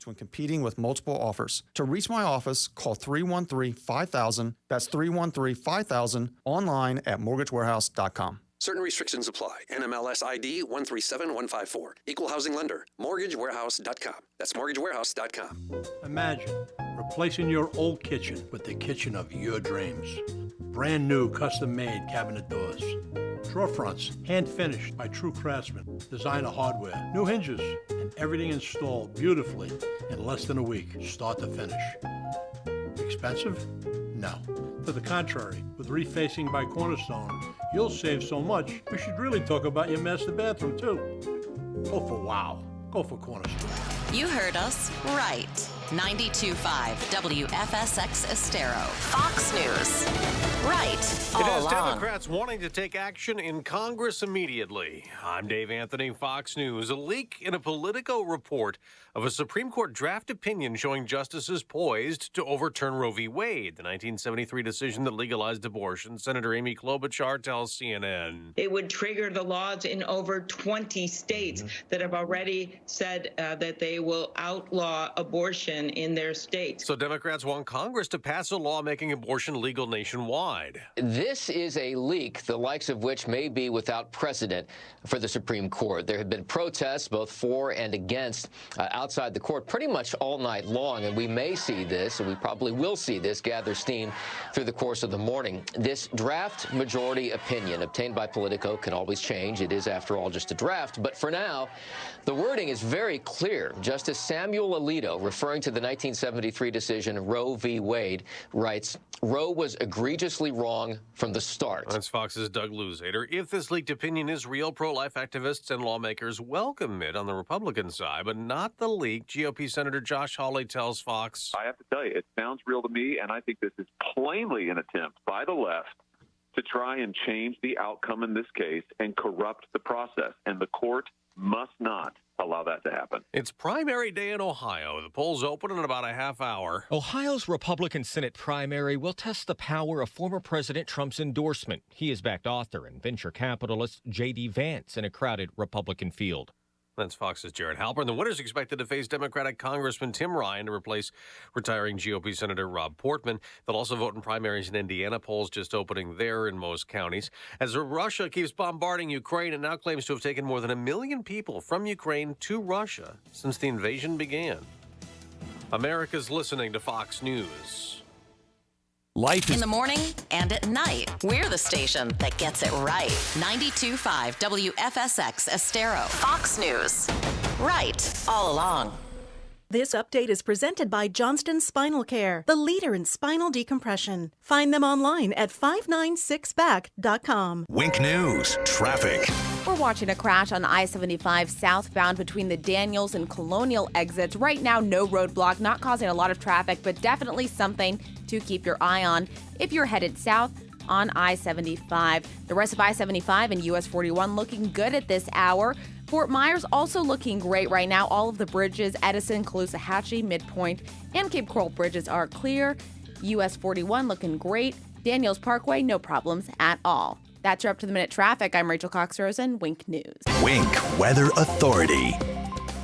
when competing with multiple offers. To reach my office, call 313-5000. That's 313-5000. Online at mortgagewarehouse.com. Certain restrictions apply. NMLS ID 137154. Equal housing lender. Mortgagewarehouse.com. That's mortgagewarehouse.com. Imagine replacing your old kitchen with the kitchen of your dreams. Brand new custom-made cabinet doors. Drawer fronts, hand-finished by true craftsmen. Designer hardware, new hinges, and everything installed beautifully in less than a week, start to finish. Expensive? No. To the contrary, with refacing by Cornerstone, you'll save so much, we should really talk about your master bathroom, too. Go for wow. Go for Cornerstone. You heard us right. 92.5 WFSX Estero. Fox News. Right. All it has along. Democrats wanting to take action in Congress immediately. I'm Dave Anthony, Fox News. A leak in a Politico report of a Supreme Court draft opinion showing justices poised to overturn Roe v. Wade, the 1973 decision that legalized abortion. Senator Amy Klobuchar tells CNN. It would trigger the laws in over 20 states that have already said that they will outlaw abortion in their states. So Democrats want Congress to pass a law making abortion legal nationwide. This is a leak, the likes of which may be without precedent for the Supreme Court. There have been protests both for and against outside the court pretty much all night long, and we may see this, and we probably will see this, gather steam through the course of the morning. This draft majority opinion obtained by Politico can always change. It is, after all, just a draft. But for now, the wording is very clear. Justice Samuel Alito, referring to the 1973 decision Roe v. Wade, writes, Roe was egregiously wrong from the start. That's Fox's Doug Luzader. If this leaked opinion is real, pro-life activists and lawmakers welcome it on the Republican side, but not the leak. GOP Senator Josh Hawley tells Fox. I have to tell you, it sounds real to me, and I think this is plainly an attempt by the left to try and change the outcome in this case and corrupt the process, and the court must not allow that to happen. It's primary day in Ohio. The polls open in about a half hour. Ohio's Republican Senate primary will test the power of former President Trump's endorsement. He has backed author and venture capitalist J.D. Vance in a crowded Republican field. That's Fox's Jared Halpern. The winner's expected to face Democratic Congressman Tim Ryan to replace retiring GOP Senator Rob Portman. They'll also vote in primaries in Indiana, polls just opening there in most counties. As Russia keeps bombarding Ukraine, it now claims to have taken more than 1 million people from Ukraine to Russia since the invasion began. America's listening to Fox News. Life in the morning and at night. We're the station that gets it right. 92.5 WFSX Estero. Fox News. Right. All along. This update is presented by Johnston Spinal Care, the leader in spinal decompression. Find them online at 596back.com. Wink News. Traffic. We're watching a crash on I-75 southbound between the Daniels and Colonial exits. Right now, no roadblock, not causing a lot of traffic, but definitely something to keep your eye on if you're headed south on I-75. The rest of I-75 and US 41 looking good at this hour. Fort Myers also looking great right now. All of the bridges, Edison, Caloosahatchee, Midpoint, and Cape Coral bridges are clear. US 41 looking great. Daniels Parkway, no problems at all. That's your up-to-the-minute traffic. I'm Rachel Cox-Rosen, Wink News. Wink Weather Authority.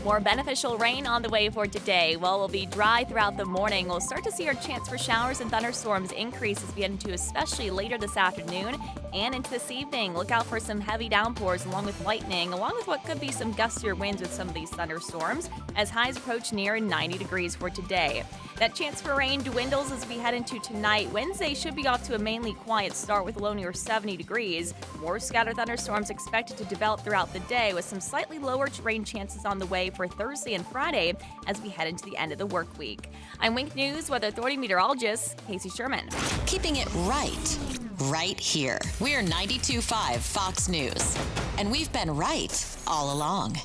More beneficial rain on the way for today. Well, we'll be dry throughout the morning. We'll start to see our chance for showers and thunderstorms increase as we get into especially later this afternoon and into this evening. Look out for some heavy downpours along with lightning, along with what could be some gustier winds with some of these thunderstorms as highs approach near 90 degrees for today. That chance for rain dwindles as we head into tonight. Wednesday should be off to a mainly quiet start with a low near 70 degrees. More scattered thunderstorms expected to develop throughout the day with some slightly lower rain chances on the way for Thursday and Friday as we head into the end of the work week. I'm Wink News Weather Authority meteorologist Casey Sherman. Keeping it right here. We're 92.5 Fox News. And we've been right all along.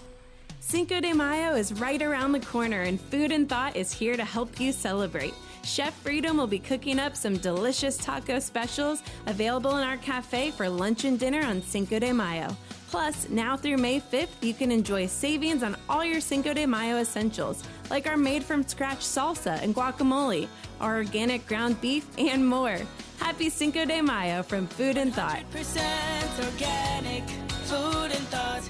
Cinco de Mayo is right around the corner, and Food and Thought is here to help you celebrate. Chef Freedom will be cooking up some delicious taco specials available in our cafe for lunch and dinner on Cinco de Mayo. Plus, now through May 5th, you can enjoy savings on all your Cinco de Mayo essentials, like our made-from-scratch salsa and guacamole, our organic ground beef, and more. Happy Cinco de Mayo from Food and Thought. 100% organic Food and Thought.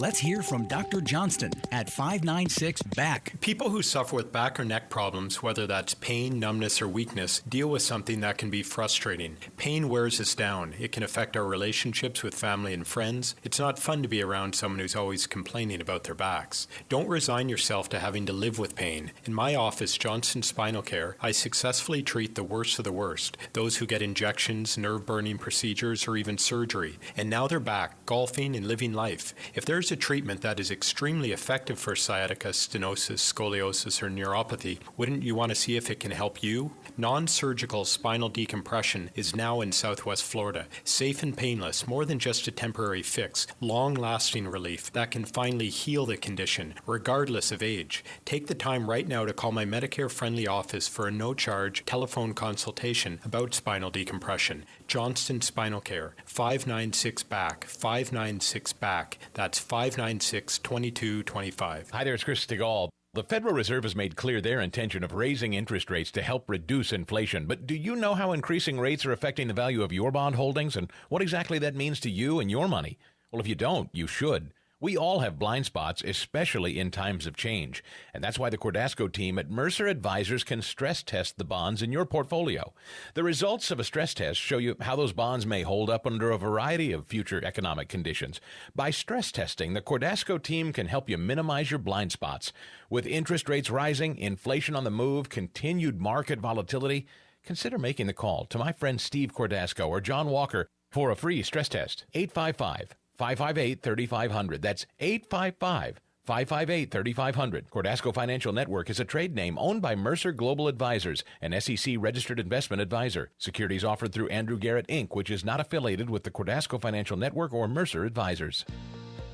Let's hear from Dr. Johnston at 596-BACK. People who suffer with back or neck problems, whether that's pain, numbness, or weakness, deal with something that can be frustrating. Pain wears us down. It can affect our relationships with family and friends. It's not fun to be around someone who's always complaining about their backs. Don't resign yourself to having to live with pain. In my office, Johnston Spinal Care, I successfully treat the worst of the worst, those who get injections, nerve-burning procedures, or even surgery. And now they're back, golfing and living life. If there's a treatment that is extremely effective for sciatica, stenosis, scoliosis, or neuropathy, wouldn't you want to see if it can help you? Non-surgical spinal decompression is now in Southwest Florida. Safe and painless, more than just a temporary fix. Long-lasting relief that can finally heal the condition, regardless of age. Take the time right now to call my Medicare-friendly office for a no-charge telephone consultation about spinal decompression. Johnston Spinal Care, 596-BACK, 596-BACK. That's 596-2225. Hi there, it's Chris Stigall. The Federal Reserve has made clear their intention of raising interest rates to help reduce inflation. But do you know how increasing rates are affecting the value of your bond holdings and what exactly that means to you and your money? Well, if you don't, you should. We all have blind spots, especially in times of change. And that's why the Cordasco team at Mercer Advisors can stress test the bonds in your portfolio. The results of a stress test show you how those bonds may hold up under a variety of future economic conditions. By stress testing, the Cordasco team can help you minimize your blind spots. With interest rates rising, inflation on the move, continued market volatility, consider making the call to my friend Steve Cordasco or John Walker for a free stress test. 855-558-3500. That's 855-558-3500. Cordasco Financial Network is a trade name owned by Mercer Global Advisors, an SEC-registered investment advisor. Securities offered through Andrew Garrett, Inc., which is not affiliated with the Cordasco Financial Network or Mercer Advisors.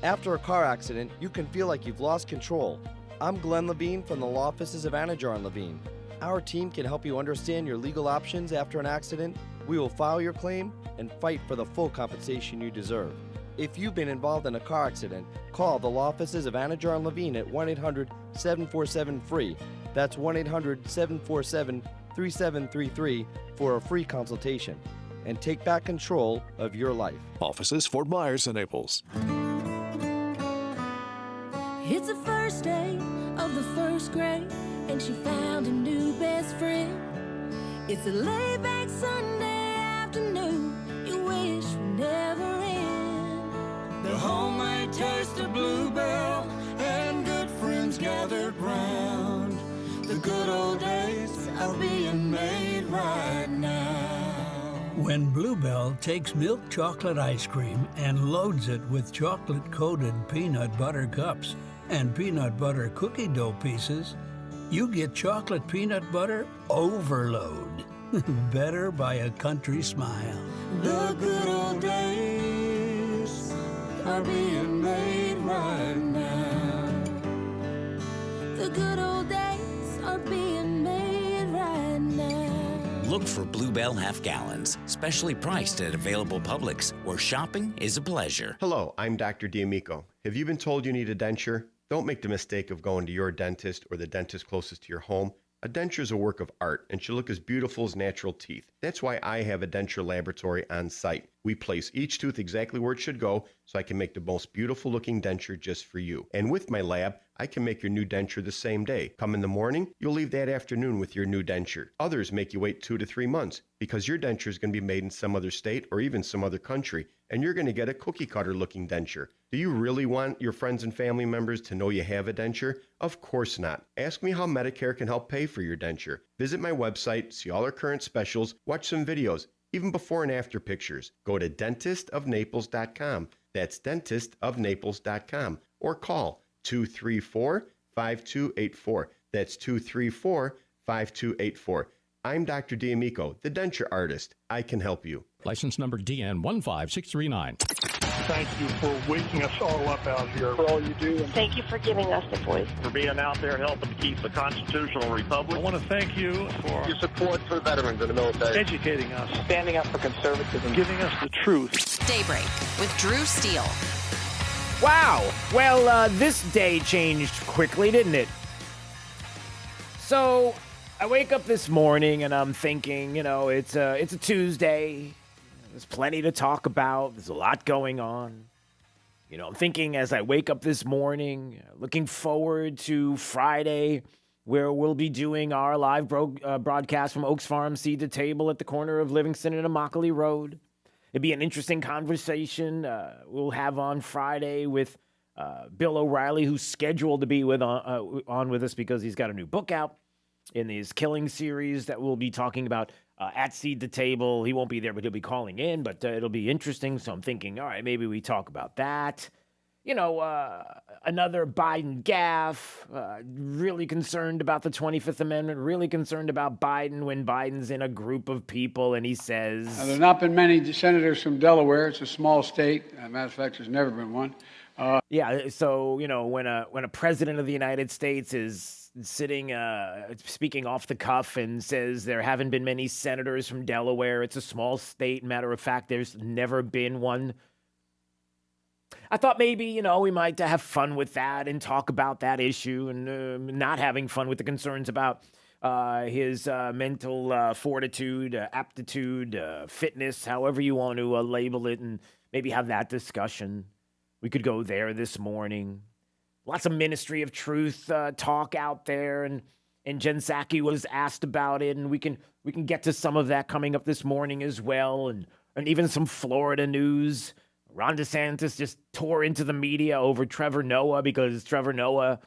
After a car accident, you can feel like you've lost control. I'm Glenn Levine from the law offices of Anajar and Levine. Our team can help you understand your legal options after an accident. We will file your claim and fight for the full compensation you deserve. If you've been involved in a car accident, call the law offices of Anajar and Levine at 1-800-747-FREE. That's 1-800-747-3733 for a free consultation. And take back control of your life. Offices Fort Myers and Naples. It's the first day of the first grade, and she found a new best friend. It's a laid-back Sunday afternoon you wish would never end. The homemade taste of Bluebell and good friends gathered round. The good old days are being made right now. When Bluebell takes milk chocolate ice cream and loads it with chocolate-coated peanut butter cups and peanut butter cookie dough pieces, you get chocolate peanut butter overload. Better by a country smile. The good old days are being made right now. The good old days are being made right now. Look for Bluebell half gallons, specially priced at available Publix, where shopping is a pleasure. Hello, I'm Dr. D'Amico. Have you been told you need a denture? Don't make the mistake of going to your dentist or the dentist closest to your home. A denture is a work of art and should look as beautiful as natural teeth. That's why I have a denture laboratory on site. We place each tooth exactly where it should go so I can make the most beautiful looking denture just for you. And with my lab, I can make your new denture the same day. Come in the morning, you'll leave that afternoon with your new denture. Others make you wait 2 to 3 months because your denture is going to be made in some other state or even some other country, and you're going to get a cookie cutter looking denture. Do you really want your friends and family members to know you have a denture? Of course not. Ask me how Medicare can help pay for your denture. Visit my website, see all our current specials, watch some videos, even before and after pictures. Go to dentistofnaples.com. That's dentistofnaples.com. Or call 234-5284. That's 234-5284. I'm Dr. D'Amico, the denture artist. I can help you. License number DN15639. Thank you for waking us all up out here, for all you do. And thank you for giving us the voice. For being out there helping to keep the constitutional republic. I want to thank you for your support for veterans in the military. Educating us. Standing up for conservatism. Giving us the truth. Daybreak with Drew Steele. Wow. Well, this day changed quickly, didn't it? So I wake up this morning and I'm thinking, it's a Tuesday. There's plenty to talk about. There's a lot going on. I'm thinking as I wake up this morning, looking forward to Friday, where we'll be doing our live broadcast from Oaks Farm Seed to Table at the corner of Livingston and Immokalee Road. It'd be an interesting conversation we'll have on Friday with Bill O'Reilly, who's scheduled to be on with us because he's got a new book out in his killing series that we'll be talking about at Seed to Table. He won't be there, but he'll be calling in, but it'll be interesting. So I'm thinking, all right, maybe we talk about that. Another Biden gaffe, really concerned about the 25th Amendment, really concerned about Biden when Biden's in a group of people and he says... there have not been many senators from Delaware. It's a small state. As a matter of fact, there's never been one. So, when a president of the United States is sitting, speaking off the cuff and says there haven't been many senators from Delaware, it's a small state. Matter of fact, there's never been one. I thought maybe, we might have fun with that and talk about that issue and not having fun with the concerns about his mental fortitude, aptitude, fitness, however you want to label it, and maybe have that discussion. We could go there this morning. Lots of Ministry of Truth talk out there, and Jen Psaki was asked about it, and we can get to some of that coming up this morning as well, and even some Florida news. Ron DeSantis just tore into the media over Trevor Noah because Trevor Noah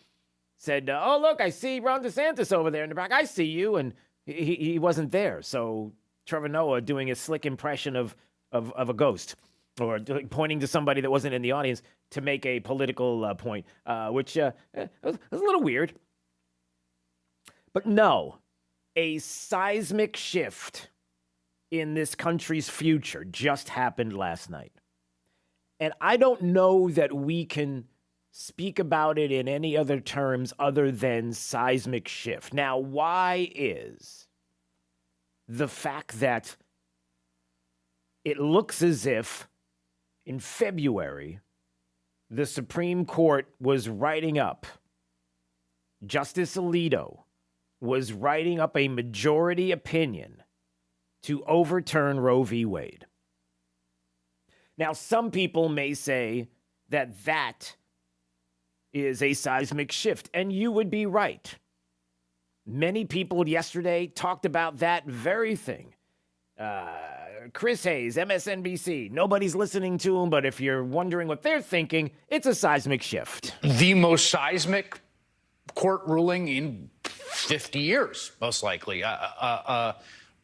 said, oh, look, I see Ron DeSantis over there in the back. I see you. And he wasn't there. So Trevor Noah doing a slick impression of a ghost or pointing to somebody that wasn't in the audience to make a political point, which was a little weird. But no, a seismic shift in this country's future just happened last night. And I don't know that we can speak about it in any other terms other than seismic shift. Now, why is the fact that it looks as if in February the Supreme Court was writing up, Justice Alito was writing up a majority opinion to overturn Roe v. Wade? Now, some people may say that that is a seismic shift, and you would be right. Many people yesterday talked about that very thing. Chris Hayes, MSNBC, nobody's listening to him, but if you're wondering what they're thinking, it's a seismic shift. The most seismic court ruling in 50 years, most likely.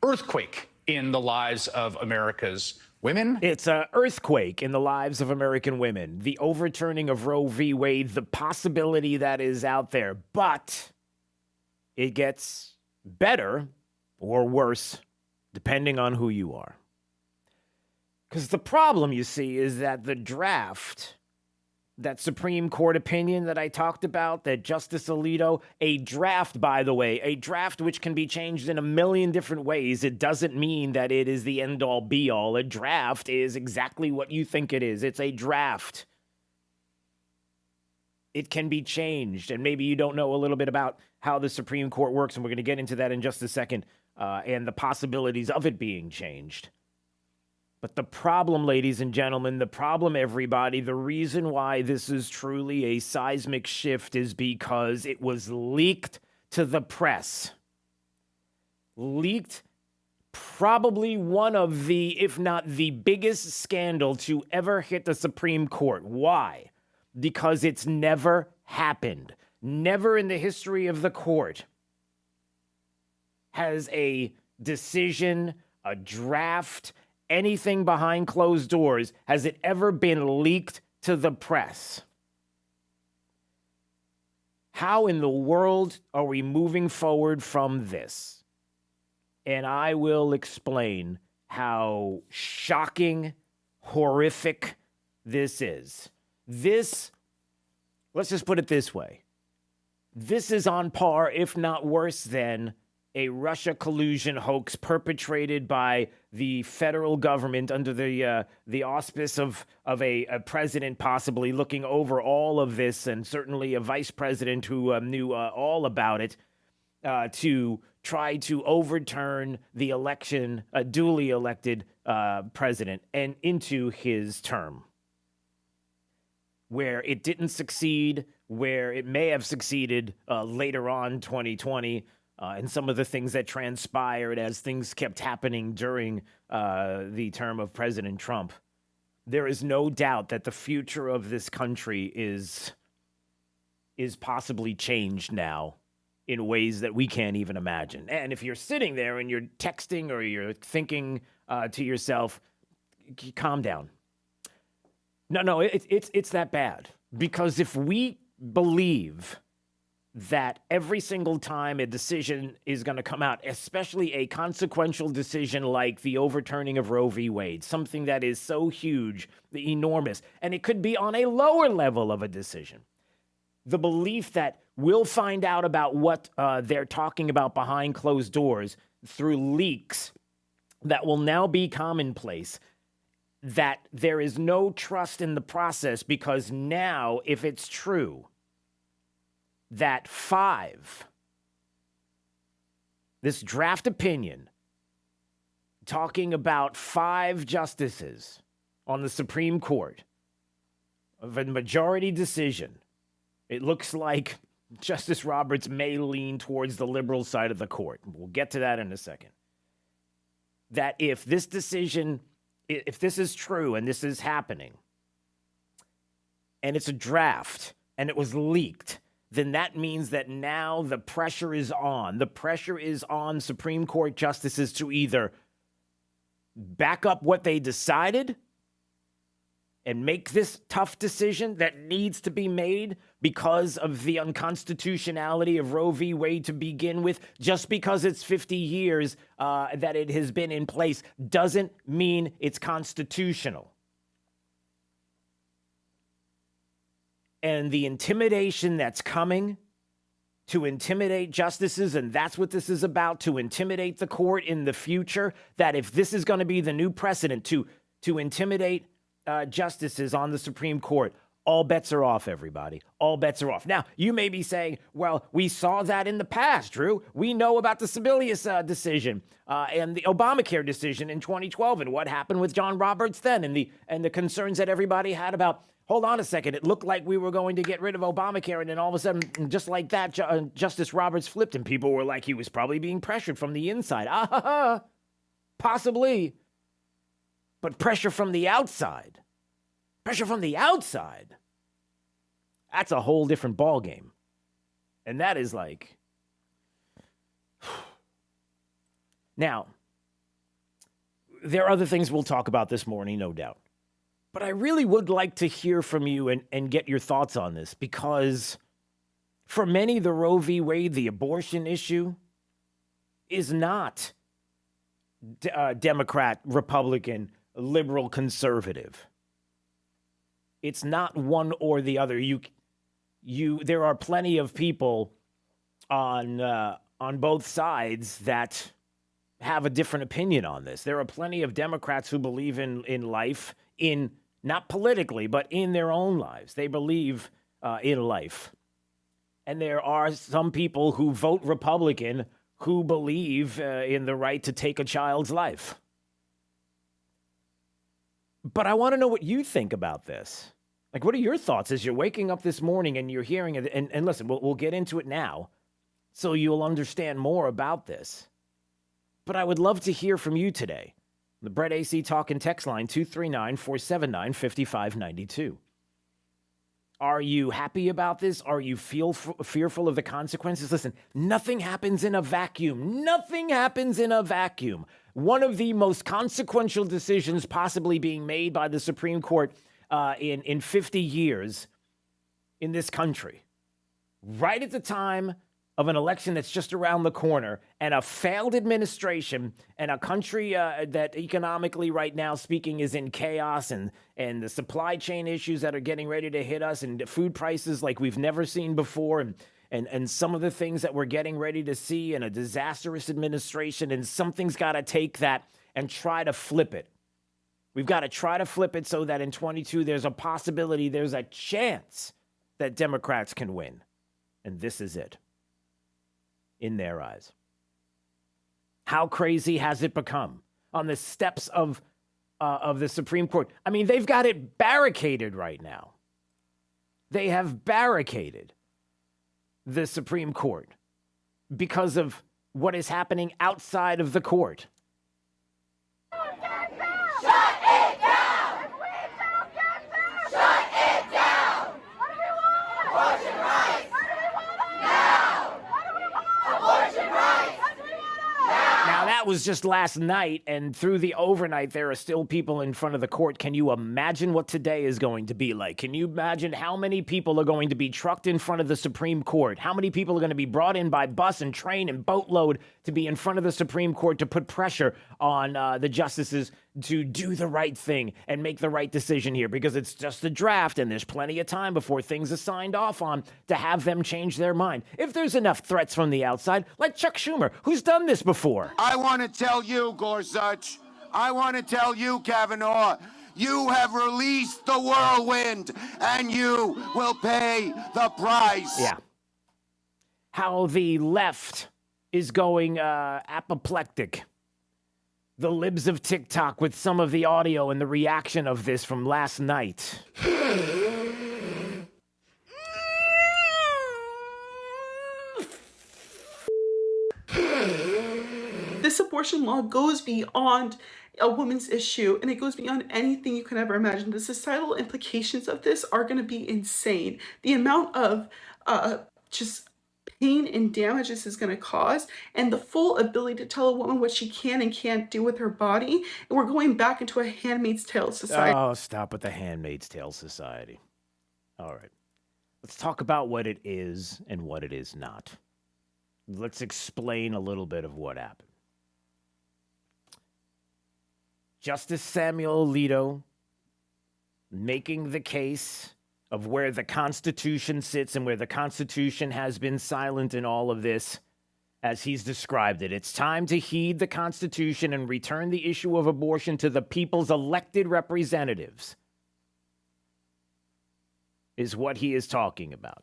Earthquake in the lives of America's women. It's an earthquake in the lives of American women. The overturning of Roe v. Wade, the possibility that is out there. But it gets better or worse, depending on who you are. Because the problem, you see, is that the draft, that Supreme Court opinion that I talked about, that Justice Alito, a draft, by the way, a draft which can be changed in a million different ways. It doesn't mean that it is the end-all, be-all. A draft is exactly what you think it is. It's a draft. It can be changed, and maybe you don't know a little bit about how the Supreme Court works, and we're going to get into that in just a second, and the possibilities of it being changed. But the problem, ladies and gentlemen, the problem, everybody, the reason why this is truly a seismic shift is because it was leaked to the press. Leaked, probably one of the, if not the biggest scandal to ever hit the Supreme Court. Why? Because it's never happened. Never in the history of the court has a decision, a draft, anything behind closed doors, has it ever been leaked to the press? How in the world are we moving forward from this? And I will explain how shocking, horrific this is. This, let's just put it this way. This is on par, if not worse than, a Russia collusion hoax perpetrated by the federal government under the auspice of a president possibly looking over all of this, and certainly a vice president who knew all about it, to try to overturn the election, a duly elected president, and into his term. where it didn't succeed, where it may have succeeded later on 2020, and some of the things that transpired as things kept happening during the term of President Trump. There is no doubt that the future of this country is possibly changed now in ways that we can't even imagine. And if you're sitting there and you're texting or you're thinking to yourself, calm down. No, it's that bad. Because if we believe that every single time a decision is going to come out, especially a consequential decision like the overturning of Roe v. Wade, something that is so huge, enormous, and it could be on a lower level of a decision, the belief that we'll find out about what they're talking about behind closed doors through leaks that will now be commonplace, that there is no trust in the process because now, if it's true, that this draft opinion talking about 5 justices on the Supreme Court of a majority decision, it looks like Justice Roberts may lean towards the liberal side of the court. We'll get to that in a second. That if this decision, if this is true and this is happening, and it's a draft and it was leaked, then that means that now the pressure is on. The pressure is on Supreme Court justices to either back up what they decided and make this tough decision that needs to be made because of the unconstitutionality of Roe v. Wade to begin with. Just because it's 50 years that it has been in place doesn't mean it's constitutional. And the intimidation that's coming to intimidate justices, and that's what this is about, to intimidate the court in the future, that if this is going to be the new precedent to intimidate justices on the Supreme Court, all bets are off, everybody. All bets are off. Now, you may be saying, well, we saw that in the past, Drew. We know about the Sebelius decision and the Obamacare decision in 2012 and what happened with John Roberts then and the concerns that everybody had about, hold on a second, it looked like we were going to get rid of Obamacare, and then all of a sudden, just like that, Justice Roberts flipped, and people were like he was probably being pressured from the inside. Possibly. But pressure from the outside, that's a whole different ballgame. And that is like... Now, there are other things we'll talk about this morning, no doubt. But I really would like to hear from you and get your thoughts on this, because for many, the Roe v. Wade, the abortion issue, is not Democrat, Republican, liberal, conservative. It's not one or the other. There are plenty of people on both sides that have a different opinion on this. There are plenty of Democrats who believe in life, in not politically, but in their own lives. They believe in life. And there are some people who vote Republican who believe in the right to take a child's life. But I want to know what you think about this. Like, what are your thoughts as you're waking up this morning and you're hearing it? And listen, we'll get into it now so you'll understand more about this. But I would love to hear from you today. The Brett AC Talk and Text line, 239-479-5592. Are you happy about this? Are you fearful of the consequences? Listen, nothing happens in a vacuum. Nothing happens in a vacuum. One of the most consequential decisions possibly being made by the Supreme Court in 50 years in this country, right at the time of an election that's just around the corner, and a failed administration, and a country that economically right now speaking is in chaos, and the supply chain issues that are getting ready to hit us, and food prices like we've never seen before, and some of the things that we're getting ready to see, in a disastrous administration, and something's got to take that and try to flip it. We've got to try to flip it so that in 22 there's a possibility, there's a chance that Democrats can win. And this is it. In their eyes. How crazy has it become on the steps of the Supreme Court? I mean, they've got it barricaded right now. They have barricaded the Supreme Court because of what is happening outside of the court. That was just last night, and through the overnight, there are still people in front of the court. Can you imagine what today is going to be like? Can you imagine how many people are going to be trucked in front of the Supreme Court? How many people are going to be brought in by bus and train and boatload to be in front of the Supreme Court to put pressure on the justices to do the right thing and make the right decision here? Because it's just a draft, and there's plenty of time before things are signed off on to have them change their mind. If there's enough threats from the outside, like Chuck Schumer, who's done this before. I want to tell you, Gorsuch, I want to tell you, Kavanaugh, you have released the whirlwind, and you will pay the price. Yeah. How the left is going apoplectic. The libs of TikTok with some of the audio and the reaction of this from last night. This abortion law goes beyond a woman's issue, and it goes beyond anything you can ever imagine. The societal implications of this are going to be insane. The amount of just pain and damage this is going to cause, and the full ability to tell a woman what she can and can't do with her body. And we're going back into a Handmaid's Tale society. Oh, stop with the Handmaid's Tale society. All right. Let's talk about what it is and what it is not. Let's explain a little bit of what happened. Justice Samuel Alito making the case of where the Constitution sits and where the Constitution has been silent in all of this, as he's described it. It's time to heed the Constitution and return the issue of abortion to the people's elected representatives, is what he is talking about.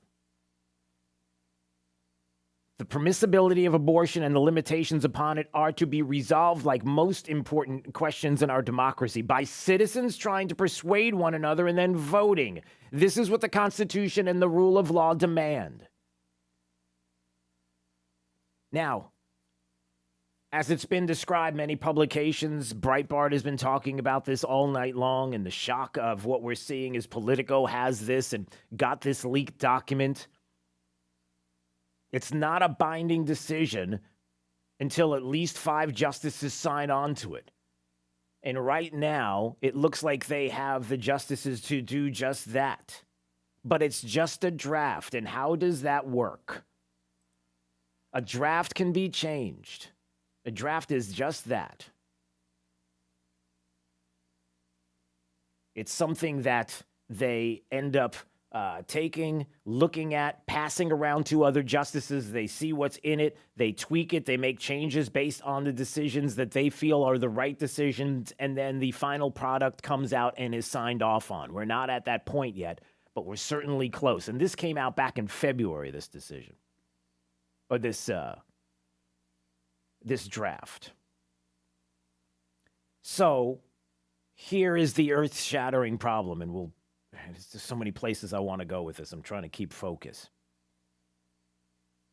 The permissibility of abortion and the limitations upon it are to be resolved, like most important questions in our democracy, by citizens trying to persuade one another and then voting. This is what the Constitution and the rule of law demand. Now, as it's been described, many publications, Breitbart has been talking about this all night long, and the shock of what we're seeing is Politico has this and got this leaked document. It's not a binding decision until at least 5 justices sign on to it. And right now, it looks like they have the justices to do just that. But it's just a draft, and how does that work? A draft can be changed. A draft is just that. It's something that they end up taking, looking at, passing around to other justices. They see what's in it. They tweak it. They make changes based on the decisions that they feel are the right decisions. And then the final product comes out and is signed off on. We're not at that point yet, but we're certainly close. And this came out back in February, this decision. Or this draft. So here is the earth-shattering problem, and there's just so many places I want to go with this. I'm trying to keep focus.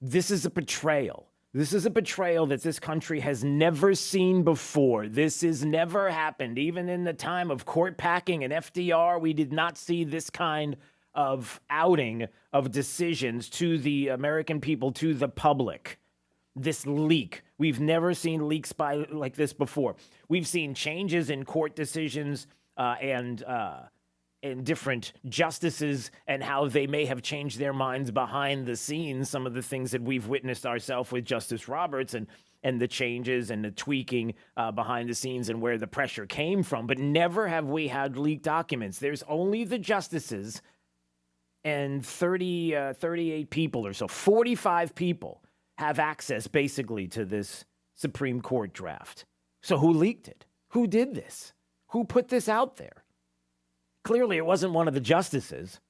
This is a betrayal. This is a betrayal that this country has never seen before. This has never happened. Even in the time of court packing and FDR, we did not see this kind of outing of decisions to the American people, to the public. This leak. We've never seen leaks like this before. We've seen changes in court decisions and different justices and how they may have changed their minds behind the scenes. Some of the things that we've witnessed ourselves with Justice Roberts and the changes and the tweaking behind the scenes and where the pressure came from. But never have we had leaked documents. There's only the justices and 38 people or so, 45 people have access basically to this Supreme Court draft. So who leaked it? Who did this? Who put this out there? Clearly it wasn't one of the justices.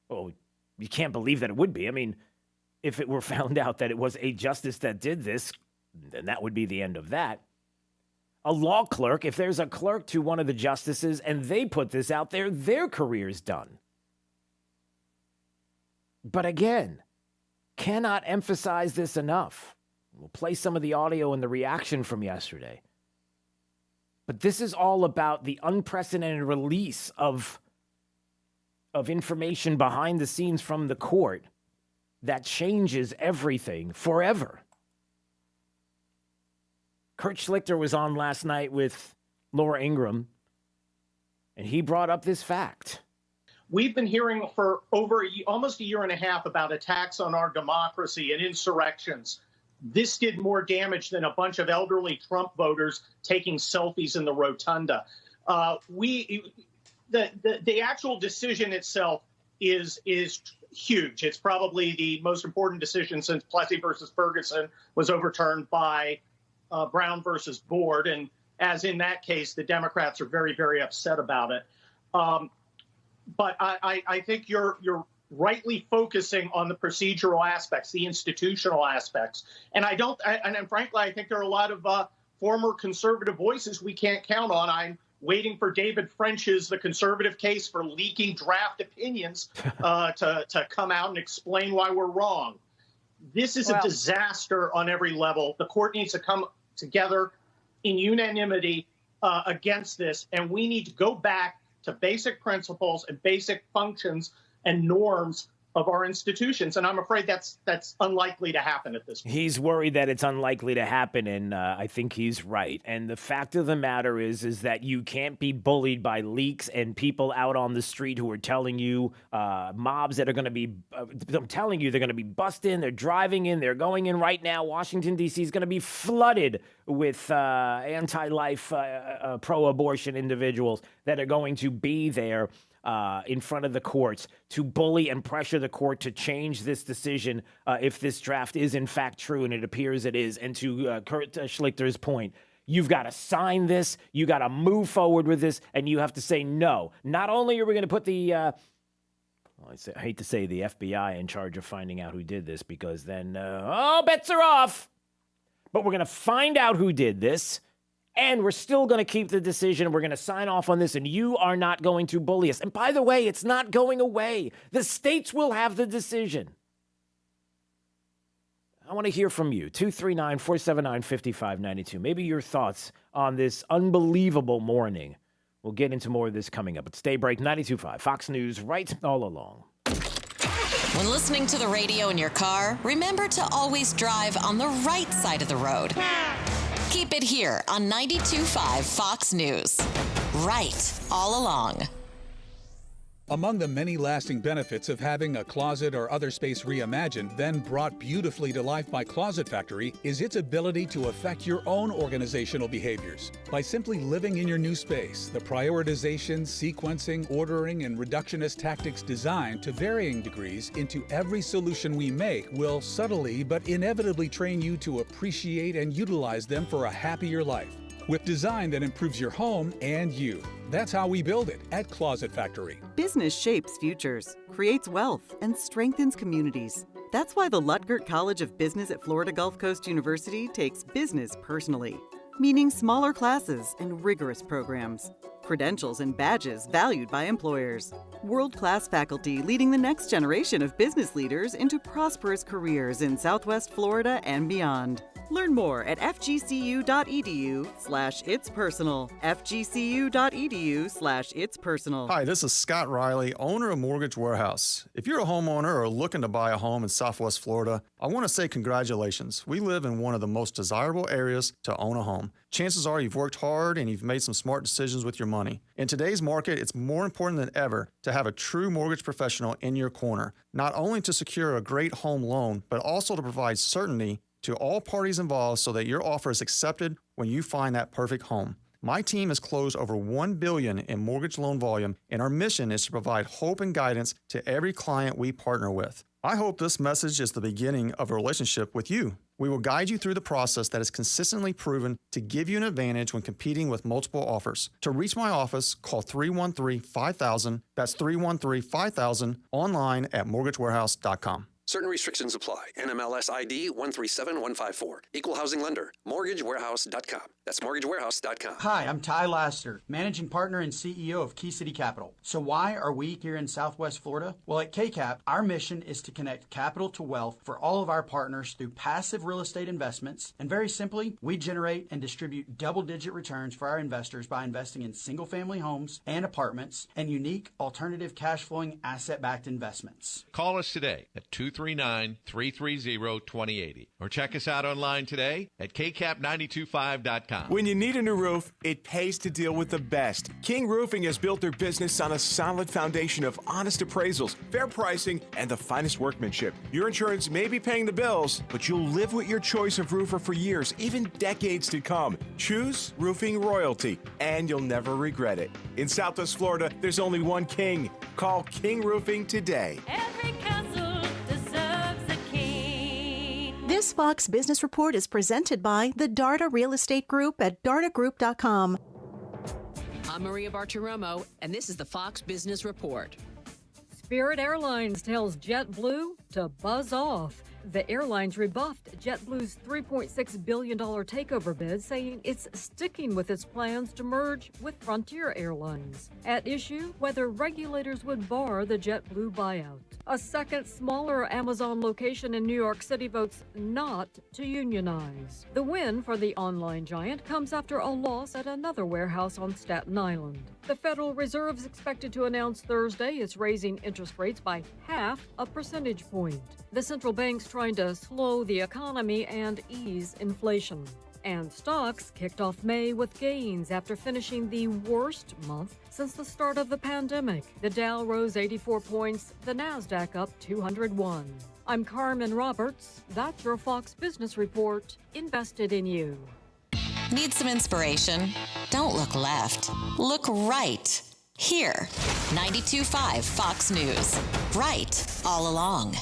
Well, you can't believe that it would be. I mean, if it were found out that it was a justice that did this, then that would be the end of that. A law clerk, if there's a clerk to one of the justices and they put this out there, their career's done. But again, cannot emphasize this enough. We'll play some of the audio and the reaction from yesterday. But this is all about the unprecedented release of information behind the scenes from the court that changes everything forever. Kurt Schlichter was on last night with Laura Ingraham, and he brought up this fact. We've been hearing for almost a year and a half about attacks on our democracy and insurrections. This did more damage than a bunch of elderly Trump voters taking selfies in the rotunda. The actual decision itself is huge. It's probably the most important decision since Plessy versus Ferguson was overturned by Brown versus Board. And as in that case, the Democrats are very, very upset about it. But I think you're rightly focusing on the procedural aspects, the institutional aspects. And frankly, I think there are a lot of former conservative voices we can't count on. I'm waiting for David French's The Conservative Case for Leaking Draft Opinions to come out and explain why we're wrong. This is a disaster on every level. The court needs to come together in unanimity against this, and we need to go back to basic principles and basic functions and norms of our institutions. And I'm afraid that's unlikely to happen at this point. He's worried that it's unlikely to happen, and I think he's right. And the fact of the matter is that you can't be bullied by leaks and people out on the street who are telling you mobs that are going to be, I'm telling you, they're going to be busting, they're driving in, they're going in right now. Washington, D.C. is going to be flooded with anti-life, pro-abortion individuals that are going to be there in front of the courts to bully and pressure the court to change this decision if this draft is in fact true, and it appears it is. And to Kurt Schlichter's point, you've got to sign this, you got to move forward with this, and you have to say no. Not only are we going to put the, I hate to say the FBI in charge of finding out who did this, because then, bets are off. But we're going to find out who did this, and we're still going to keep the decision. We're going to sign off on this, and you are not going to bully us. And by the way, it's not going away. The states will have the decision. I want to hear from you. 239-479-5592. Maybe your thoughts on this unbelievable morning. We'll get into more of this coming up. It's Daybreak 92.5, Fox News, right all along. When listening to the radio in your car, remember to always drive on the right side of the road. Keep it here on 92.5 Fox News. Right all along. Among the many lasting benefits of having a closet or other space reimagined, then brought beautifully to life by Closet Factory, is its ability to affect your own organizational behaviors. By simply living in your new space, the prioritization, sequencing, ordering, and reductionist tactics designed to varying degrees into every solution we make will subtly but inevitably train you to appreciate and utilize them for a happier life. With design that improves your home and you. That's how we build it at Closet Factory. Business shapes futures, creates wealth, and strengthens communities. That's why the Lutgert College of Business at Florida Gulf Coast University takes business personally, meaning smaller classes and rigorous programs. Credentials and badges valued by employers. World-class faculty leading the next generation of business leaders into prosperous careers in Southwest Florida and beyond. Learn more at fgcu.edu/itspersonal. fgcu.edu/itspersonal. Hi, this is Scott Riley, owner of Mortgage Warehouse. If you're a homeowner or looking to buy a home in Southwest Florida, I want to say congratulations. We live in one of the most desirable areas to own a home. Chances are you've worked hard and you've made some smart decisions with your money. In today's market, it's more important than ever to have a true mortgage professional in your corner, not only to secure a great home loan, but also to provide certainty to all parties involved so that your offer is accepted when you find that perfect home. My team has closed over $1 billion in mortgage loan volume, and our mission is to provide hope and guidance to every client we partner with. I hope this message is the beginning of a relationship with you. We will guide you through the process that is consistently proven to give you an advantage when competing with multiple offers. To reach my office, call 313-5000. That's 313-5000. Online at mortgagewarehouse.com. Certain restrictions apply. NMLS ID 137154. Equal housing lender. MortgageWarehouse.com. That's mortgagewarehouse.com. Hi, I'm Ty Laster, managing partner and CEO of Key City Capital. So why are we here in Southwest Florida? Well, at KCAP, our mission is to connect capital to wealth for all of our partners through passive real estate investments. And very simply, we generate and distribute double-digit returns for our investors by investing in single-family homes and apartments and unique alternative cash-flowing asset-backed investments. Call us today at 239-330-2080 or check us out online today at kcap925.com. When you need a new roof, it pays to deal with the best. King Roofing has built their business on a solid foundation of honest appraisals, fair pricing, and the finest workmanship. Your insurance may be paying the bills, but you'll live with your choice of roofer for years, even decades to come. Choose Roofing Royalty, and you'll never regret it. In Southwest Florida, there's only one King. Call King Roofing today. Every castle deserves a king. This Fox Business Report is presented by the Darda Real Estate Group at dardagroup.com. I'm Maria Bartiromo, and this is the Fox Business Report. Spirit Airlines tells JetBlue to buzz off. The airlines rebuffed JetBlue's $3.6 billion takeover bid, saying it's sticking with its plans to merge with Frontier Airlines. At issue, whether regulators would bar the JetBlue buyout. A second, smaller Amazon location in New York City votes not to unionize. The win for the online giant comes after a loss at another warehouse on Staten Island. The Federal Reserve is expected to announce Thursday it's raising interest rates by 0.5 percentage point. The central bank's trying to slow the economy and ease inflation. And stocks kicked off May with gains after finishing the worst month since the start of the pandemic. The Dow rose 84 points, the Nasdaq up 201. I'm Carmen Roberts. That's your Fox Business Report. Invested in you. Need some inspiration? Don't look left. Look right. Here. 92.5 Fox News. Right all along.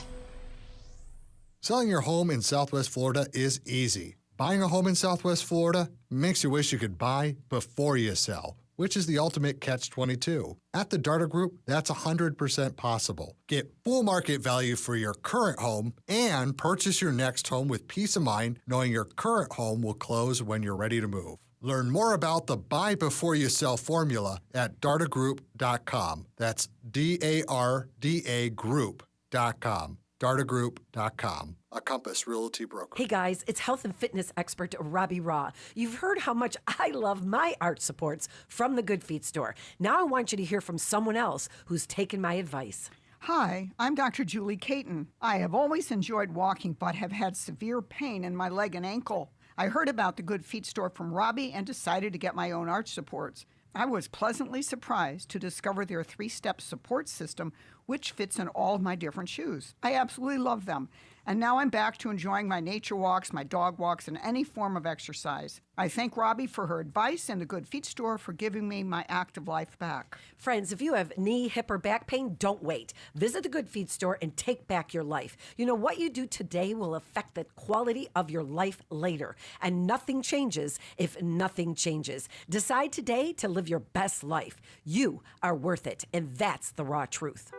Selling your home in Southwest Florida is easy. Buying a home in Southwest Florida makes you wish you could buy before you sell, which is the ultimate catch-22. At the Darda Group, that's 100% possible. Get full market value for your current home and purchase your next home with peace of mind knowing your current home will close when you're ready to move. Learn more about the Buy Before You Sell formula at dardagroup.com. That's DARDA Group.com. dardagroup.com. A Compass Realty broker. Hey guys, it's health and fitness expert Robbie Raw. You've heard how much I love my arch supports from the Good Feet store. Now I want you to hear from someone else who's taken my advice. Hi, I'm Dr. Julie Caton. I have always enjoyed walking but have had severe pain in my leg and ankle. I heard about the Good Feet store from Robbie and decided to get my own arch supports. I was pleasantly surprised to discover their 3-step support system, which fits in all of my different shoes. I absolutely love them. And now I'm back to enjoying my nature walks, my dog walks, and any form of exercise. I thank Robbie for her advice and the Good Feet store for giving me my active life back. Friends, if you have knee, hip, or back pain, don't wait. Visit the Good Feet store and take back your life. You know, what you do today will affect the quality of your life later. And nothing changes if nothing changes. Decide today to live your best life. You are worth it, and that's the raw truth.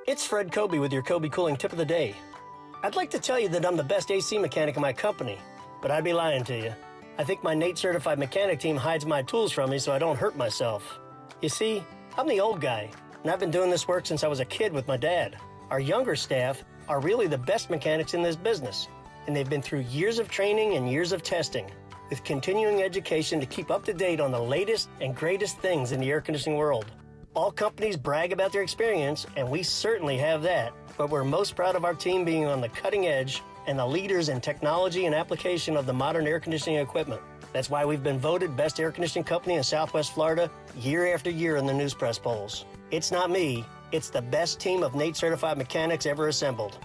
It's Fred Kobe with your Kobe Cooling Tip of the Day. I'd like to tell you that I'm the best AC mechanic in my company, but I'd be lying to you. I think my NATE certified mechanic team hides my tools from me so I don't hurt myself. You see, I'm the old guy, and I've been doing this work since I was a kid with my dad. Our younger staff are really the best mechanics in this business, and they've been through years of training and years of testing, with continuing education to keep up to date on the latest and greatest things in the air conditioning world. All companies brag about their experience, and we certainly have that, but we're most proud of our team being on the cutting edge and the leaders in technology and application of the modern air conditioning equipment. That's why we've been voted best air conditioning company in Southwest Florida year after year in the news press polls. It's not me, it's the best team of NATE certified mechanics ever assembled.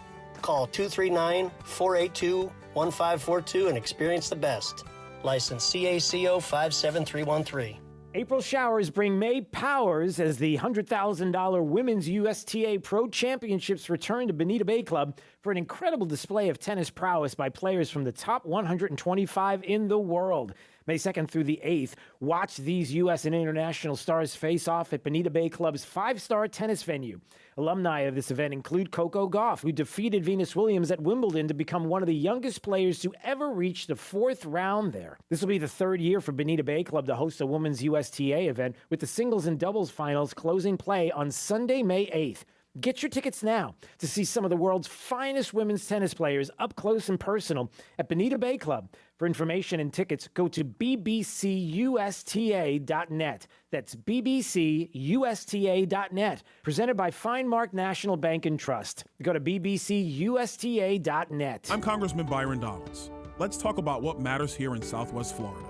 Call 239-482-1542 and experience the best. License CACO 57313. April showers bring May powers as the $100,000 Women's USTA Pro Championships return to Bonita Bay Club for an incredible display of tennis prowess by players from the top 125 in the world. May 2nd through the 8th. Watch these U.S. and international stars face off at Bonita Bay Club's 5-star tennis venue. Alumni of this event include Coco Gauff, who defeated Venus Williams at Wimbledon to become one of the youngest players to ever reach the 4th round there. This will be the 3rd year for Bonita Bay Club to host a women's USTA event, with the singles and doubles finals closing play on Sunday, May 8th. Get your tickets now to see some of the world's finest women's tennis players up close and personal at Bonita Bay Club. For information and tickets, go to bbcusta.net. That's bbcusta.net. Presented by Finemark National Bank and Trust. Go to bbcusta.net. I'm Congressman Byron Donalds. Let's talk about what matters here in Southwest Florida.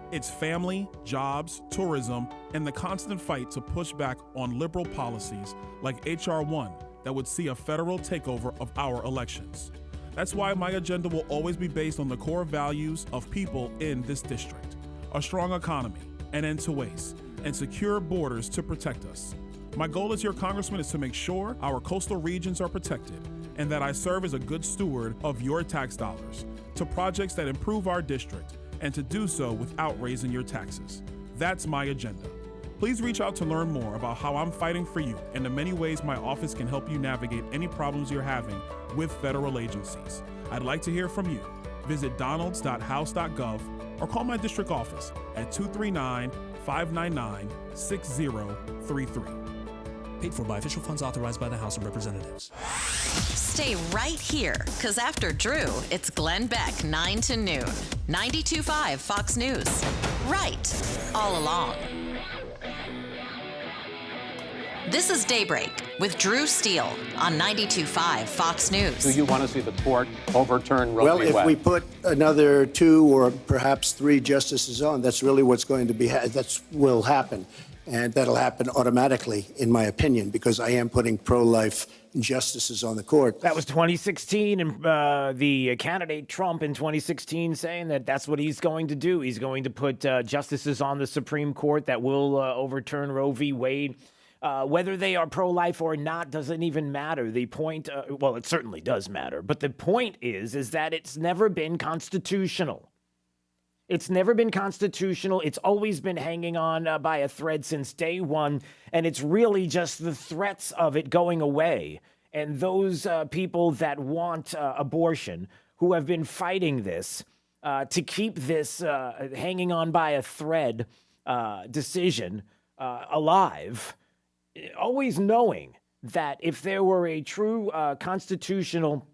It's family, jobs, tourism, and the constant fight to push back on liberal policies like H.R. 1 that would see a federal takeover of our elections. That's why my agenda will always be based on the core values of people in this district: a strong economy, an end to waste, and secure borders to protect us. My goal as your congressman is to make sure our coastal regions are protected and that I serve as a good steward of your tax dollars to projects that improve our district, and to do so without raising your taxes. That's my agenda. Please reach out to learn more about how I'm fighting for you and the many ways my office can help you navigate any problems you're having with federal agencies. I'd like to hear from you. Visit donalds.house.gov or call my district office at 239-599-6033. Paid for by official funds authorized by the House of Representatives. Stay right here, because after Drew, it's Glenn Beck, 9 to noon. 92.5 Fox News. Right, all along. This is Daybreak with Drew Steele on 92.5 Fox News. Do you want to see the court overturn Roe v. Wade? Well, if we put another 2 or perhaps 3 justices on, that's really what's going to be, that will happen. And that'll happen automatically, in my opinion, because I am putting pro-life justices on the court. That was 2016, and the candidate Trump in 2016 saying that that's what he's going to do. He's going to put justices on the Supreme Court that will overturn Roe v. Wade. Whether they are pro-life or not doesn't even matter. The point, well, it certainly does matter, but the point is that it's never been constitutional. It's never been constitutional. It's always been hanging on by a thread since day one, and it's really just the threats of it going away. And those people that want abortion, who have been fighting this to keep this hanging on by a thread decision alive, always knowing that if there were a true constitutional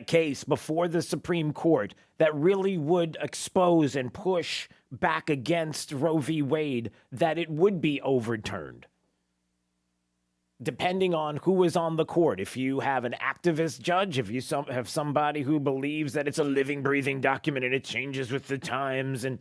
case before the Supreme Court that really would expose and push back against Roe v. Wade, that it would be overturned. Depending on who is on the court. If you have an activist judge, if you have somebody who believes that it's a living, breathing document and it changes with the times, and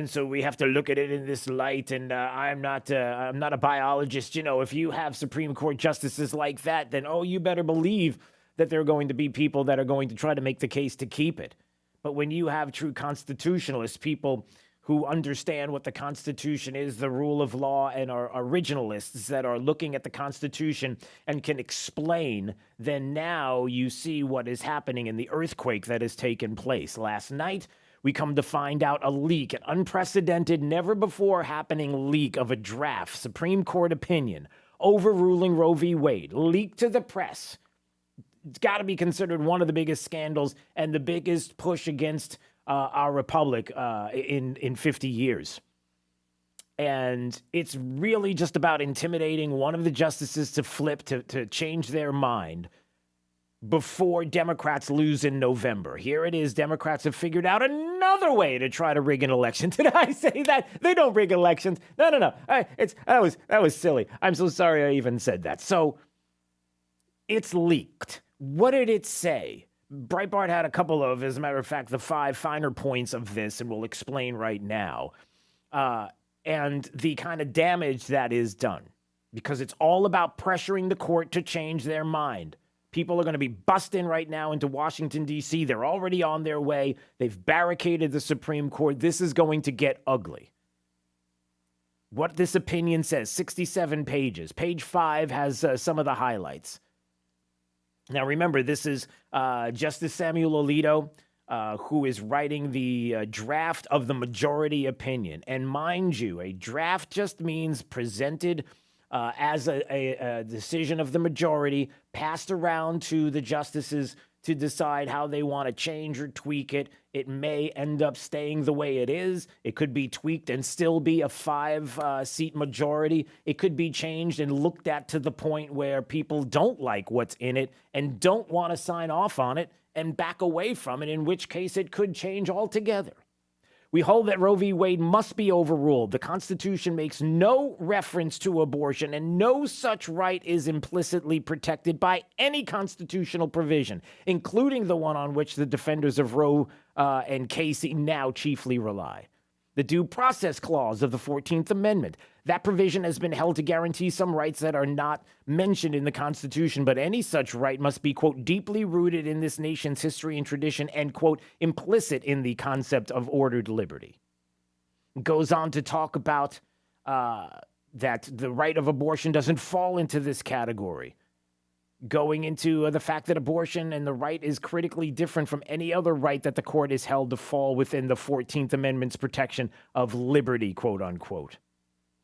so we have to look at it in this light, and I'm not a biologist. You know, if you have Supreme Court justices like that, then, you better believe that there are going to be people that are going to try to make the case to keep it. But when you have true constitutionalists, people who understand what the Constitution is, the rule of law, and are originalists that are looking at the Constitution and can explain, then now you see what is happening in the earthquake that has taken place. Last night, we come to find out a leak, an unprecedented, never before happening leak of a draft Supreme Court opinion overruling Roe v. Wade, leaked to the press. It's got to be considered one of the biggest scandals and the biggest push against our republic in 50 years. And it's really just about intimidating one of the justices to flip, to change their mind before Democrats lose in November. Here it is. Democrats have figured out another way to try to rig an election. Did I say that? They don't rig elections. No. That was silly. I'm so sorry I even said that. So it's leaked. What did it say? Breitbart had a couple of, as a matter of fact, the 5 finer points of this, and we'll explain right now, and the kind of damage that is done, because it's all about pressuring the court to change their mind. People are going to be busting right now into Washington, D.C. They're already on their way. They've barricaded the Supreme Court. This is going to get ugly. What this opinion says, 67 pages. Page 5 has some of the highlights. Now, remember, this is Justice Samuel Alito who is writing the draft of the majority opinion. And mind you, a draft just means presented as a decision of the majority, passed around to the justices to decide how they want to change or tweak it. It may end up staying the way it is. It could be tweaked and still be a 5-seat majority. It could be changed and looked at to the point where people don't like what's in it and don't want to sign off on it and back away from it, in which case it could change altogether. We hold that Roe v. Wade must be overruled. The Constitution makes no reference to abortion, and no such right is implicitly protected by any constitutional provision, including the one on which the defenders of Roe and Casey now chiefly rely. The Due Process Clause of the 14th Amendment. That provision has been held to guarantee some rights that are not mentioned in the Constitution, but any such right must be, quote, deeply rooted in this nation's history and tradition and, quote, implicit in the concept of ordered liberty. It goes on to talk about that the right of abortion doesn't fall into this category, going into the fact that abortion and the right is critically different from any other right that the court is held to fall within the 14th Amendment's protection of liberty, quote unquote.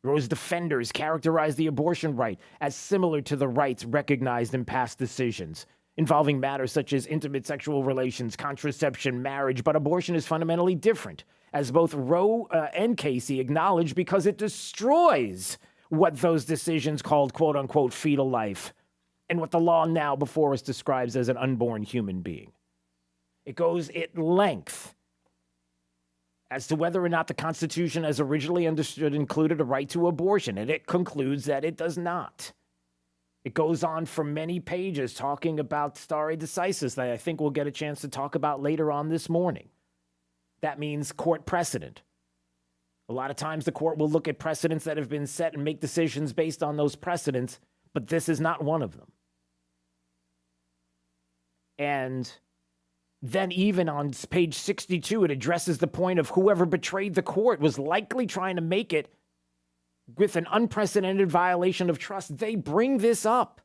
Roe's defenders characterize the abortion right as similar to the rights recognized in past decisions involving matters such as intimate sexual relations, contraception, marriage, but abortion is fundamentally different, as both Roe and Casey acknowledge, because it destroys what those decisions called, quote unquote, fetal life, and what the law now before us describes as an unborn human being. It goes at length as to whether or not the Constitution, as originally understood, included a right to abortion, and it concludes that it does not. It goes on for many pages talking about stare decisis that I think we'll get a chance to talk about later on this morning. That means court precedent. A lot of times the court will look at precedents that have been set and make decisions based on those precedents, but this is not one of them. And then even on page 62, it addresses the point of whoever betrayed the court was likely trying to make it with an unprecedented violation of trust. They bring this up.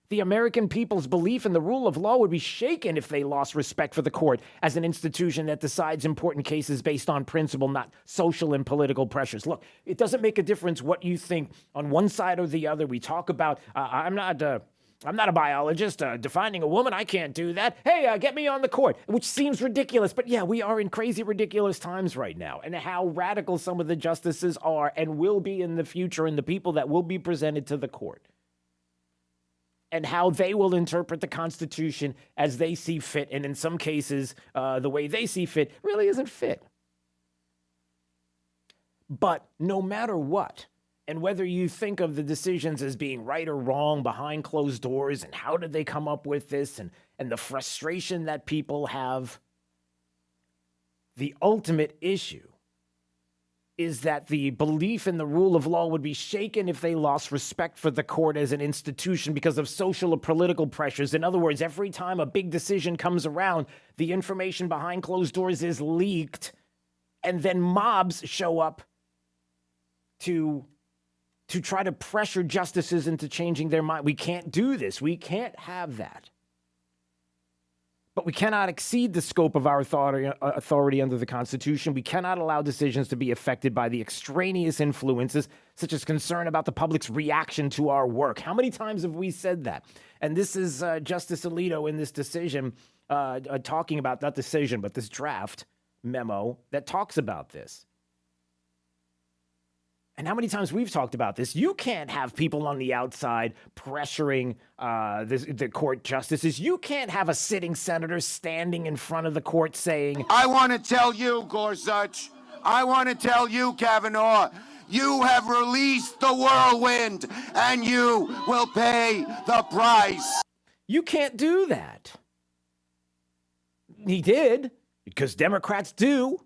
The American people's belief in the rule of law would be shaken if they lost respect for the court as an institution that decides important cases based on principle, not social and political pressures. Look, it doesn't make a difference what you think on one side or the other. We talk about, I'm not a biologist. Defining a woman, I can't do that. Hey, get me on the court, which seems ridiculous. But yeah, we are in crazy, ridiculous times right now. And how radical some of the justices are and will be in the future, and the people that will be presented to the court. And how they will interpret the Constitution as they see fit. And in some cases, the way they see fit really isn't fit. But no matter what, and whether you think of the decisions as being right or wrong behind closed doors, and how did they come up with this, and the frustration that people have, the ultimate issue is that the belief in the rule of law would be shaken if they lost respect for the court as an institution because of social or political pressures. In other words, every time a big decision comes around, the information behind closed doors is leaked, and then mobs show up to try to pressure justices into changing their mind. We can't do this. We can't have that. But we cannot exceed the scope of our authority under the Constitution. We cannot allow decisions to be affected by the extraneous influences, such as concern about the public's reaction to our work. How many times have we said that? And this is Justice Alito in this decision talking about, not decision, but this draft memo that talks about this. And how many times we've talked about this? You can't have people on the outside pressuring the court justices. You can't have a sitting senator standing in front of the court saying, I want to tell you, Gorsuch, I want to tell you, Kavanaugh, you have released the whirlwind, and you will pay the price. You can't do that. He did, because Democrats do,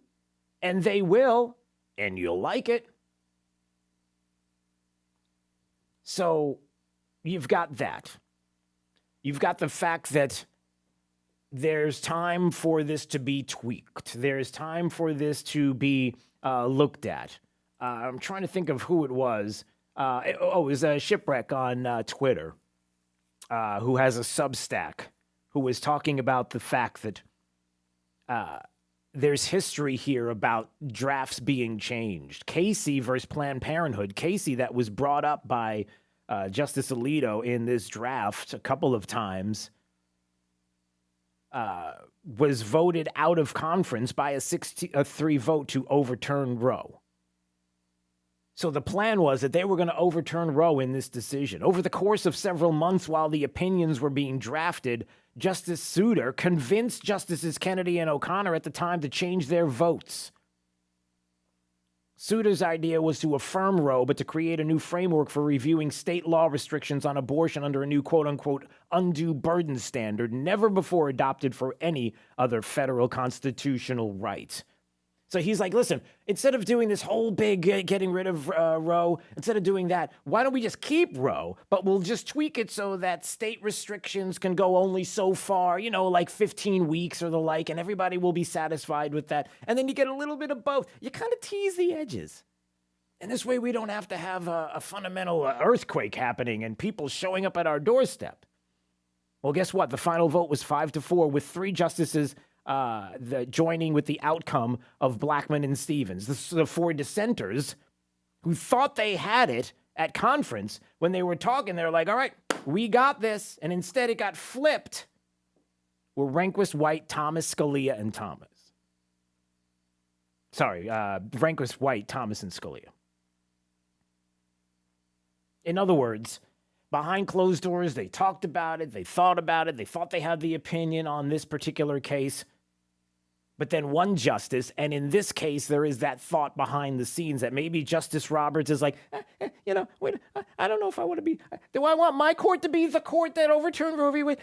and they will, and you'll like it. So you've got that. You've got the fact that there's time for this to be tweaked. There's time for this to be looked at. I'm trying to think of who it was. It was a Shipwreck on Twitter who has a Substack, who was talking about the fact that there's history here about drafts being changed. Casey versus Planned Parenthood. Casey, that was brought up by Justice Alito in this draft a couple of times, was voted out of conference by a 6-3 vote to overturn Roe. So the plan was that they were going to overturn Roe in this decision. Over the course of several months while the opinions were being drafted, Justice Souter convinced Justices Kennedy and O'Connor at the time to change their votes. Souter's idea was to affirm Roe, but to create a new framework for reviewing state law restrictions on abortion under a new quote-unquote undue burden standard never before adopted for any other federal constitutional right. So he's like, listen, instead of doing this whole big getting rid of Roe, instead of doing that, why don't we just keep Roe, but we'll just tweak it so that state restrictions can go only so far, like 15 weeks or the like, and everybody will be satisfied with that. And then you get a little bit of both. You kind of tease the edges. And this way we don't have to have a fundamental earthquake happening and people showing up at our doorstep. Well, guess what? The final vote was 5-4 with 3 justices joining with the outcome of Blackmun and Stevens. The 4 dissenters who thought they had it at conference when they were talking. They're like, all right, we got this. And instead it got flipped. Were Rehnquist, White, Thomas, Scalia, and Thomas. Sorry, Rehnquist, White, Thomas, and Scalia. In other words, behind closed doors, they talked about it, they thought they had the opinion on this particular case. But then one justice, and in this case, there is that thought behind the scenes that maybe Justice Roberts is like, wait, I don't know if I want to be, do I want my court to be the court that overturned Roe v. Wade?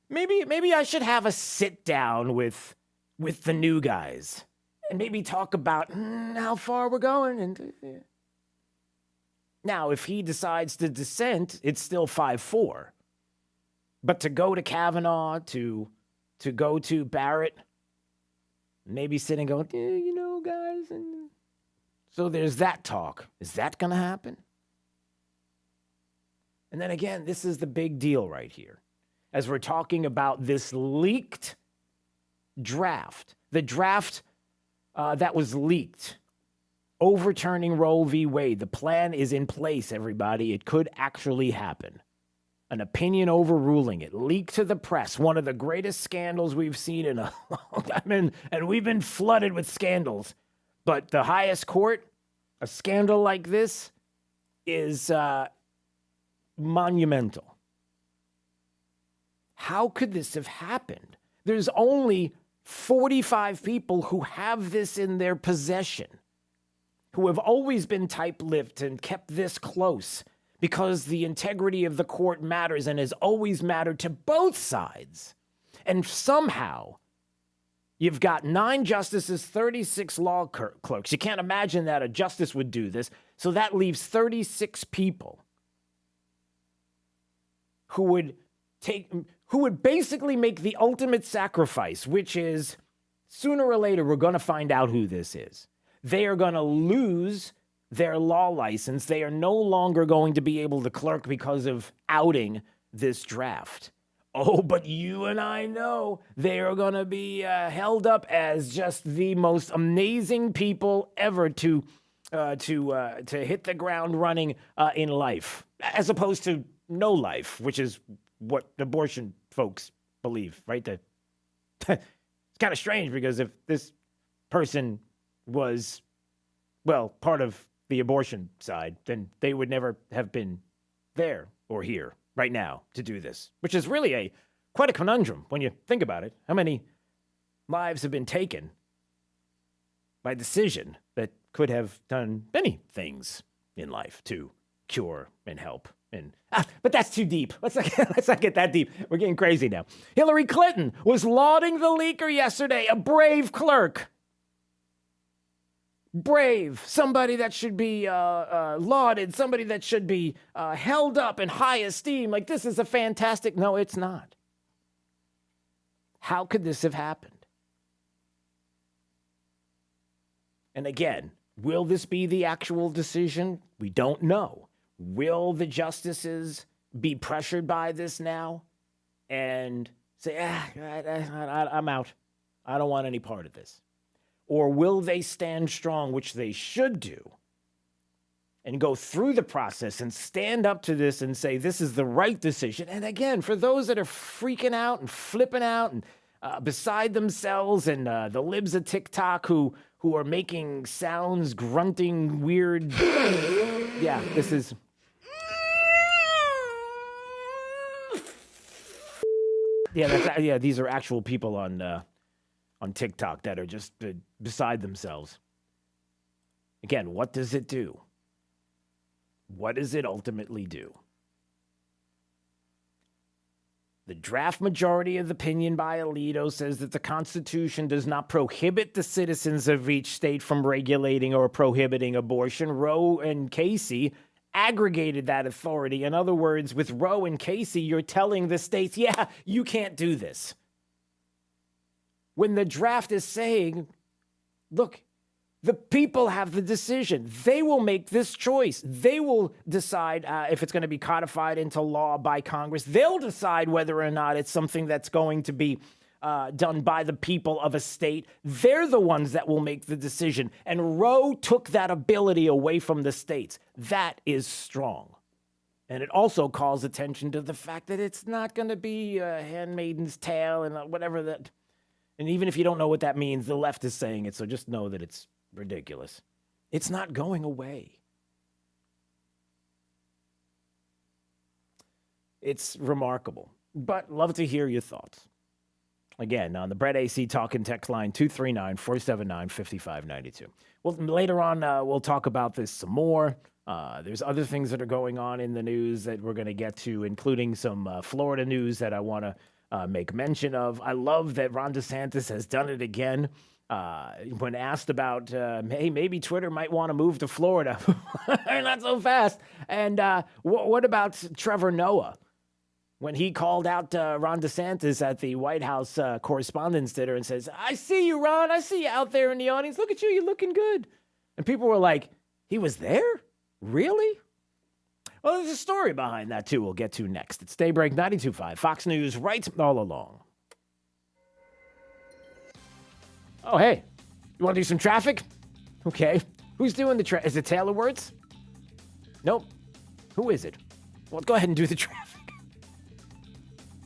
Maybe I should have a sit down with the new guys and maybe talk about how far we're going. And now, if he decides to dissent, it's still 5-4. But to go to Kavanaugh, to go to Barrett, maybe sitting going, guys. And so there's that talk. Is that going to happen? And then again, this is the big deal right here. As we're talking about this leaked draft, the draft that was leaked, overturning Roe v. Wade. The plan is in place, everybody. It could actually happen. An opinion overruling it, leaked to the press, one of the greatest scandals we've seen in a long time, and we've been flooded with scandals. But the highest court, a scandal like this, is monumental. How could this have happened? There's only 45 people who have this in their possession, who have always been tight-lipped and kept this close, because the integrity of the court matters and has always mattered to both sides. And somehow, you've got 9 justices, 36 law clerks. You can't imagine that a justice would do this. So that leaves 36 people who would basically make the ultimate sacrifice, which is sooner or later, we're going to find out who this is. They are going to lose their law license. They are no longer going to be able to clerk because of outing this draft. Oh, but you and I know they are going to be held up as just the most amazing people ever to hit the ground running in life, as opposed to no life, which is what abortion folks believe, right? It's kind of strange, because if this person was, part of the abortion side, then they would never have been there or here right now to do this, which is really quite a conundrum when you think about it. How many lives have been taken by decision that could have done many things in life to cure and help? But that's too deep. Let's not get that deep. We're getting crazy now. Hillary Clinton was lauding the leaker yesterday, a brave clerk. Brave, somebody that should be lauded, somebody that should be held up in high esteem. Like, this is a fantastic... No, it's not. How could this have happened? And again, will this be the actual decision? We don't know. Will the justices be pressured by this now and say, I'm out? I don't want any part of this? Or will they stand strong, which they should do, and go through the process and stand up to this and say this is the right decision? And again, for those that are freaking out and flipping out and beside themselves, and the libs of TikTok who are making sounds, grunting, weird. Yeah, this is. Yeah, these are actual people on TikTok that are just beside themselves. Again, what does it do? What does it ultimately do? The draft majority of the opinion by Alito says that the Constitution does not prohibit the citizens of each state from regulating or prohibiting abortion. Roe and Casey aggregated that authority. In other words, with Roe and Casey, you're telling the states, yeah, you can't do this. When the draft is saying, look, the people have the decision. They will make this choice. They will decide if it's going to be codified into law by Congress. They'll decide whether or not it's something that's going to be done by the people of a state. They're the ones that will make the decision. And Roe took that ability away from the states. That is strong. And it also calls attention to the fact that it's not going to be a handmaiden's tale and whatever that. And even if you don't know what that means, the left is saying it. So just know that it's ridiculous. It's not going away. It's remarkable. But love to hear your thoughts. Again, on the Brett AC Talking text line, 239-479-5592. Well, later on, we'll talk about this some more. There's other things that are going on in the news that we're going to get to, including some Florida news that I want to make mention of. I love that Ron DeSantis has done it again. When asked about, hey, maybe Twitter might want to move to Florida. Not so fast. And what about Trevor Noah? When he called out Ron DeSantis at the White House Correspondents' Dinner and says, I see you, Ron. I see you out there in the audience. Look at you. You're looking good. And people were like, he was there? Really? Well, there's a story behind that, too, we'll get to next. It's Daybreak 92.5, Fox News, right all along. Oh, hey, you want to do some traffic? Okay. Who's doing the traffic? Is it Taylor Words? Nope. Who is it? Well, go ahead and do the traffic.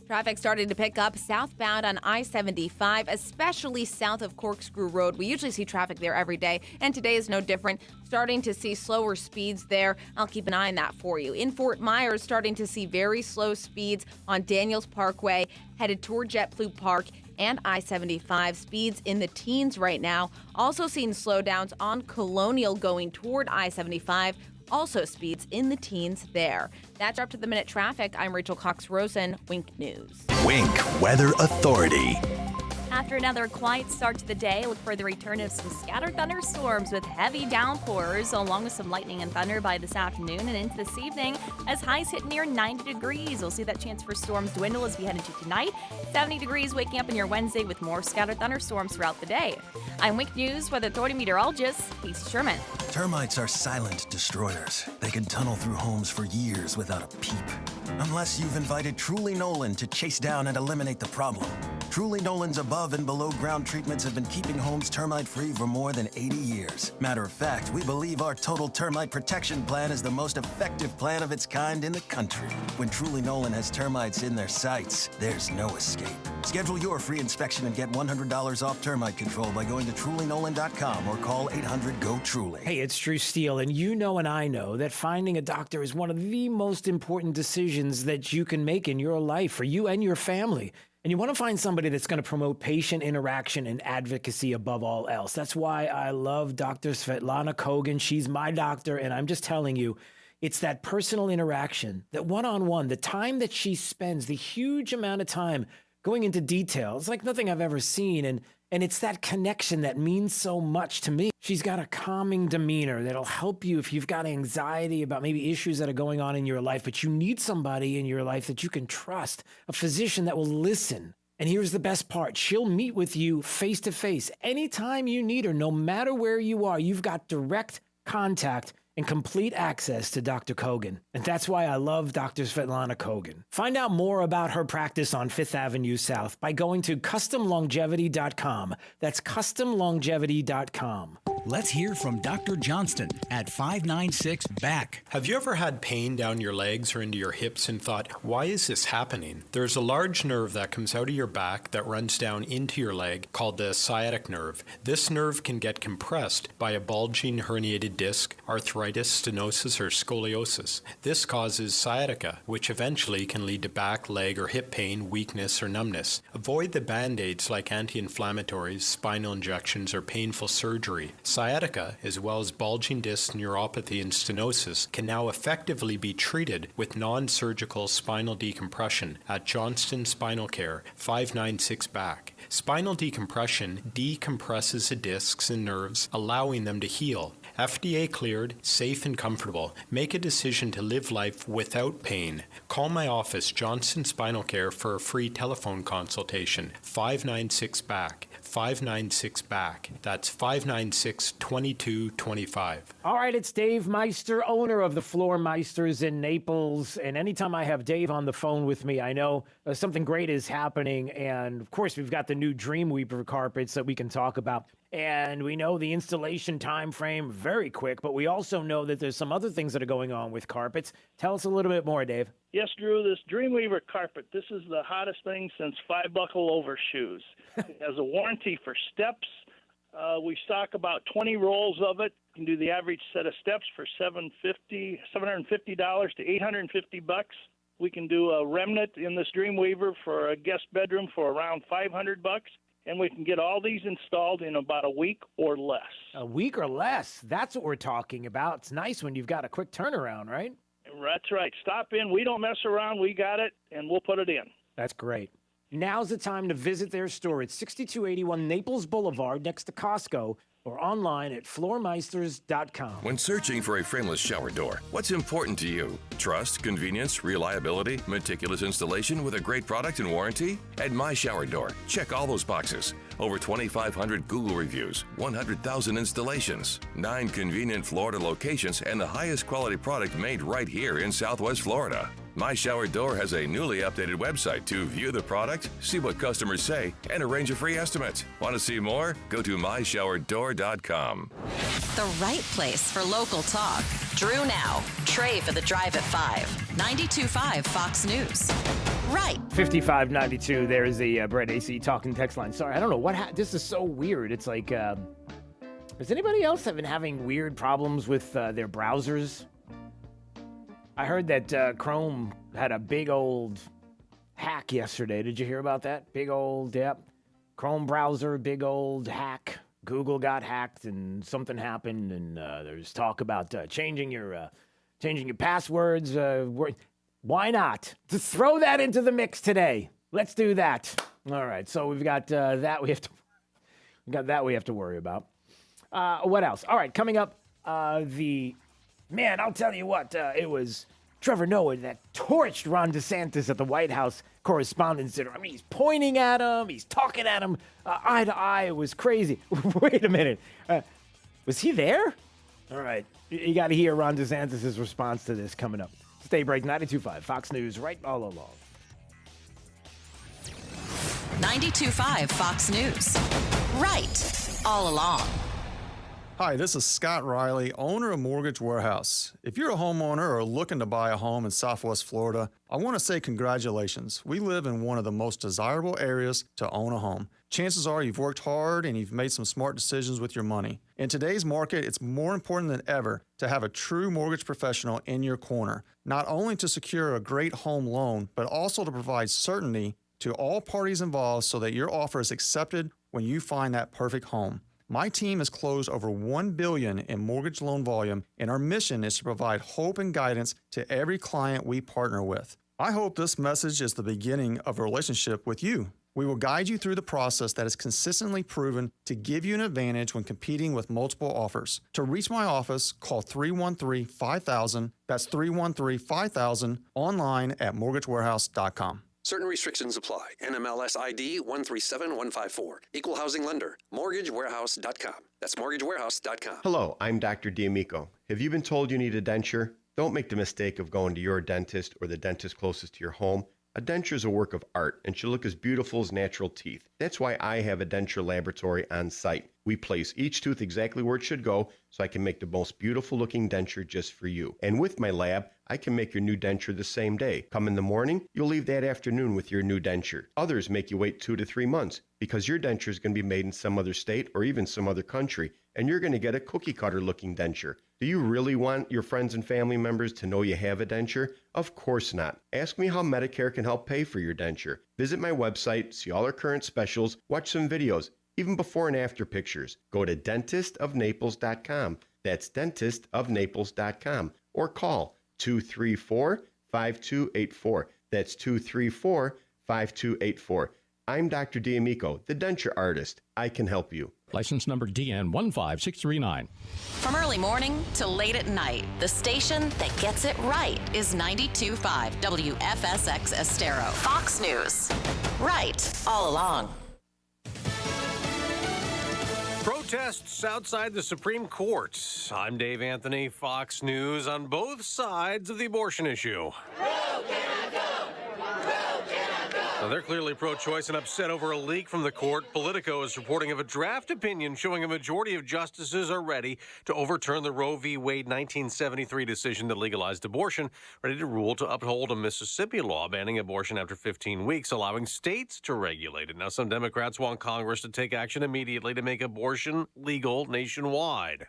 Traffic starting to pick up southbound on I-75, especially south of Corkscrew Road. We usually see traffic there every day, and today is no different. Starting to see slower speeds there. I'll keep an eye on that for you. In Fort Myers, starting to see very slow speeds on Daniels Parkway, headed toward JetBlue Park and I-75. Speeds in the teens right now. Also seeing slowdowns on Colonial going toward I-75. Also speeds in the teens there. That's up to the minute traffic. I'm Rachel Cox-Rosen, Wink News. Wink Weather Authority. After another quiet start to the day, look for the return of some scattered thunderstorms with heavy downpours, along with some lightning and thunder by this afternoon and into this evening, as highs hit near 90 degrees. We'll see that chance for storms dwindle as we head into tonight. 70 degrees waking up in your Wednesday with more scattered thunderstorms throughout the day. I'm Wink News Weather Authority meteorologist Casey Sherman. Termites are silent destroyers. They can tunnel through homes for years without a peep. Unless you've invited Truly Nolan to chase down and eliminate the problem. Truly Nolan's above and below ground treatments have been keeping homes termite-free for more than 80 years. Matter of fact, we believe our total termite protection plan is the most effective plan of its kind in the country. When Truly Nolan has termites in their sights, there's no escape. Schedule your free inspection and get $100 off termite control by going to TrulyNolan.com or call 800-GO-TRULY. Hey, it's Drew Steele, and you know and I know that finding a doctor is one of the most important decisions that you can make in your life for you and your family. And you want to find somebody that's going to promote patient interaction and advocacy above all else. That's why I love Dr. Svetlana Kogan. She's my doctor, and I'm just telling you, it's that personal interaction, that one-on-one, the time that she spends, the huge amount of time going into detail. It's like nothing I've ever seen, and it's that connection that means so much to me. She's got a calming demeanor that'll help you if you've got anxiety about maybe issues that are going on in your life, but you need somebody in your life that you can trust, a physician that will listen. And here's the best part. She'll meet with you face-to-face anytime you need her, no matter where you are. You've got direct contact, and complete access to Dr. Kogan. And that's why I love Dr. Svetlana Kogan. Find out more about her practice on 5th Avenue South by going to customlongevity.com. That's customlongevity.com. Let's hear from Dr. Johnston at 596-BACK. Have you ever had pain down your legs or into your hips and thought, why is this happening? There's a large nerve that comes out of your back that runs down into your leg called the sciatic nerve. This nerve can get compressed by a bulging herniated disc, arthritis, stenosis, or scoliosis. This causes sciatica, which eventually can lead to back, leg, or hip pain, weakness, or numbness. Avoid the band-aids like anti-inflammatories, spinal injections, or painful surgery. Sciatica, as well as bulging disc neuropathy and stenosis, can now effectively be treated with non-surgical spinal decompression at Johnston Spinal Care, 596-BACK. Spinal decompression decompresses the discs and nerves, allowing them to heal. FDA cleared, safe and comfortable. Make a decision to live life without pain. Call my office, Johnston Spinal Care, for a free telephone consultation. 596-BACK. 596-BACK. That's 596-2225. All right, it's Dave Meister, owner of the Floor Meisters in Naples. And anytime I have Dave on the phone with me, I know something great is happening. And of course, we've got the new Dreamweaver carpets that we can talk about. And we know the installation time frame very quick, but we also know that there's some other things that are going on with carpets. Tell us a little bit more, Dave. Yes, Drew, this Dreamweaver carpet, this is the hottest thing since five-buckle over shoes. It has a warranty for steps. We stock about 20 rolls of it. You can do the average set of steps for $750 to $850. We can do a remnant in this Dreamweaver for a guest bedroom for around $500. And we can get all these installed in about a week or less. A week or less. That's what we're talking about. It's nice when you've got a quick turnaround, right? That's right. Stop in. We don't mess around. We got it, and we'll put it in. That's great. Now's the time to visit their store at 6281 Naples Boulevard next to Costco or online at floormeisters.com. When searching for a frameless shower door, what's important to you? Trust, convenience, reliability, meticulous installation with a great product and warranty? At My Shower Door, check all those boxes. Over 2,500 Google reviews, 100,000 installations, 9 convenient Florida locations, and the highest quality product made right here in Southwest Florida. My Shower Door has a newly updated website to view the product, see what customers say, and arrange a free estimate. Want to see more? Go to myShowerDoor.com. The right place for local talk. Drew now. Trey for the drive at 5. 92.5 Fox News. Right. 5592. There is the Brett AC talking text line. Sorry, I don't know what this is so weird. It's like, has anybody else been having weird problems with their browsers? I heard that Chrome had a big old hack yesterday. Did you hear about that? Big old, Chrome browser, big old hack. Google got hacked and something happened, and there's talk about changing your passwords. Why not? To throw that into the mix today. Let's do that. All right. So we've got that we have to worry about. What else? All right. Coming up, Man, I'll tell you what, it was Trevor Noah that torched Ron DeSantis at the White House Correspondents' Dinner. I mean, he's pointing at him, he's talking at him, eye to eye. It was crazy. Wait a minute. Was he there? All right. You got to hear Ron DeSantis' response to this coming up. Stay break 92.5 Fox News, right all along. 92.5 Fox News. Right all along. Hi, this is Scott Riley, owner of Mortgage Warehouse. If you're a homeowner or looking to buy a home in Southwest Florida, I want to say congratulations. We live in one of the most desirable areas to own a home. Chances are you've worked hard and you've made some smart decisions with your money. In today's market, it's more important than ever to have a true mortgage professional in your corner, not only to secure a great home loan, but also to provide certainty to all parties involved so that your offer is accepted when you find that perfect home. My team has closed over $1 billion in mortgage loan volume, and our mission is to provide hope and guidance to every client we partner with. I hope this message is the beginning of a relationship with you. We will guide you through the process that is consistently proven to give you an advantage when competing with multiple offers. To reach my office, call 313-5000. That's 313-5000, online at mortgagewarehouse.com. Certain restrictions apply. NMLS ID 137154. Equal housing lender. MortgageWarehouse.com. That's MortgageWarehouse.com. Hello, I'm Dr. D'Amico. Have you been told you need a denture? Don't make the mistake of going to your dentist or the dentist closest to your home. A denture is a work of art and should look as beautiful as natural teeth. That's why I have a denture laboratory on site. We place each tooth exactly where it should go so I can make the most beautiful looking denture just for you. And with my lab, I can make your new denture the same day. Come in the morning, you'll leave that afternoon with your new denture. Others make you wait 2 to 3 months because your denture is going to be made in some other state or even some other country, and you're going to get a cookie cutter looking denture. Do you really want your friends and family members to know you have a denture? Of course not. Ask me how Medicare can help pay for your denture. Visit my website, see all our current specials, watch some videos, even before and after pictures. Go to dentistofnaples.com. That's dentistofnaples.com. Or call 234-5284. That's 234-5284. I'm Dr. D'Amico, the denture artist. I can help you. License number DN15639. From early morning to late at night, the station that gets it right is 92.5 WFSX Estero. Fox News. Right all along. Protests outside the Supreme Court. I'm Dave Anthony, Fox News, on both sides of the abortion issue. Now, they're clearly pro-choice and upset over a leak from the court. Politico is reporting of a draft opinion showing a majority of justices are ready to overturn the Roe v. Wade 1973 decision that legalized abortion, ready to rule to uphold a Mississippi law banning abortion after 15 weeks, allowing states to regulate it. Now, some Democrats want Congress to take action immediately to make abortion legal nationwide.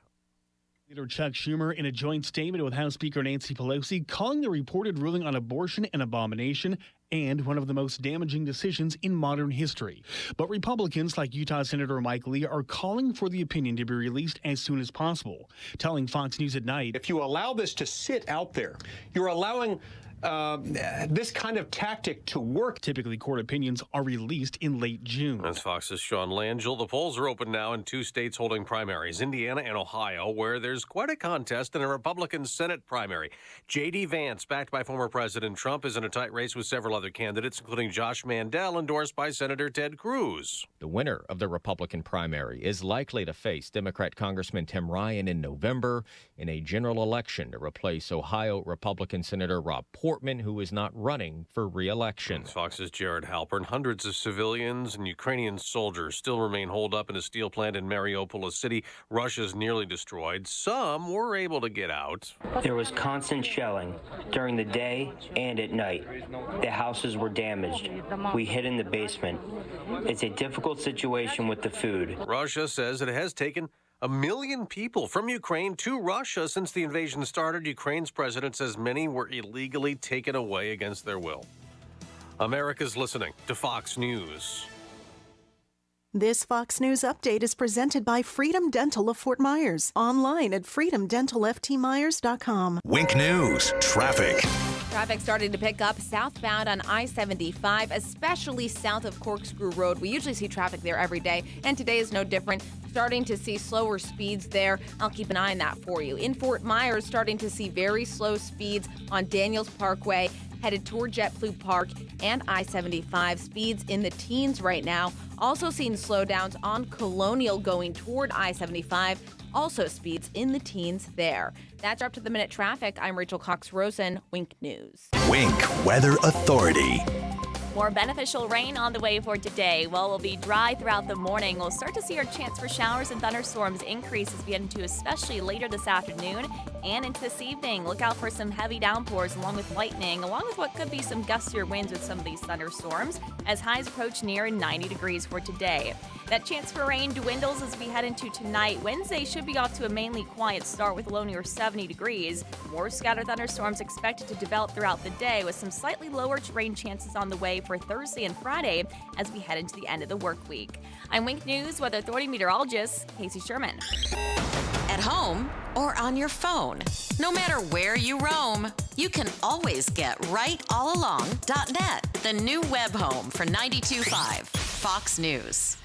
Leader Chuck Schumer, in a joint statement with House Speaker Nancy Pelosi, calling the reported ruling on abortion an abomination and one of the most damaging decisions in modern history. But Republicans like Utah Senator Mike Lee are calling for the opinion to be released as soon as possible, telling Fox News at Night, if you allow this to sit out there, you're allowing this kind of tactic to work. Typically, court opinions are released in late June. That's Fox's Sean Langell. The polls are open now in 2 states holding primaries, Indiana and Ohio, where there's quite a contest in a Republican Senate primary. J.D. Vance, backed by former President Trump, is in a tight race with several other candidates, including Josh Mandel, endorsed by Senator Ted Cruz. The winner of the Republican primary is likely to face Democrat Congressman Tim Ryan in November in a general election to replace Ohio Republican Senator Rob Portman, who is not running for re-election. Fox's Jared Halpern. Hundreds of civilians and Ukrainian soldiers still remain holed up in a steel plant in Mariupol, a city Russia's nearly destroyed. Some were able to get out. There was constant shelling during the day and at night. The houses were damaged. We hid in the basement. It's a difficult situation with the food. Russia says it has taken 1 million people from Ukraine to Russia since the invasion started. Ukraine's president says many were illegally taken away against their will. America's listening to Fox News. This Fox News update is presented by Freedom Dental of Fort Myers. Online at freedomdentalftmyers.com. Wink News, traffic. Traffic starting to pick up southbound on I-75, especially south of Corkscrew Road. We usually see traffic there every day, and today is no different. Starting to see slower speeds there. I'll keep an eye on that for you. In Fort Myers, starting to see very slow speeds on Daniels Parkway, headed toward JetBlue Park and I-75. Speeds in the teens right now. Also seeing slowdowns on Colonial going toward I-75. Also speeds in the teens there. That's up to the minute traffic. I'm Rachel Cox-Rosen, Wink News. Wink Weather Authority. More beneficial rain on the way for today. Well, we'll be dry throughout the morning. We'll start to see our chance for showers and thunderstorms increase as we get into especially later this afternoon and into this evening. Look out for some heavy downpours along with lightning, along with what could be some gustier winds with some of these thunderstorms as highs approach near 90 degrees for today. That chance for rain dwindles as we head into tonight. Wednesday should be off to a mainly quiet start with a low near 70 degrees. More scattered thunderstorms expected to develop throughout the day with some slightly lower rain chances on the way for Thursday and Friday as we head into the end of the work week. I'm Wink News Weather Authority meteorologist Casey Sherman. At home or on your phone, no matter where you roam, you can always get rightallalong.net, the new web home for 92.5 Fox News.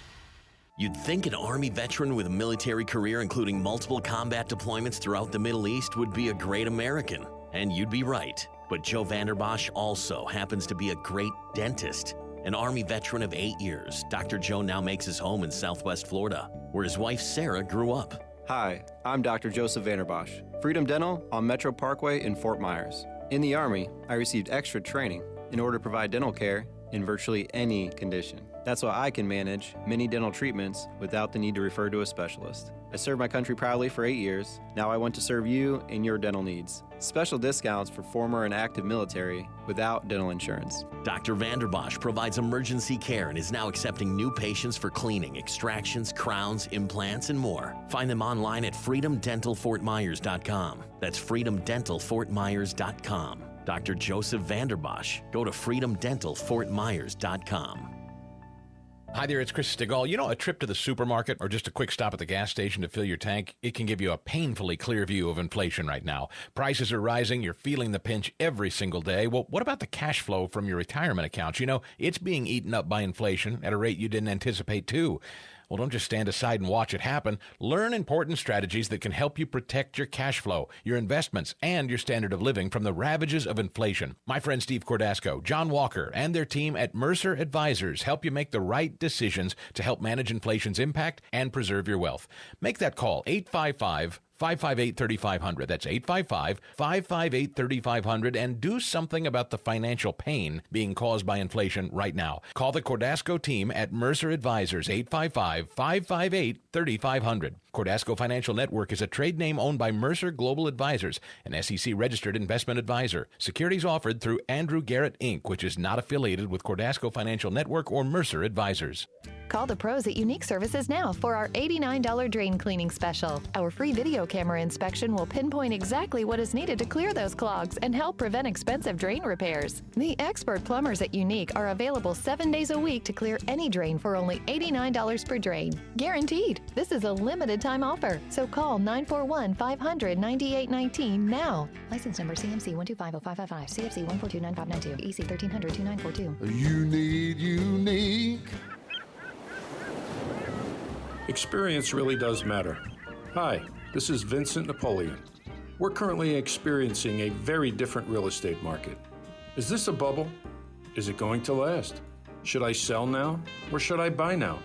You'd think an Army veteran with a military career including multiple combat deployments throughout the Middle East would be a great American. And you'd be right. But Joe Vanderbosch also happens to be a great dentist. An Army veteran of 8 years, Dr. Joe now makes his home in Southwest Florida, where his wife Sarah grew up. Hi, I'm Dr. Joseph Vanderbosch, Freedom Dental on Metro Parkway in Fort Myers. In the Army, I received extra training in order to provide dental care in virtually any condition. That's why I can manage many dental treatments without the need to refer to a specialist. I served my country proudly for 8 years. Now I want to serve you and your dental needs. Special discounts for former and active military without dental insurance. Dr. Vanderbosch provides emergency care and is now accepting new patients for cleaning, extractions, crowns, implants, and more. Find them online at freedomdentalfortmyers.com. That's freedomdentalfortmyers.com. Dr. Joseph Vanderbosch. Go to freedomdentalfortmyers.com. Hi there, it's Chris Stigall. You know, a trip to the supermarket or just a quick stop at the gas station to fill your tank, it can give you a painfully clear view of inflation right now. Prices are rising, you're feeling the pinch every single day. Well, what about the cash flow from your retirement accounts? You know, it's being eaten up by inflation at a rate you didn't anticipate too. Well, don't just stand aside and watch it happen. Learn important strategies that can help you protect your cash flow, your investments, and your standard of living from the ravages of inflation. My friend Steve Cordasco, John Walker, and their team at Mercer Advisors help you make the right decisions to help manage inflation's impact and preserve your wealth. Make that call, 855-558-3500. That's 855-558-3500, and do something about the financial pain being caused by inflation right now. Call the Cordasco team at Mercer Advisors, 855-558-3500. Cordasco Financial Network is a trade name owned by Mercer Global Advisors, an SEC-registered investment advisor. Securities offered through Andrew Garrett, Inc., which is not affiliated with Cordasco Financial Network or Mercer Advisors. Call the pros at Unique Services now for our $89 drain cleaning special. Our free video camera inspection will pinpoint exactly what is needed to clear those clogs and help prevent expensive drain repairs. The expert plumbers at Unique are available 7 days a week to clear any drain for only $89 per drain. Guaranteed. This is a limited time offer. So call 941-500-9819 now. License number CMC 1250555, CFC 1429592, EC 1300-2942. You need Unique. Experience really does matter. Hi, this is Vincent Napoleon. We're currently experiencing a very different real estate market. Is this a bubble? Is it going to last? Should I sell now or should I buy now?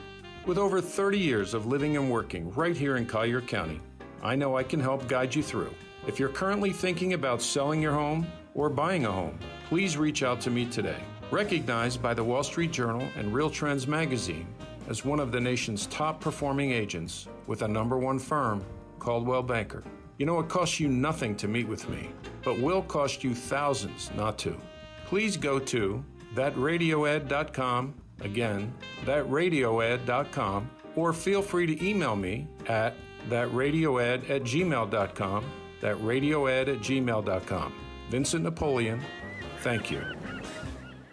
With over 30 years of living and working right here in Collier County, I know I can help guide you through. If you're currently thinking about selling your home or buying a home, please reach out to me today. Recognized by the Wall Street Journal and Real Trends magazine as one of the nation's top performing agents with a #1 firm, Coldwell Banker. You know, it costs you nothing to meet with me, but will cost you thousands not to. Please go to thatradioad.com, again, thatradioad.com, or feel free to email me at thatradioad@gmail.com, thatradioad@gmail.com. Vincent Napoleon, thank you.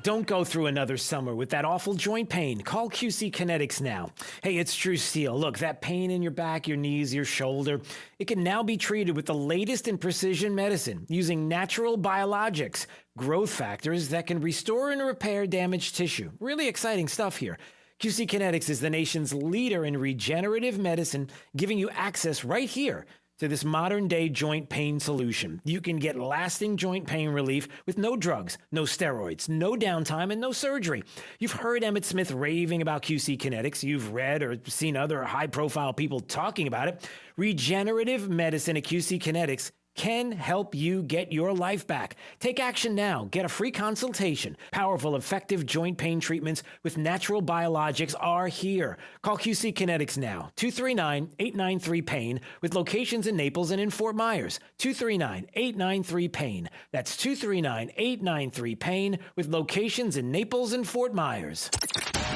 Don't go through another summer with that awful joint pain. Call QC Kinetics now. Hey, it's True Steel. Look, that pain in your back, your knees, your shoulder, it can now be treated with the latest in precision medicine using natural biologics, growth factors that can restore and repair damaged tissue. Really exciting stuff here. QC Kinetics is the nation's leader in regenerative medicine, giving you access right here to this modern-day joint pain solution. You can get lasting joint pain relief with no drugs, no steroids, no downtime, and no surgery. You've heard Emmett Smith raving about QC Kinetics. You've read or seen other high-profile people talking about it. Regenerative medicine at QC Kinetics can help you get your life back. Take action now. Get a free consultation. Powerful, effective joint pain treatments with natural biologics are here. Call QC Kinetics now. 239-893-PAIN with locations in Naples and in Fort Myers. 239-893-PAIN. That's 239-893-PAIN with locations in Naples and Fort Myers.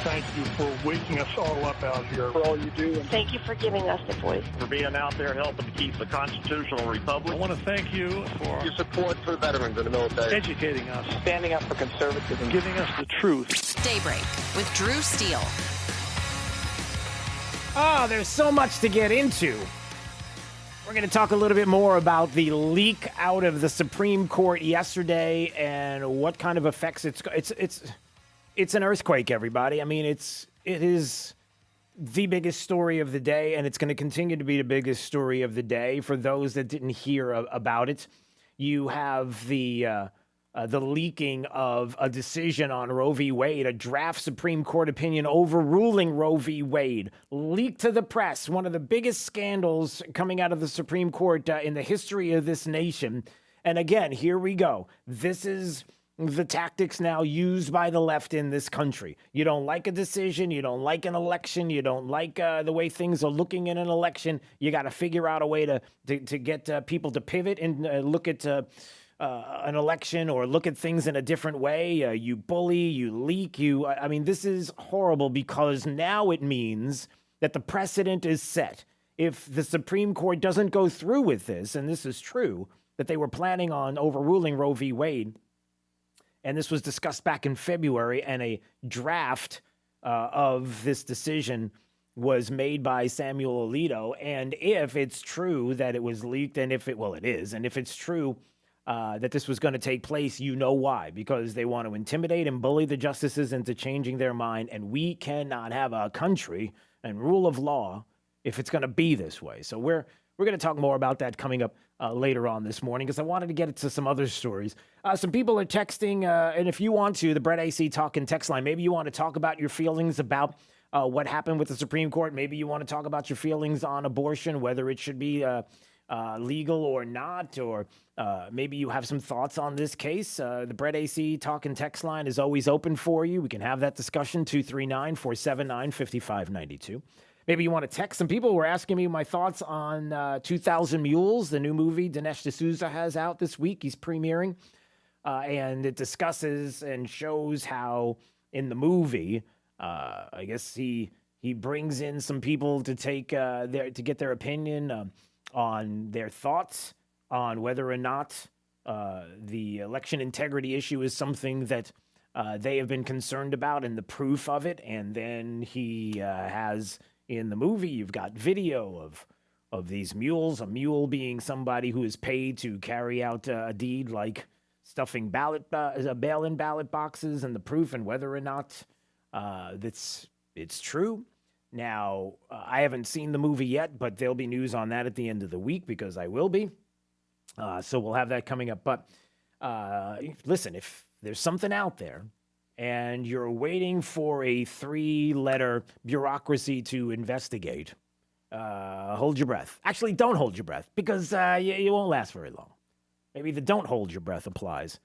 Thank you for waking us all up out here. For all you do. And thank you for giving us the voice. For being out there helping to keep the constitutional republic. I want to thank you for your support for veterans in the military. Educating us. Standing up for conservatism. Giving us the truth. Daybreak with Drew Steele. Oh, there's so much to get into. We're going to talk a little bit more about the leak out of the Supreme Court yesterday and what kind of effects it's an earthquake, everybody. I mean, it is the biggest story of the day, and it's going to continue to be the biggest story of the day. For those that didn't hear about it, you have the the leaking of a decision on Roe v. Wade, a draft Supreme Court opinion overruling Roe v. Wade, leaked to the press, one of the biggest scandals coming out of the Supreme Court in the history of this nation. And again, here we go. This is the tactics now used by the left in this country. You don't like a decision, you don't like an election, you don't like the way things are looking in an election. You got to figure out a way to get people to pivot and look at an election or look at things in a different way. You bully, you leak, I mean, this is horrible because now it means that the precedent is set. If the Supreme Court doesn't go through with this, and this is true, that they were planning on overruling Roe v. Wade, and this was discussed back in February, and a draft of this decision was made by Samuel Alito. And if it's true that it was leaked, and it is, and if it's true that this was going to take place, you know why. Because they want to intimidate and bully the justices into changing their mind, and we cannot have a country and rule of law if it's going to be this way. So we're going to talk more about that coming up later on this morning, because I wanted to get into some other stories. Some people are texting, and if you want to, the Brett AC Talk and Text line, maybe you want to talk about your feelings about what happened with the Supreme Court. Maybe you want to talk about your feelings on abortion, whether it should be legal or not, or maybe you have some thoughts on this case. The Brett AC Talk and Text line is always open for you. We can have that discussion, 239-479-5592. Maybe you want to text. Some people were asking me my thoughts on 2000 Mules, the new movie Dinesh D'Souza has out this week. He's premiering, and it discusses and shows how in the movie, I guess he brings in some people to get their opinion on their thoughts on whether or not the election integrity issue is something that they have been concerned about, and the proof of it. And then he has, in the movie, you've got video of these mules, a mule being somebody who is paid to carry out a deed like stuffing mail-in ballot boxes, and the proof and whether or not it's true. Now, I haven't seen the movie yet, but there'll be news on that at the end of the week, because I will be. So we'll have that coming up. But listen, if there's something out there and you're waiting for a 3-letter bureaucracy to investigate, hold your breath. Actually, don't hold your breath, because you won't last very long. Maybe the don't hold your breath applies.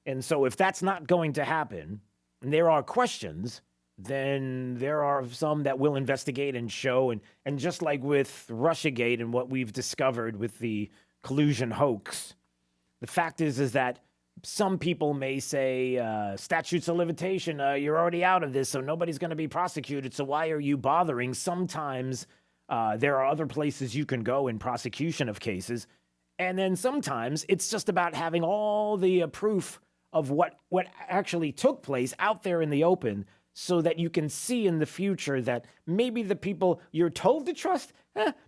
And so if that's not going to happen, and there are questions, then there are some that will investigate and show. And just like with Russiagate and what we've discovered with the collusion hoax, the fact is that some people may say, statutes of limitation, you're already out of this, so nobody's going to be prosecuted, so why are you bothering? Sometimes there are other places you can go in prosecution of cases. And then sometimes it's just about having all the proof of what actually took place out there in the open, so that you can see in the future that maybe the people you're told to trust,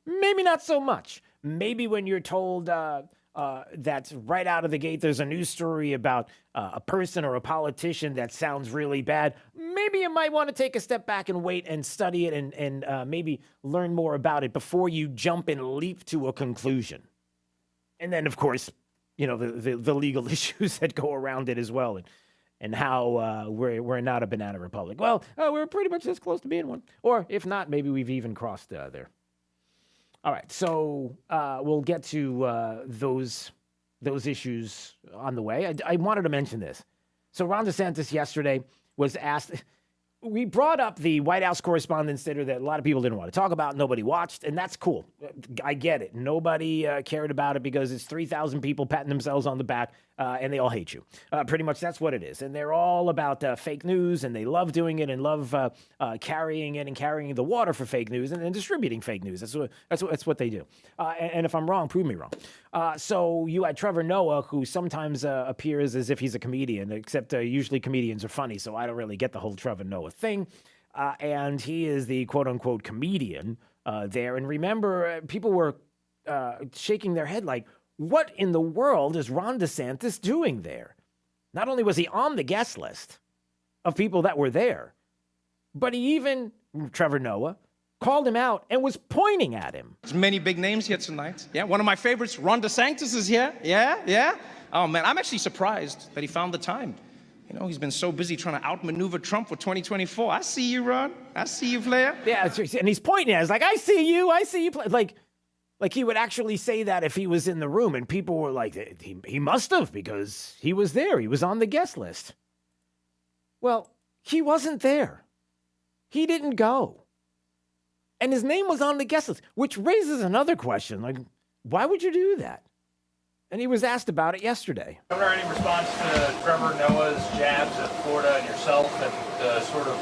maybe not so much. Maybe when you're told that right out of the gate there's a news story about a person or a politician that sounds really bad, maybe you might want to take a step back and wait and study it and maybe learn more about it before you jump and leap to a conclusion. And then, of course, you know, the legal issues that go around it as well, and how we're not a banana republic. Well, we're pretty much this close to being one. Or if not, maybe we've even crossed there. All right, so we'll get to those issues on the way. I wanted to mention this. So Ron DeSantis yesterday was asked. We brought up the White House Correspondents' Dinner that a lot of people didn't want to talk about. Nobody watched, and that's cool. I get it. Nobody cared about it because it's 3,000 people patting themselves on the back, and they all hate you. Pretty much that's what it is. And they're all about fake news, and they love doing it and love carrying it and carrying the water for fake news and distributing fake news. That's what they do. And if I'm wrong, prove me wrong. So you had Trevor Noah, who sometimes appears as if he's a comedian, except usually comedians are funny, so I don't really get the whole Trevor Noah thing. And he is the quote-unquote comedian there. And remember, people were shaking their head like, what in the world is Ron DeSantis doing there? Not only was he on the guest list of people that were there, but he even, Trevor Noah, called him out and was pointing at him. There's many big names here tonight. Yeah, one of my favorites, Ron DeSantis, is here. Yeah. Oh, man, I'm actually surprised that he found the time. You know, he's been so busy trying to outmaneuver Trump for 2024. I see you, Ron. I see you, player. Yeah, and he's pointing at us like, I see you, like he would actually say that if he was in the room, and people were like, he must have, because he was there. He was on the guest list. Well, he wasn't there. He didn't go. And his name was on the guest list, which raises another question. Like, why would you do that? And he was asked about it yesterday. Governor, any response to Trevor Noah's jabs at Florida and yourself and the sort of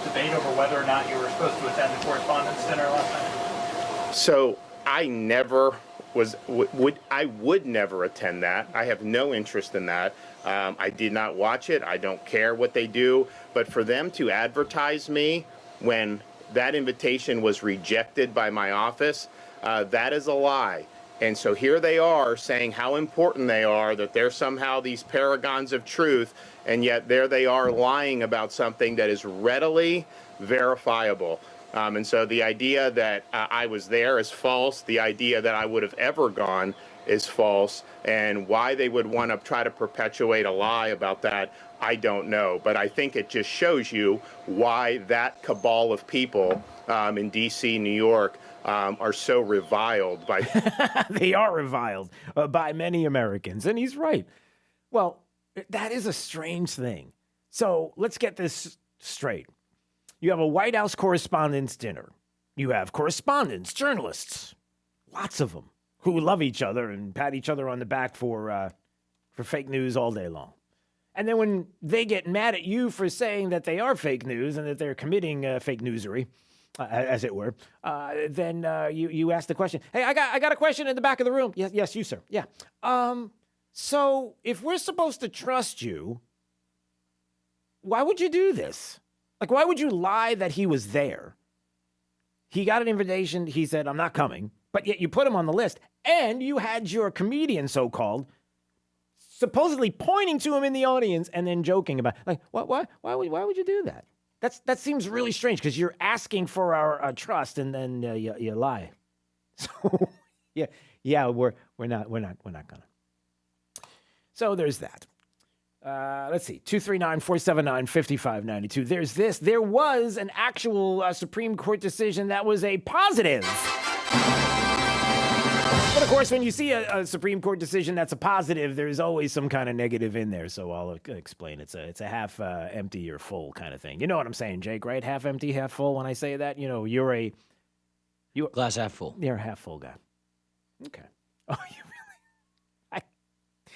debate over whether or not you were supposed to attend the correspondence dinner last night? So I never would never attend that. I have no interest in that. I did not watch it. I don't care what they do. But for them to advertise me when that invitation was rejected by my office, that is a lie. And so here they are saying how important they are, that they're somehow these paragons of truth, and yet there they are lying about something that is readily verifiable. And so the idea that I was there is false. The idea that I would have ever gone is false. And why they would want to try to perpetuate a lie about that, I don't know. But I think it just shows you why that cabal of people in D.C., New York, are so reviled by... They are reviled by many Americans. And he's right. Well, that is a strange thing. So let's get this straight. You have a White House Correspondents' Dinner. You have correspondents, journalists, lots of them, who love each other and pat each other on the back for fake news all day long. And then when they get mad at you for saying that they are fake news and that they're committing fake newsery, as it were, then you ask the question, hey, I got a question in the back of the room. Yes, you, sir. Yeah. So if we're supposed to trust you, why would you do this? Like, why would you lie that he was there? He got an invitation. He said, I'm not coming. But yet you put him on the list. And you had your comedian, so-called, supposedly pointing to him in the audience and then joking about, like, why would you do that? That seems really strange because you're asking for our trust and then you lie. So, yeah, we're not gonna. So there's that. Let's see, 239-479-5592. There's this. There was an actual Supreme Court decision that was a positive. But of course, when you see a Supreme Court decision that's a positive, there's always some kind of negative in there. So I'll explain. It's a half empty or full kind of thing. You know what I'm saying, Jake, right? Half empty, half full. When I say that, you know, you're glass half full. You're a half full guy. Okay. Oh, you really?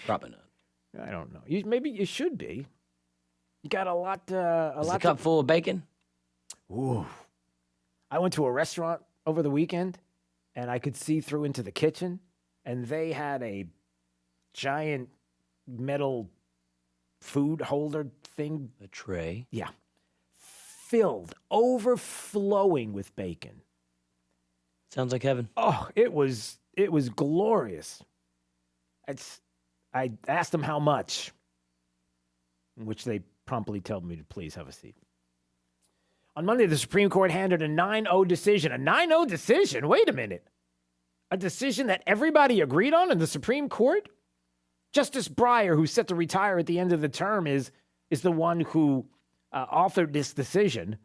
Probably not. I don't know. Maybe you should be. You got a lot. Is the cup full of bacon? Ooh. I went to a restaurant over the weekend, and I could see through into the kitchen, and they had a giant metal food holder thing. A tray? Yeah. Filled, overflowing with bacon. Sounds like heaven. Oh, it was glorious. I asked them how much, which they promptly told me to please have a seat. On Monday, the Supreme Court handed a 9-0 decision. A 9-0 decision? Wait a minute. A decision that everybody agreed on in the Supreme Court? Justice Breyer, who's set to retire at the end of the term, is the one who authored this decision.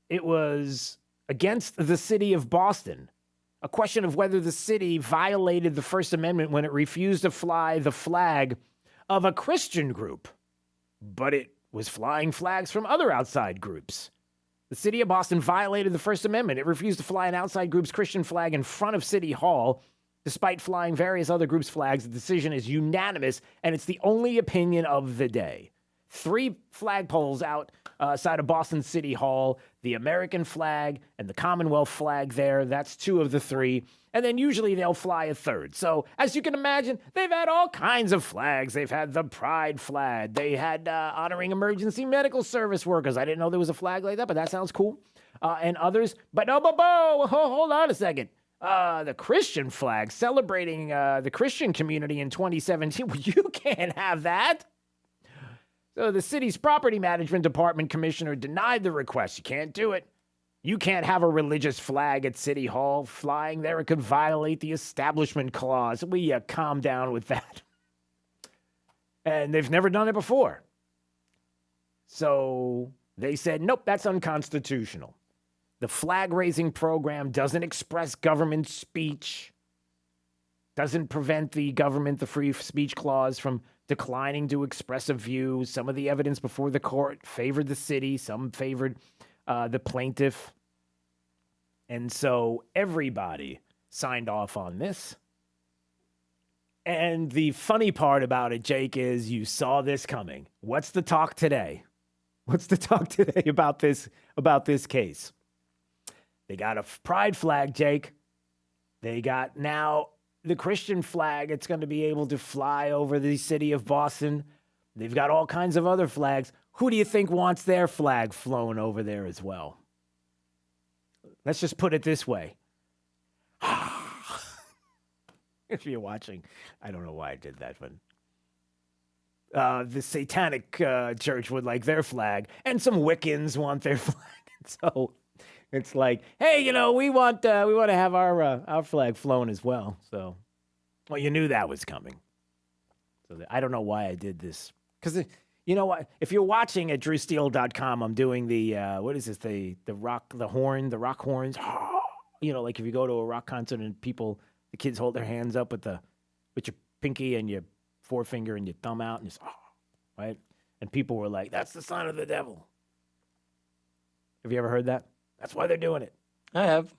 It was against the city of Boston. A question of whether the city violated the First Amendment when it refused to fly the flag of a Christian group. But it was flying flags from other outside groups. The city of Boston violated the First Amendment. It refused to fly an outside group's Christian flag in front of City Hall, despite flying various other groups' flags. The decision is unanimous, and it's the only opinion of the day. 3 flagpoles outside of Boston City Hall, the American flag and the Commonwealth flag there. That's 2 of the 3. And then usually they'll fly a 3rd. So as you can imagine, they've had all kinds of flags. They've had the Pride flag. They had honoring emergency medical service workers. I didn't know there was a flag like that, but that sounds cool. And others. But hold on a second. The Christian flag celebrating the Christian community in 2017. Well, you can't have that. So the city's property management department commissioner denied the request. You can't do it. You can't have a religious flag at City Hall flying there. It could violate the Establishment Clause. Will you calm down with that? And they've never done it before. So they said, nope, that's unconstitutional. The flag-raising program doesn't express government speech, doesn't prevent the government, the free speech clause, from declining to express a view. Some of the evidence before the court favored the city. Some favored the plaintiff. And so everybody signed off on this. And the funny part about it, Jake, is you saw this coming. What's the talk today? What's the talk today about this case? They got a pride flag, Jake. They got now the Christian flag. It's going to be able to fly over the city of Boston. They've got all kinds of other flags. Who do you think wants their flag flown over there as well? Let's just put it this way. If you're watching, I don't know why I did that, but the Satanic Church would like their flag, and some Wiccans want their flag. So it's like, hey, we want to have our flag flown as well. So, well, you knew that was coming. So I don't know why I did this, because you know what? If you're watching at drewsteele.com, I'm doing the what is this? The rock horns. Like if you go to a rock concert and the kids hold their hands up with your pinky and your forefinger and your thumb out and just right, and people were like, "That's the sign of the devil." Have you ever heard that? That's why they're doing it. I have.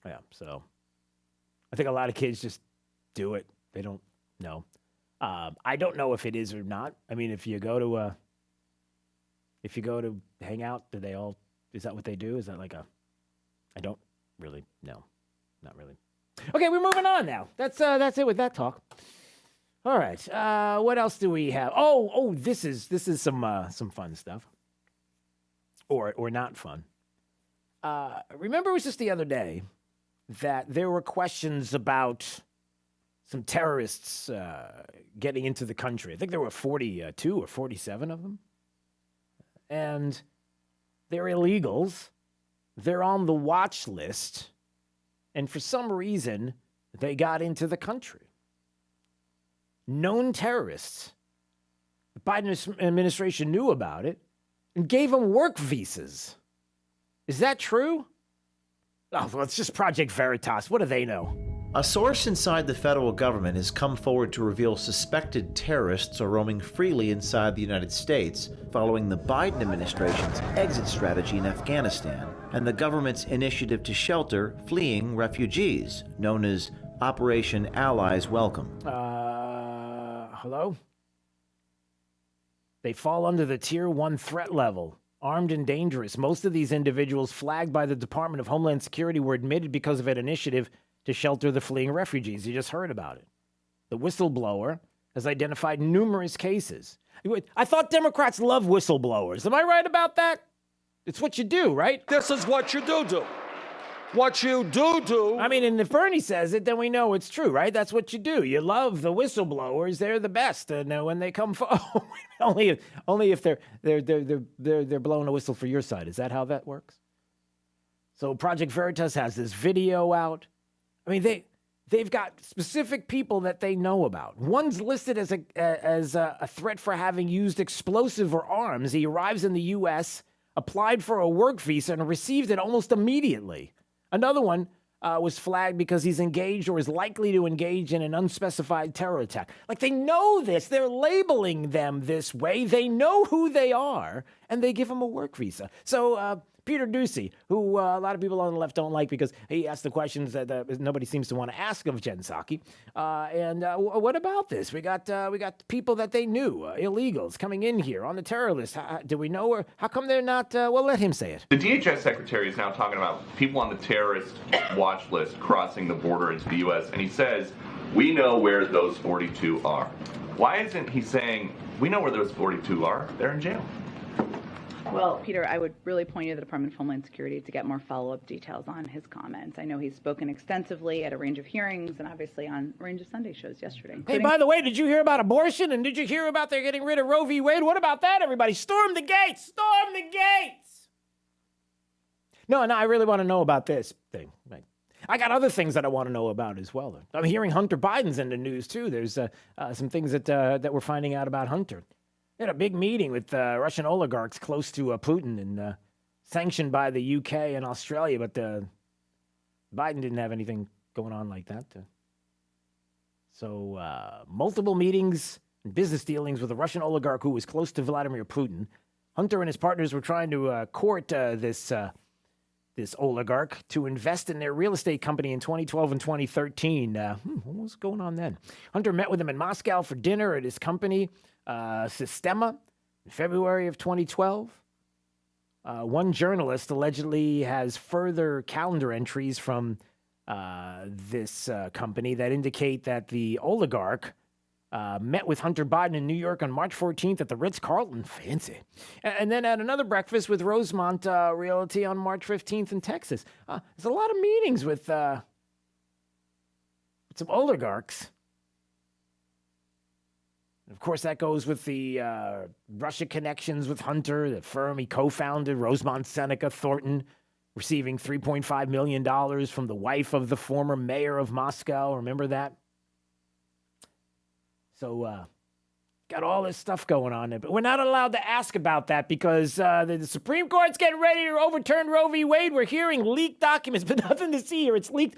Yeah, so I think a lot of kids just do it. They don't know. I don't know if it is or not. I mean, if you go to hang out, is that what they do? Is that like I don't really know. Not really. Okay, we're moving on now. That's it with that talk. All right. What else do we have? Oh, this is some fun stuff. Or not fun. Remember, it was just the other day that there were questions about some terrorists getting into the country. I think there were 42 or 47 of them. And they're illegals. They're on the watch list. And for some reason, they got into the country. Known terrorists. The Biden administration knew about it and gave them work visas. Is that true? Oh, well, it's just Project Veritas. What do they know? A source inside the federal government has come forward to reveal suspected terrorists are roaming freely inside the United States following the Biden administration's exit strategy in Afghanistan and the government's initiative to shelter fleeing refugees, known as Operation Allies Welcome. Hello? They fall under the Tier 1 threat level. Armed and dangerous. Most of these individuals flagged by the Department of Homeland Security were admitted because of an initiative to shelter the fleeing refugees. You just heard about it. The whistleblower has identified numerous cases. I thought Democrats love whistleblowers. Am I right about that? It's what you do, right? This is what you do. What you do. I mean, and if Bernie says it, then we know it's true, right? That's what you do. You love the whistleblowers. They're the best. And when they come only if they're blowing a whistle for your side. Is that how that works? So Project Veritas has this video out. I mean, they've got specific people that they know about. One's listed as a threat for having used explosive or arms. He arrives in the U.S., applied for a work visa, and received it almost immediately. Another one was flagged because he's engaged or is likely to engage in an unspecified terror attack. Like, they know this. They're labeling them this way. They know who they are, and they give them a work visa. So Peter Doocy, who a lot of people on the left don't like because he asks the questions that nobody seems to want to ask of Jen Psaki. What about this? We got people that they knew, illegals coming in here on the terror list. Do we know? Or how come they're not? Well, let him say it. The DHS secretary is now talking about people on the terrorist watch list crossing the border into the U.S., and he says, we know where those 42 are. Why isn't he saying, we know where those 42 are? They're in jail. Well, Peter, I would really point you to the Department of Homeland Security to get more follow-up details on his comments. I know he's spoken extensively at a range of hearings and obviously on a range of Sunday shows yesterday. Hey, by the way, did you hear about abortion? And did you hear about they're getting rid of Roe v. Wade? What about that, everybody? Storm the gates! Storm the gates! No, I really want to know about this thing. I got other things that I want to know about as well. I'm hearing Hunter Biden's in the news, too. There's some things that we're finding out about Hunter. They had a big meeting with Russian oligarchs close to Putin and sanctioned by the UK and Australia, but Biden didn't have anything going on like that. So multiple meetings and business dealings with a Russian oligarch who was close to Vladimir Putin. Hunter and his partners were trying to court this oligarch to invest in their real estate company in 2012 and 2013. What was going on then? Hunter met with him in Moscow for dinner at his company, Sistema, in February of 2012. One journalist allegedly has further calendar entries from this company that indicate that the oligarch met with Hunter Biden in New York on March 14th at the Ritz-Carlton, fancy, and then at another breakfast with Rosemont Realty on March 15th in Texas. There's a lot of meetings with some oligarchs. And of course, that goes with the Russia connections with Hunter, the firm he co-founded, Rosemont Seneca Thornton, receiving $3.5 million from the wife of the former mayor of Moscow. Remember that? So, got all this stuff going on there. But we're not allowed to ask about that because the Supreme Court's getting ready to overturn Roe v. Wade. We're hearing leaked documents, but nothing to see here. It's leaked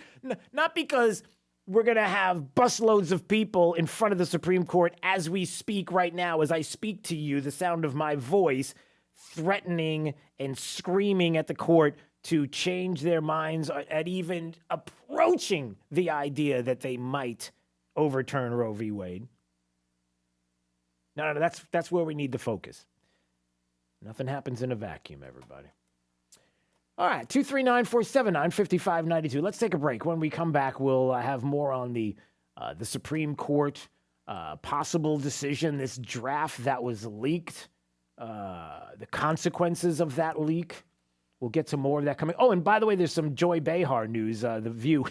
not because we're going to have busloads of people in front of the Supreme Court as we speak right now, as I speak to you, the sound of my voice, threatening and screaming at the court to change their minds at even approaching the idea that they might overturn Roe v. Wade. No, that's where we need to focus. Nothing happens in a vacuum, everybody. All right, 239-479-5592. Let's take a break. When we come back, we'll have more on the Supreme Court possible decision, this draft that was leaked, the consequences of that leak. We'll get some more of that coming. Oh, and by the way, there's some Joy Behar news, The View.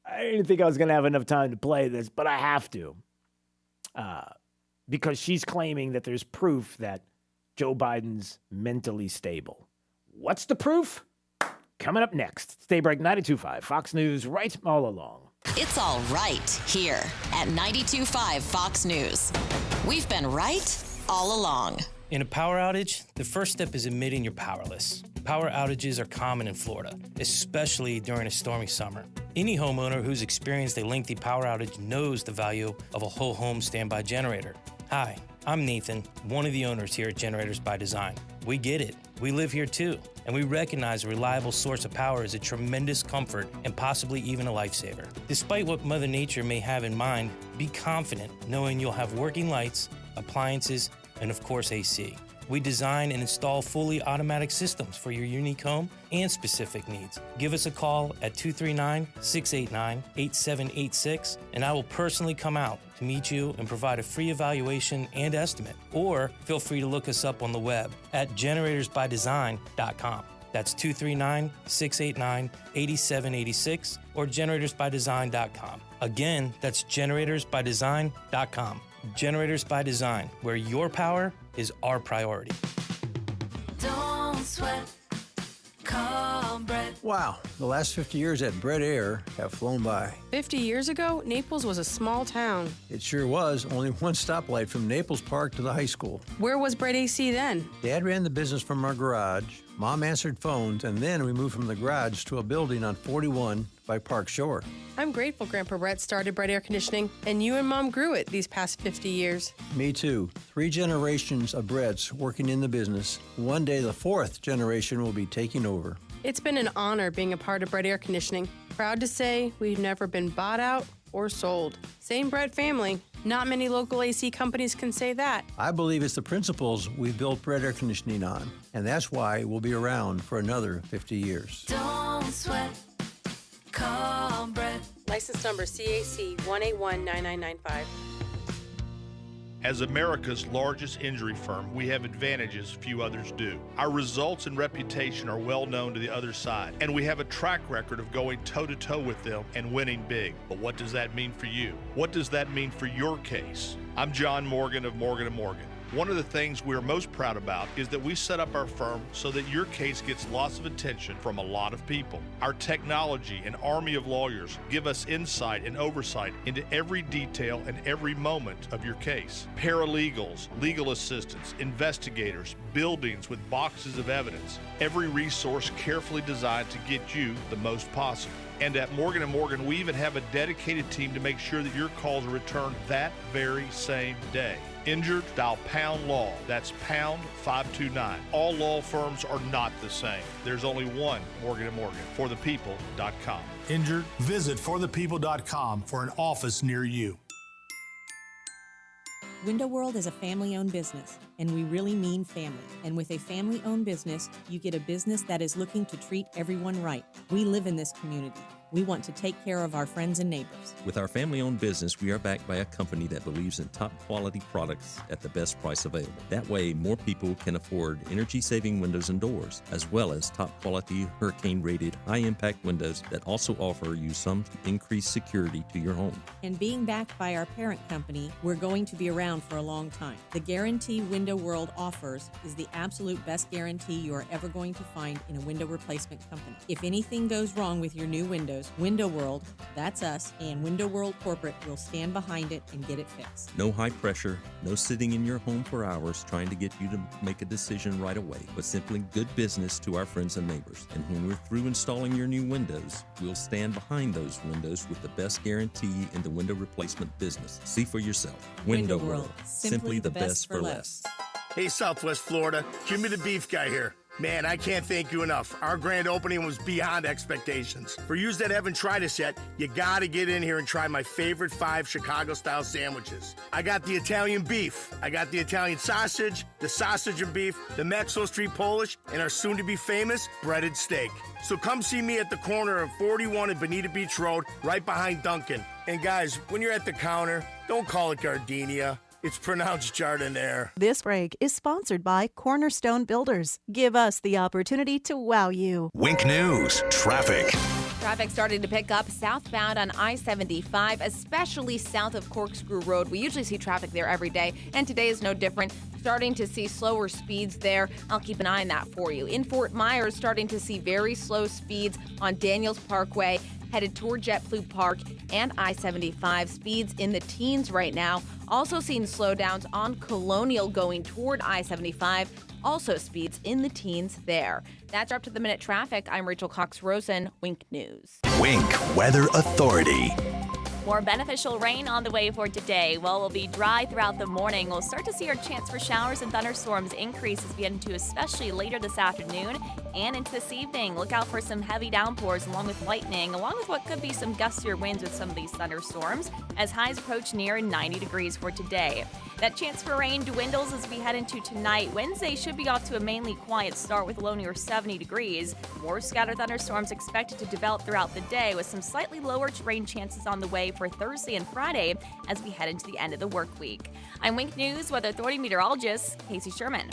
I didn't think I was going to have enough time to play this, but I have to. Because she's claiming that there's proof that Joe Biden's mentally stable. What's the proof? Coming up next. Stay break 92.5 Fox News, right all along. It's all right here at 92.5 Fox News. We've been right all along. In a power outage, the first step is admitting you're powerless. Power outages are common in Florida, especially during a stormy summer. Any homeowner who's experienced a lengthy power outage knows the value of a whole home standby generator. Hi, I'm Nathan, one of the owners here at Generators by Design. We get it. We live here too, and we recognize a reliable source of power is a tremendous comfort and possibly even a lifesaver. Despite what Mother Nature may have in mind, be confident knowing you'll have working lights, appliances, and of course AC. We design and install fully automatic systems for your unique home and specific needs. Give us a call at 239-689-8786, and I will personally come out to meet you and provide a free evaluation and estimate. Or feel free to look us up on the web at generatorsbydesign.com. That's 239-689-8786 or generatorsbydesign.com. Again, that's generatorsbydesign.com. Generators by Design, where your power is our priority. Don't sweat, call Brett. Wow, the last 50 years at Bread Air have flown by. 50 years ago, Naples was a small town. It sure was. Only one stoplight from Naples Park to the high school. Where was Bread AC then? Dad ran the business from our garage. Mom answered phones, and then we moved from the garage to a building on 41 by Park Shore. I'm grateful Grandpa Brett started Bread Air Conditioning, and you and Mom grew it these past 50 years. Me too. 3 generations of Bretts working in the business. One day the 4th generation will be taking over. It's been an honor being a part of Bread Air Conditioning. Proud to say we've never been bought out or sold. Same Brett family. Not many local AC companies can say that. I believe it's the principles we've built Bread Air Conditioning on, and that's why we'll be around for another 50 years. Don't sweat, call Brett. License number CAC 1819995. As America's largest injury firm, we have advantages few others do. Our results and reputation are well known to the other side, and we have a track record of going toe-to-toe with them and winning big. But what does that mean for you? What does that mean for your case? I'm John Morgan of Morgan & Morgan. One of the things we're most proud about is that we set up our firm so that your case gets lots of attention from a lot of people. Our technology and army of lawyers give us insight and oversight into every detail and every moment of your case. Paralegals, legal assistants, investigators, buildings with boxes of evidence. Every resource carefully designed to get you the most possible. And at Morgan & Morgan, we even have a dedicated team to make sure that your calls are returned that very same day. Injured? Dial pound law. That's pound 529. All law firms are not the same. There's only one Morgan & Morgan. ForThePeople.com. Injured? Visit ForThePeople.com for an office near you. Window World is a family-owned business, and we really mean family. And with a family-owned business, you get a business that is looking to treat everyone right. We live in this community. We want to take care of our friends and neighbors. With our family-owned business, we are backed by a company that believes in top-quality products at the best price available. That way, more people can afford energy-saving windows and doors, as well as top-quality hurricane-rated high-impact windows that also offer you some increased security to your home. And being backed by our parent company, we're going to be around for a long time. The guarantee Window World offers is the absolute best guarantee you are ever going to find in a window replacement company. If anything goes wrong with your new windows, Window World, that's us, and Window World Corporate will stand behind it and get it fixed. No high pressure, no sitting in your home for hours trying to get you to make a decision right away, but simply good business to our friends and neighbors. And when we're through installing your new windows, we'll stand behind those windows with the best guarantee in the window replacement business. See for yourself. Window World, simply the best for less. Hey, Southwest Florida, Jimmy the Beef Guy here. Man, I can't thank you enough. Our grand opening was beyond expectations. For yous that haven't tried us yet, you gotta get in here and try my favorite 5 Chicago-style sandwiches. I got the Italian beef, I got the Italian sausage, the sausage and beef, the Maxwell Street Polish, and our soon-to-be famous breaded steak. So come see me at the corner of 41 and Bonita Beach Road, right behind Duncan. And guys, when you're at the counter, don't call it Gardenia. It's pronounced Jardiniere. This break is sponsored by Cornerstone Builders. Give us the opportunity to wow you. Wink News, traffic. Traffic starting to pick up southbound on I-75, especially south of Corkscrew Road. We usually see traffic there every day, and today is no different. Starting to see slower speeds there. I'll keep an eye on that for you. In Fort Myers, starting to see very slow speeds on Daniels Parkway, headed toward JetBlue Park and I-75. Speeds in the teens right now. Also seeing slowdowns on Colonial going toward I-75. Also speeds in the teens there. That's our up-to-the-minute traffic. I'm Rachel Cox-Rosen, Wink News. Wink Weather Authority. More beneficial rain on the way for today. Well, we'll be dry throughout the morning. We'll start to see our chance for showers and thunderstorms increase as we get into especially later this afternoon and into this evening. Look out for some heavy downpours along with lightning, along with what could be some gustier winds with some of these thunderstorms as highs approach near 90 degrees for today. That chance for rain dwindles as we head into tonight. Wednesday should be off to a mainly quiet start with a low near 70 degrees. More scattered thunderstorms expected to develop throughout the day with some slightly lower rain chances on the way for Thursday and Friday as we head into the end of the work week. I'm Wink News Weather Authority meteorologist Casey Sherman.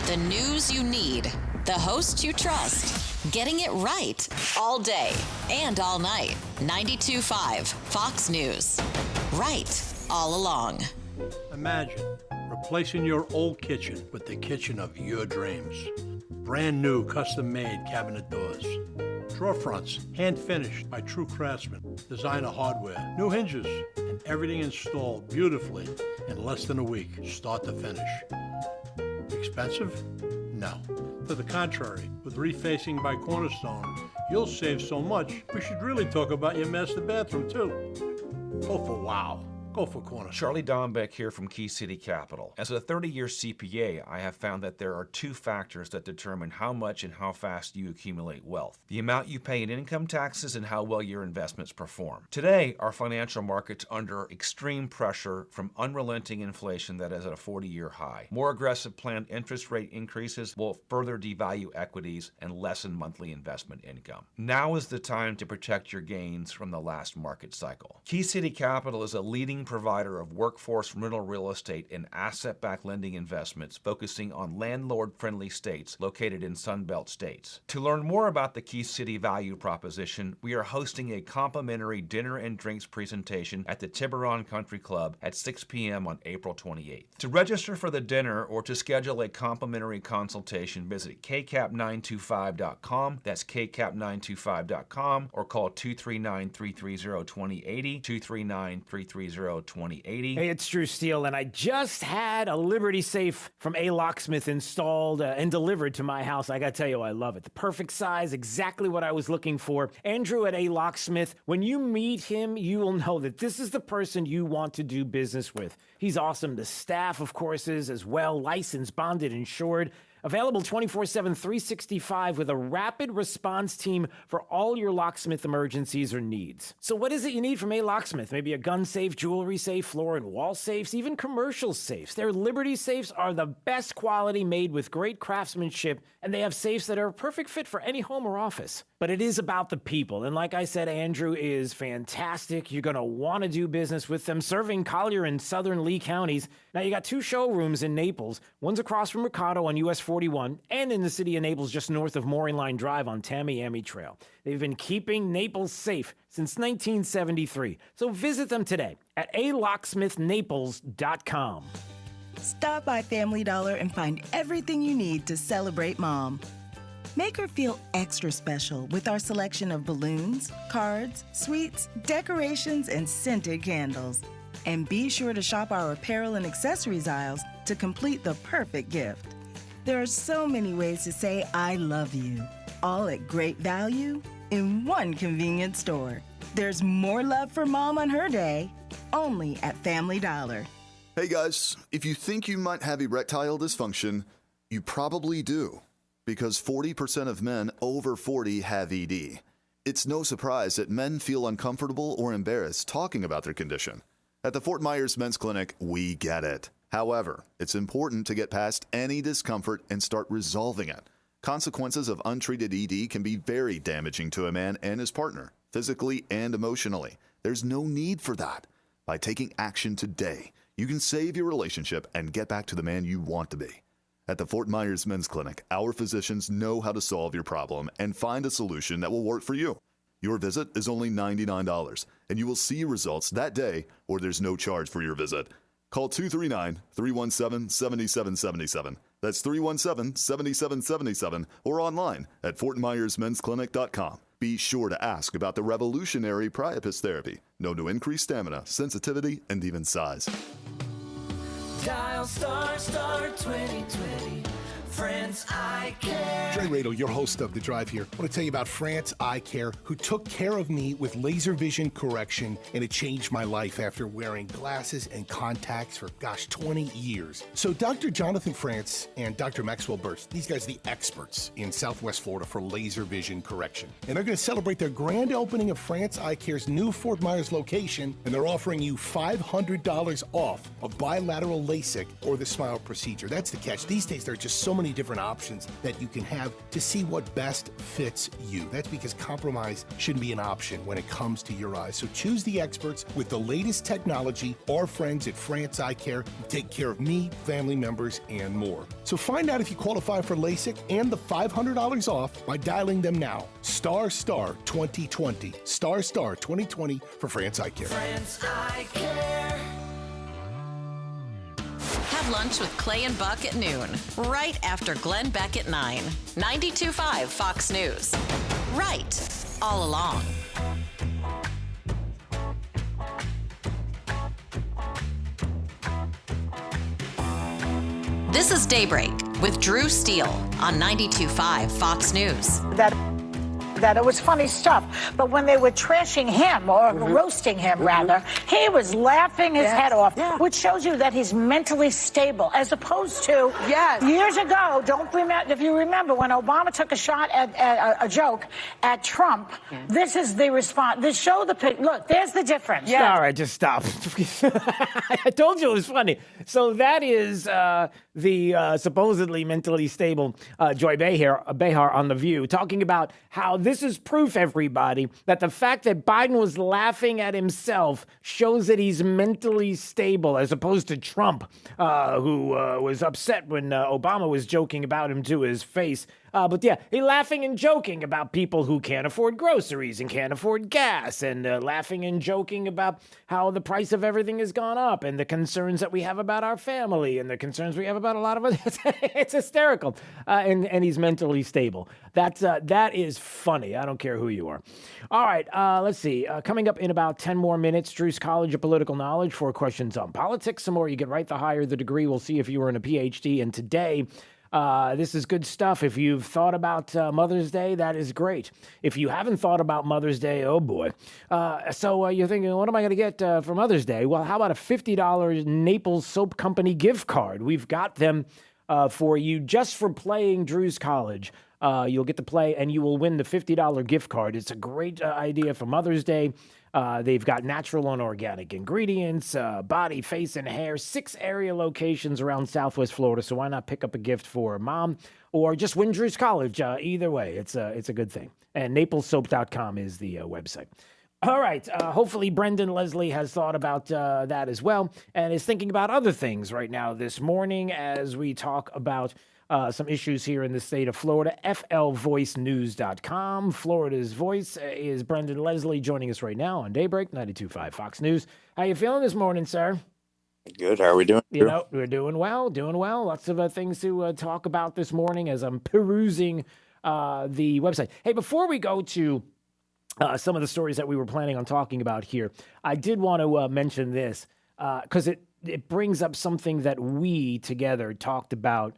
The news you need, the host you trust, getting it right all day and all night. 92.5 Fox News. Right all along. Imagine replacing your old kitchen with the kitchen of your dreams. Brand new custom-made cabinet doors. Drawer fronts, hand-finished by true craftsmen. Designer hardware, new hinges, and everything installed beautifully in less than a week, start to finish. Expensive? No. To the contrary, with refacing by Cornerstone, you'll save so much, we should really talk about your master bathroom, too. Go for wow. Go for Cornerstone. Charlie Dombeck here from Key City Capital. As a 30-year CPA, I have found that there are 2 factors that determine how much and how fast you accumulate wealth. The amount you pay in income taxes and how well your investments perform. Today, our financial market's under extreme pressure from unrelenting inflation that is at a 40-year high. More aggressive planned interest rate increases will further devalue equities and lessen monthly investment income. Now is the time to protect your gains from the last market cycle. Key City Capital is a leading leading provider of workforce rental real estate and asset-backed lending investments focusing on landlord-friendly states located in Sunbelt states. To learn more about the Key City value proposition, we are hosting a complimentary dinner and drinks presentation at the Tiburon Country Club at 6 p.m. on April 28th. To register for the dinner or to schedule a complimentary consultation, visit kcap925.com. That's kcap925.com, or call 239-330-2080, 239-330-2080. Hey, it's Drew Steele, and I just had a Liberty Safe from A Locksmith installed and delivered to my house. I gotta tell you, I love it. The perfect size, exactly what I was looking for. Andrew at A Locksmith, when you meet him, you will know that this is the person you want to do business with. He's awesome. The staff, of course, is as well, licensed, bonded, insured. Available 24/7, 365 with a rapid response team for all your locksmith emergencies or needs. So what is it you need from A Locksmith? Maybe a gun safe, jewelry safe, floor and wall safes, even commercial safes. Their Liberty safes are the best quality, made with great craftsmanship, and they have safes that are a perfect fit for any home or office. But it is about the people, and like I said, Andrew is fantastic. You're going to want to do business with them, serving Collier and Southern Lee counties. Now, you got two showrooms in Naples. One's across from Mercado on US 41, and in the city of Naples, just north of Mooring Line Drive on Tamiami Trail. They've been keeping Naples safe since 1973. So visit them today at alocksmithnaples.com. Stop by Family Dollar and find everything you need to celebrate Mom. Make her feel extra special with our selection of balloons, cards, sweets, decorations, and scented candles. And be sure to shop our apparel and accessories aisles to complete the perfect gift. There are so many ways to say I love you, all at great value in one convenient store. There's more love for Mom on her day, only at Family Dollar. Hey guys, if you think you might have erectile dysfunction, you probably do, because 40% of men over 40 have ED. It's no surprise that men feel uncomfortable or embarrassed talking about their condition. At the Fort Myers Men's Clinic, we get it. However, it's important to get past any discomfort and start resolving it. Consequences of untreated ED can be very damaging to a man and his partner, physically and emotionally. There's no need for that. By taking action today, you can save your relationship and get back to the man you want to be. At the Fort Myers Men's Clinic, our physicians know how to solve your problem and find a solution that will work for you. Your visit is only $99, and you will see results that day, or there's no charge for your visit. Call 239-317-7777. That's 317-7777, or online at fortmyersmensclinic.com. Be sure to ask about the revolutionary priapus therapy, known to increase stamina, sensitivity, and even size. Dial star 2020. France Eye Care. Dre Radel, your host of The Drive here. I want to tell you about France Eye Care, who took care of me with laser vision correction, and it changed my life after wearing glasses and contacts for, 20 years. So Dr. Jonathan France and Dr. Maxwell Burst, these guys are the experts in Southwest Florida for laser vision correction. And they're going to celebrate their grand opening of France Eye Care's new Fort Myers location, and they're offering you $500 off of bilateral LASIK or the Smile procedure. That's the catch. These days, there are just so many different options that you can have to see what best fits you. That's because compromise shouldn't be an option when it comes to your eyes. So choose the experts with the latest technology. Our friends at France Eye Care take care of me, family members, and more. So find out if you qualify for LASIK and the $500 off by dialing them now. ** 2020. ** 2020 for France Eye Care. France Eye Care. Have lunch with Clay and Buck at noon, right after Glenn Beck at 9. 92.5 Fox News. Right all along. This is Daybreak with Drew Steele on 92.5 Fox News. That it was funny stuff, but when they were trashing him or roasting him rather, he was laughing his head off, which shows you that he's mentally stable, as opposed to years ago. If you remember when Obama took a shot at a joke at Trump, this is the response. This show the pic. Look, there's the difference. All right, just stop. I told you it was funny. So that is the supposedly mentally stable Joy Behar on The View, talking about how this is proof, everybody, that the fact that Biden was laughing at himself shows that he's mentally stable, as opposed to Trump, who was upset when Obama was joking about him to his face. But yeah, he laughing and joking about people who can't afford groceries and can't afford gas, and laughing and joking about how the price of everything has gone up, and the concerns that we have about our family, and the concerns we have about a lot of us. It's hysterical. And he's mentally stable. That is funny. I don't care who you are. All right, let's see. Coming up in about 10 more minutes, Drew's College of Political Knowledge, 4 questions on politics. Some more you get right, the higher the degree. We'll see if you earn a PhD. And today, this is good stuff. If you've thought about Mother's Day, that is great. If you haven't thought about Mother's Day, oh boy. So you're thinking, what am I going to get for Mother's Day? Well, how about a $50 Naples Soap Company gift card? We've got them for you just for playing Drew's College. You'll get to play and you will win the $50 gift card. It's a great idea for Mother's Day. They've got natural and organic ingredients, body, face, and hair, 6 area locations around Southwest Florida. So why not pick up a gift for mom or just win Drew's College? Either way, it's a good thing. And naplessoap.com is the website. All right. Hopefully Brendan Leslie has thought about that as well and is thinking about other things right now this morning as we talk about some issues here in the state of Florida. FLVoiceNews.com. Florida's Voice is Brendan Leslie joining us right now on Daybreak 92.5 Fox News. How you feeling this morning, sir? Good. How are we doing? You know, we're doing well. Lots of things to talk about this morning as I'm perusing the website. Hey, before we go to some of the stories that we were planning on talking about here, I did want to mention this because it brings up something that we together talked about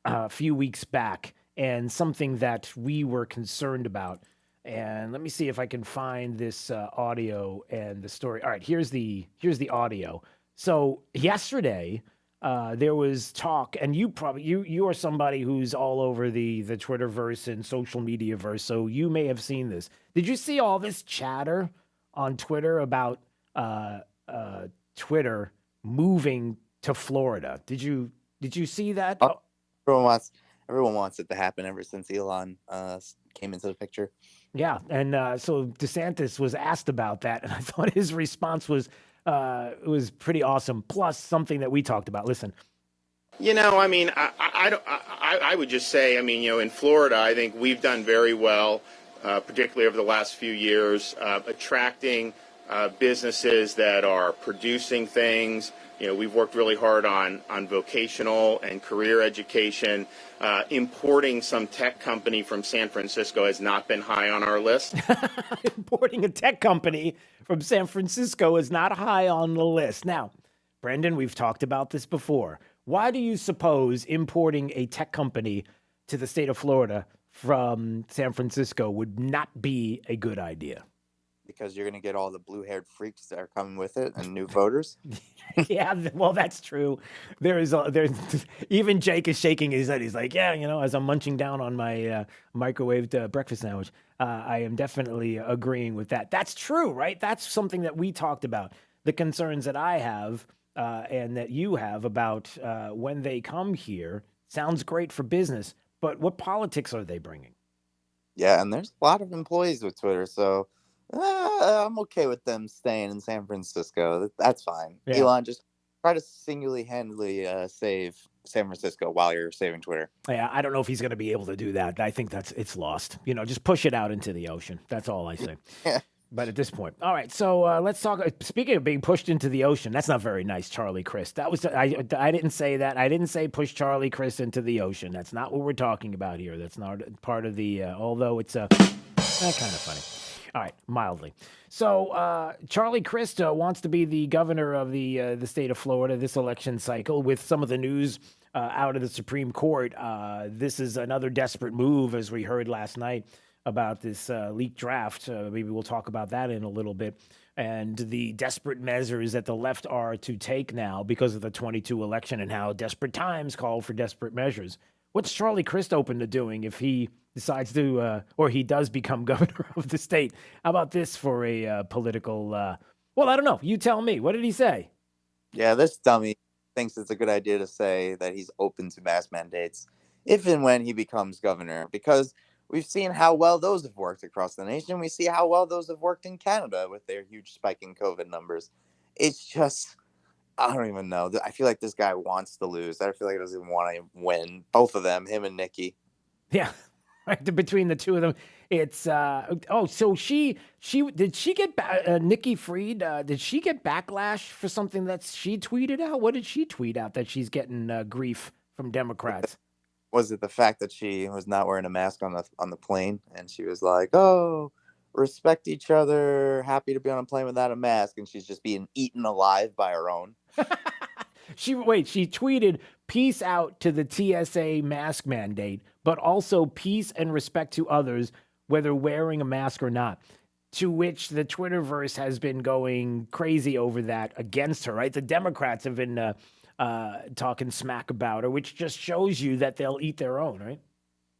a few weeks back and something that we were concerned about. And let me see if I can find this audio and the story. All right, here's the audio. So yesterday there was talk, and you are somebody who's all over the Twitterverse and social media verse, so you may have seen this. Did you see all this chatter on Twitter about Twitter moving to Florida? Did you see that? Oh. Everyone wants it to happen ever since Elon came into the picture. Yeah, and so DeSantis was asked about that, and I thought his response was pretty awesome. Plus, something that we talked about. Listen. You know, I mean, I would just say, I mean, you know, in Florida, I think we've done very well, particularly over the last few years, attracting businesses that are producing things. You know, we've worked really hard on vocational and career education. Importing some tech company from San Francisco has not been high on our list. Importing a tech company from San Francisco is not high on the list. Now, Brendan, we've talked about this before. Why do you suppose importing a tech company to the state of Florida from San Francisco would not be a good idea? Because you're going to get all the blue-haired freaks that are coming with it and new voters. Yeah, well, that's true. There's even Jake is shaking his head. He's like, yeah, you know, as I'm munching down on my microwaved breakfast sandwich, I am definitely agreeing with that. That's true, right? That's something that we talked about. The concerns that I have and that you have about when they come here sounds great for business, but what politics are they bringing? Yeah, and there's a lot of employees with Twitter, so I'm okay with them staying in San Francisco. That's fine. Yeah. Elon, just try to single-handedly save San Francisco while you're saving Twitter. Yeah, I don't know if he's going to be able to do that. I think it's lost. You know, just push it out into the ocean. That's all I say. But at this point. All right, so let's talk. Speaking of being pushed into the ocean, that's not very nice, Charlie Crist. That was I didn't say that. I didn't say push Charlie Crist into the ocean. That's not what we're talking about here. That's not part of the, although it's kind of funny. All right, mildly. So Charlie Crist wants to be the governor of the state of Florida this election cycle. With some of the news out of the Supreme Court, this is another desperate move, as we heard last night about this leaked draft. Maybe we'll talk about that in a little bit. And the desperate measures that the left are to take now because of the 22 election and how desperate times call for desperate measures. What's Charlie Crist open to doing if he decides to, or he does become governor of the state? How about this for a political, well, I don't know. You tell me. What did he say? Yeah, this dummy thinks it's a good idea to say that he's open to mask mandates if and when he becomes governor, because we've seen how well those have worked across the nation. We see how well those have worked in Canada with their huge spike in COVID numbers. It's just, I don't even know. I feel like this guy wants to lose. I feel like he doesn't even want to win. Both of them, him and Nikki. Yeah. Between the two of them, it's so she did she get Nikki Fried? Did she get backlash for something that she tweeted out? What did she tweet out that she's getting grief from Democrats? Was it the fact that she was not wearing a mask on the plane, and she was like, "Oh, respect each other, happy to be on a plane without a mask," and she's just being eaten alive by her own? She tweeted peace out to the TSA mask mandate, but also peace and respect to others, whether wearing a mask or not. To which the Twitterverse has been going crazy over that against her, right? The Democrats have been talking smack about her, which just shows you that they'll eat their own, right?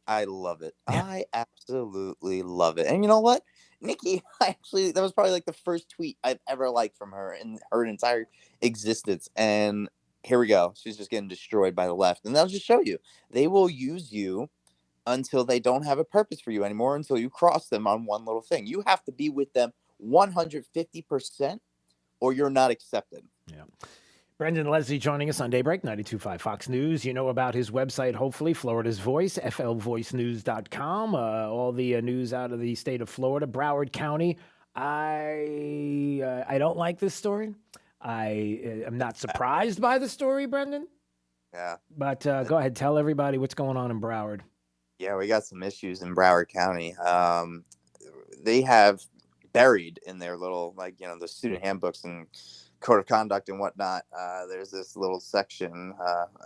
I love it. I absolutely love it. And you know what? Nikki, that was probably like the first tweet I've ever liked from her in her entire existence. And here we go. She's just getting destroyed by the left. And they'll just show you. They will use you until they don't have a purpose for you anymore, until you cross them on one little thing. You have to be with them 150% or you're not accepted. Yeah. Brendan Leslie joining us on Daybreak, 92.5 Fox News. You know about his website, hopefully, Florida's Voice, flvoicenews.com. All the news out of the state of Florida, Broward County. I don't like this story. I am not surprised by the story, Brendan. Yeah. But go ahead, tell everybody what's going on in Broward. Yeah, we got some issues in Broward County. They have buried in their little, the student handbooks and code of conduct and whatnot, there's this little section,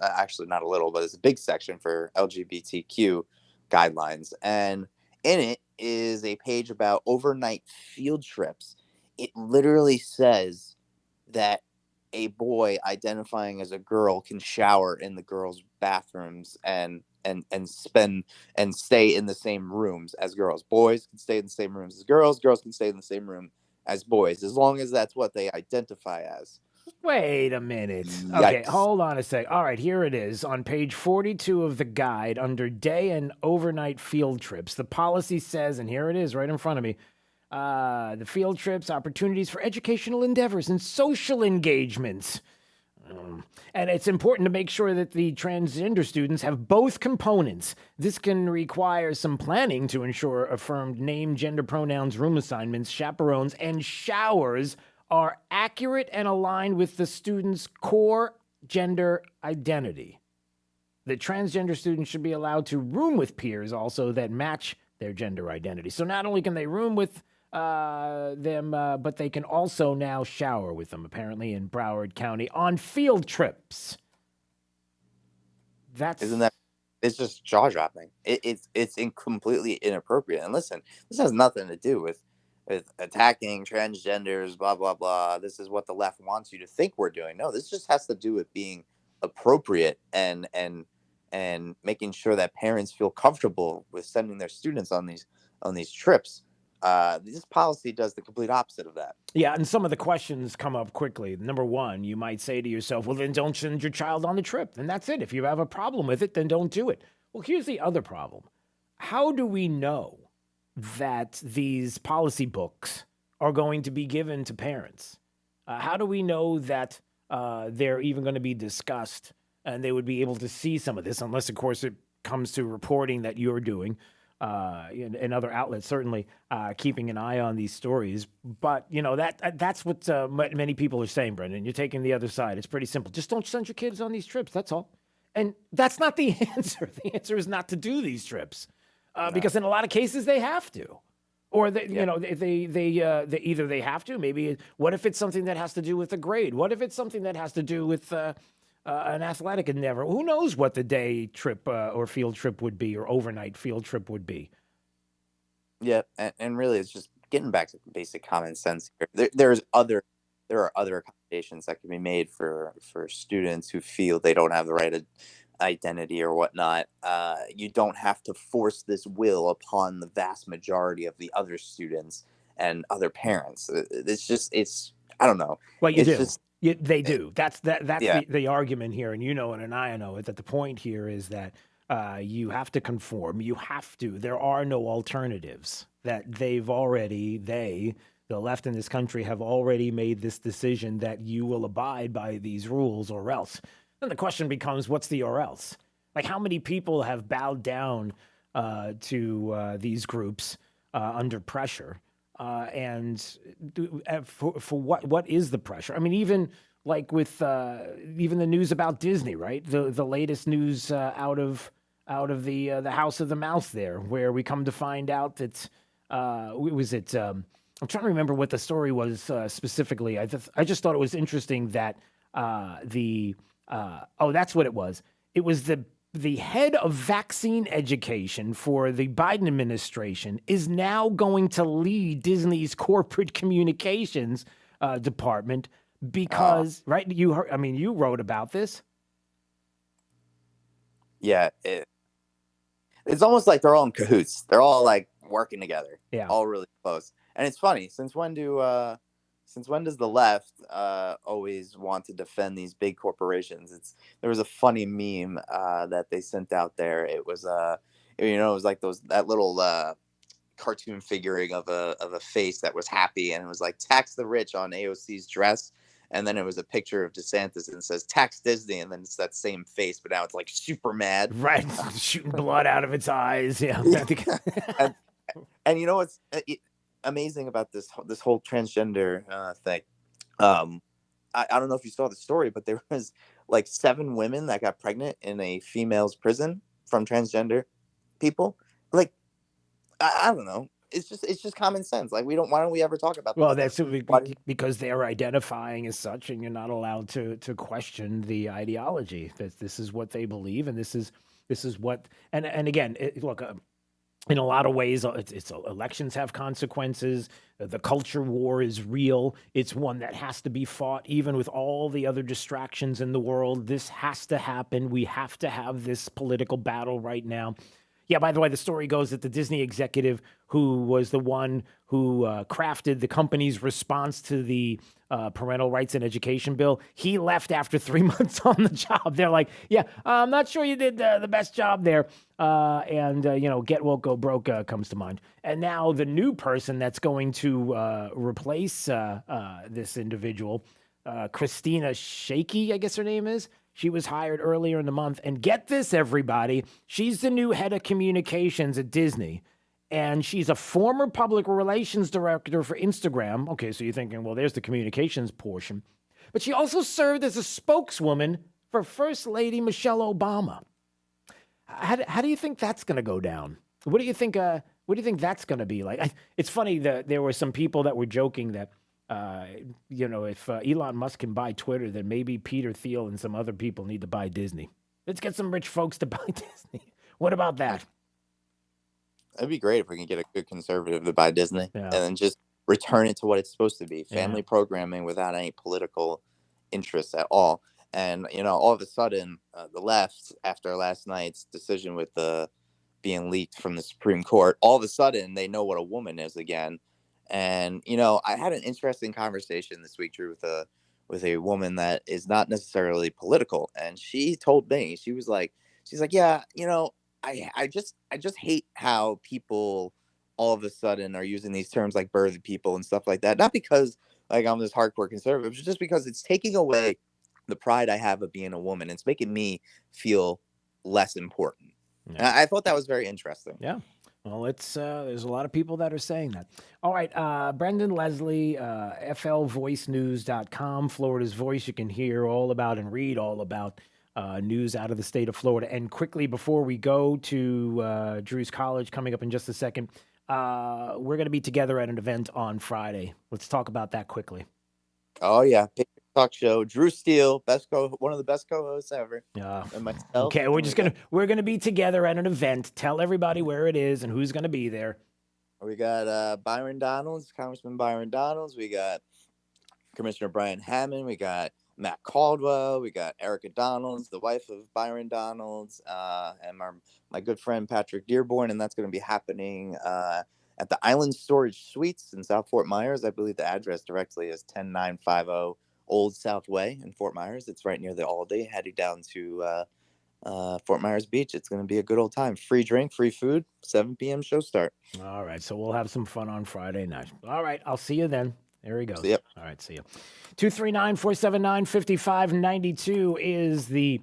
actually not a little, but it's a big section for LGBTQ guidelines. And in it is a page about overnight field trips. It literally says that a boy identifying as a girl can shower in the girls' bathrooms and stay in the same rooms as girls. Boys can stay in the same rooms as girls. Girls can stay in the same room as boys, as long as that's what they identify as. Wait a minute. Yikes. Okay, hold on a sec. All right, here it is. On page 42 of the guide, under day and overnight field trips, the policy says, and here it is right in front of me, the field trips, opportunities for educational endeavors and social engagements. And it's important to make sure that the transgender students have both components. This can require some planning to ensure affirmed name, gender pronouns, room assignments, chaperones, and showers are accurate and aligned with the student's core gender identity. The transgender students should be allowed to room with peers also that match their gender identity. So not only can they room with them, but they can also now shower with them, apparently, in Broward County on field trips. It's just jaw-dropping. It's completely inappropriate. And listen, this has nothing to do with attacking transgenders, blah, blah, blah. This is what the left wants you to think we're doing. No, this just has to do with being appropriate and making sure that parents feel comfortable with sending their students on these trips. This policy does the complete opposite of that. Yeah, and some of the questions come up quickly. Number one, you might say to yourself, well, then don't send your child on the trip. And that's it. If you have a problem with it, then don't do it. Well, here's the other problem. How do we know that these policy books are going to be given to parents? How do we know that they're even going to be discussed and they would be able to see some of this, unless, of course, it comes to reporting that you're doing? And other outlets certainly keeping an eye on these stories. But, that's what many people are saying, Brendan. You're taking the other side. It's pretty simple. Just don't send your kids on these trips. That's all. And that's not the answer. The answer is not to do these trips because in a lot of cases they have to. Or, they either they have to. Maybe what if it's something that has to do with a grade? What if it's something that has to do with an athletic endeavor? Who knows what the day trip or field trip would be, or overnight field trip would be? Yeah, and really, it's just getting back to basic common sense here. There are other accommodations that can be made for students who feel they don't have the right identity or whatnot. You don't have to force this will upon the vast majority of the other students and other parents. It's I don't know. Well, you do. Yeah, they do. That's Yeah. the argument here, and you know it, and I know it. That the point here is that you have to conform. You have to. There are no alternatives. That the left in this country, have already made this decision that you will abide by these rules or else. Then the question becomes, what's the or else? Like, how many people have bowed down to these groups under pressure? For what is the pressure? I mean, even like with even the news about Disney, right? The latest news out of the House of the Mouse there, where we come to find out that I'm trying to remember what the story was specifically. I just thought it was interesting that that's what it was. It was the head of vaccine education for the Biden administration is now going to lead Disney's corporate communications department because, right? You wrote about this. Yeah. It's almost like they're all in cahoots. They're all like working together. Yeah. All really close. And it's funny. Since when does the left always want to defend these big corporations? There was a funny meme that they sent out there. It was it was like that little cartoon figuring of a face that was happy, and it was like tax the rich on AOC's dress, and then it was a picture of DeSantis and it says tax Disney, and then it's that same face, but now it's like super mad, right? Shooting blood out of its eyes. Yeah. and you know what's amazing about this whole transgender thing? I don't know if you saw the story, but there was like 7 women that got pregnant in a female's prison from transgender people. Like, I don't know. It's just common sense. Like, why don't we ever talk about? Well, that's because they're identifying as such, and you're not allowed to question the ideology. That this is what they believe, and this is what. And again, look. In a lot of ways, it's elections have consequences. The culture war is real. It's one that has to be fought, even with all the other distractions in the world. This has to happen. We have to have this political battle right now. Yeah, by the way, the story goes that the Disney executive who was the one who crafted the company's response to the parental rights and education bill, he left after 3 months on the job. They're like, yeah, I'm not sure you did the best job there. Get woke, go broke comes to mind. And now the new person that's going to replace this individual, Christina Shaky, I guess her name is. She was hired earlier in the month. And get this, everybody. She's the new head of communications at Disney. And she's a former public relations director for Instagram. Okay, so you're thinking, well, there's the communications portion. But she also served as a spokeswoman for First Lady Michelle Obama. How do you think that's going to go down? What do you think that's going to be like? It's funny that there were some people that were joking that, if Elon Musk can buy Twitter, then maybe Peter Thiel and some other people need to buy Disney. Let's get some rich folks to buy Disney. What about that? It'd be great if we can get a good conservative to buy Disney Yeah. and then just return it to what it's supposed to be, family Yeah. programming without any political interests at all. And, all of a sudden, the left, after last night's decision with being leaked from the Supreme Court, all of a sudden they know what a woman is again. And, I had an interesting conversation this week, Drew, with a woman that is not necessarily political. And she told me, she's like, yeah, I just hate how people all of a sudden are using these terms like birthed people and stuff like that. Not because like I'm this hardcore conservative, but just because it's taking away the pride I have of being a woman. It's making me feel less important. Yeah. And I thought that was very interesting. Yeah. Well, there's a lot of people that are saying that. All right, Brendan Leslie, flvoicenews.com, Florida's Voice. You can hear all about and read all about news out of the state of Florida. And quickly, before we go to Drew's College coming up in just a second, we're going to be together at an event on Friday. Let's talk about that quickly. Oh, yeah. Big talk show. Drew Steele, one of the best co-hosts ever. And myself. Okay, we're gonna be together at an event. Tell everybody where it is and who's gonna be there. We got Byron Donalds, Congressman Byron Donalds. We got Commissioner Brian Hammond. We got Matt Caldwell. We got Erica Donalds, the wife of Byron Donalds, and my good friend Patrick Dearborn. And that's going to be happening at the Island Storage Suites in South Fort Myers. I believe the address directly is 10950 Old South Way in Fort Myers. It's right near the Aldi, heading down to Fort Myers Beach. It's going to be a good old time. Free drink, free food, 7 p.m. show start. All right, so we'll have some fun on Friday night. All right, I'll see you then. There he goes. Yep. All right, see you. 239-479-5592 is the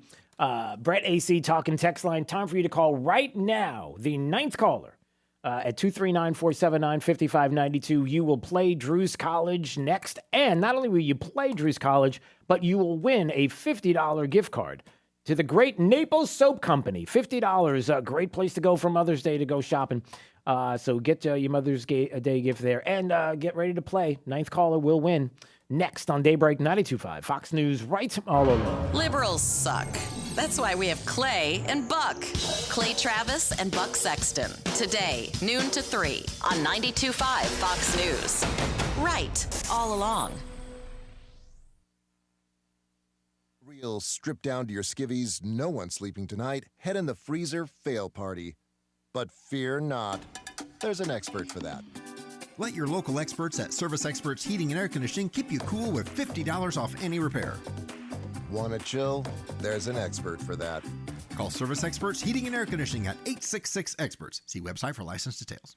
Brett AC talking text line. Time for you to call right now. The 9th caller at 239-479-5592. You will play Drew's College next. And not only will you play Drew's College, but you will win a $50 gift card to the great Naples Soap Company. $50, a great place to go for Mother's Day to go shopping. So get your Mother's Day gift there and get ready to play. 9th caller will win. Next on Daybreak 92.5, Fox News, right all over. Liberals suck. That's why we have Clay and Buck. Clay Travis and Buck Sexton. Today, noon to 3 on 92.5 Fox News. Right all along. Real stripped down to your skivvies, no one sleeping tonight, head in the freezer fail party. But fear not, there's an expert for that. Let your local experts at Service Experts Heating and Air Conditioning keep you cool with $50 off any repair. Want to chill? There's an expert for that. Call Service Experts Heating and Air Conditioning at 866-EXPERTS. See website for license details.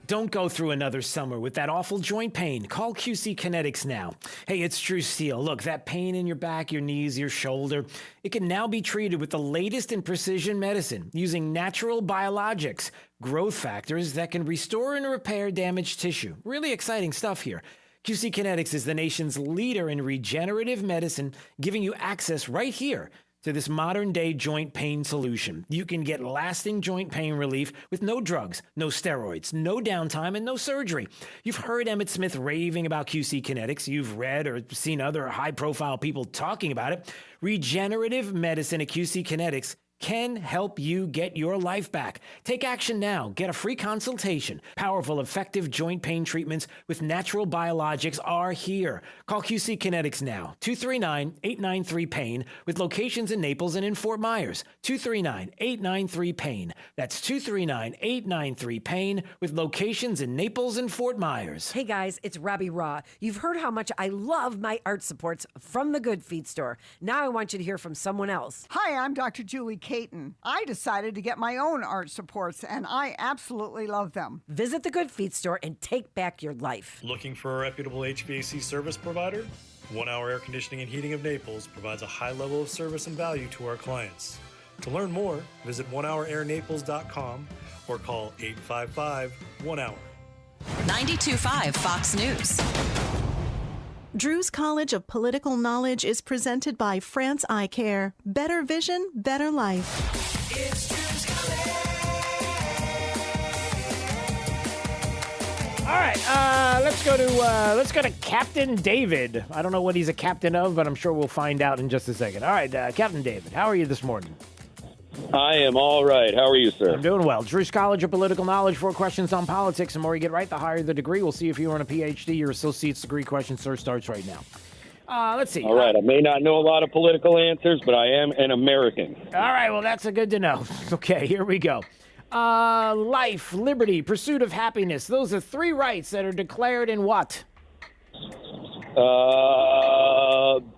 Don't go through another summer with that awful joint pain. Call QC Kinetics now. Hey, it's True Steel. Look, that pain in your back, your knees, your shoulder, it can now be treated with the latest in precision medicine using natural biologics, growth factors that can restore and repair damaged tissue. Really exciting stuff here. QC Kinetics is the nation's leader in regenerative medicine, giving you access right here to this modern-day joint pain solution. You can get lasting joint pain relief with no drugs, no steroids, no downtime, and no surgery. You've heard Emmett Smith raving about QC Kinetics. You've read or seen other high-profile people talking about it. Regenerative medicine at QC Kinetics can help you get your life back. Take action now. Get a free consultation. Powerful, effective joint pain treatments with natural biologics are here. Call QC Kinetics now. 239-893-PAIN with locations in Naples and in Fort Myers. 239-893-PAIN. That's 239-893-PAIN with locations in Naples and Fort Myers. Hey guys, it's Robbie Raw. You've heard how much I love my art supports from the Good Feet store. Now I want you to hear from someone else. Hi, I'm Dr. Julie Caton. I decided to get my own art supports, and I absolutely love them. Visit the Good Feet store and take back your life. Looking for a reputable HVAC service provider? 1 Hour Air Conditioning and Heating of Naples provides a high level of service and value to our clients. To learn more, visit onehourairnaples.com or call 855-1-HOUR. 92.5 Fox News. Drew's College of Political Knowledge is presented by France Eye Care. Better vision, better life. It's Drew's College. All right, let's go to Captain David. I don't know what he's a captain of, but I'm sure we'll find out in just a second. All right, Captain David, how are you this morning? I am all right. How are you, sir? I'm doing well. Drew's College of Political Knowledge, 4 questions on politics. The more you get right, the higher the degree. We'll see if you earn a PhD. Your associate's degree question, sir, starts right now. Let's see. All right. I may not know a lot of political answers, but I am an American. All right. Well, that's good to know. Okay, here we go. Life, liberty, pursuit of happiness. Those are 3 rights that are declared in what?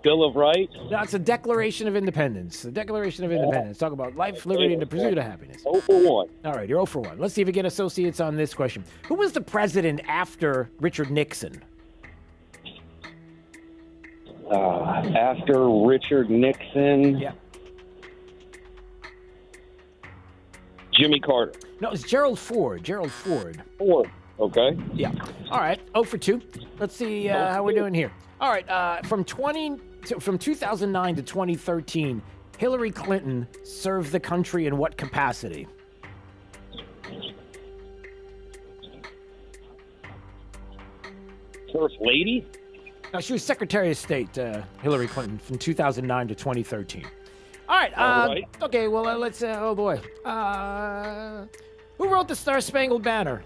Bill of Rights? That's a Declaration of Independence. The Declaration of Independence. Talk about life, liberty, and the pursuit of happiness. 0 for 1. All right, you're 0 for 1. Let's see if we get associates on this question. Who was the president after Richard Nixon? After Richard Nixon? Yeah. Jimmy Carter. No, it's Gerald Ford. Gerald Ford. Ford. Okay. Yeah. All right. 0 for 2. Let's see how we're doing here. All right. From 2009 to 2013, Hillary Clinton served the country in what capacity? First Lady? No, she was Secretary of State, Hillary Clinton, from 2009 to 2013. All right. All right. Okay. Well, let's. Oh boy. Who wrote the Star Spangled Banner?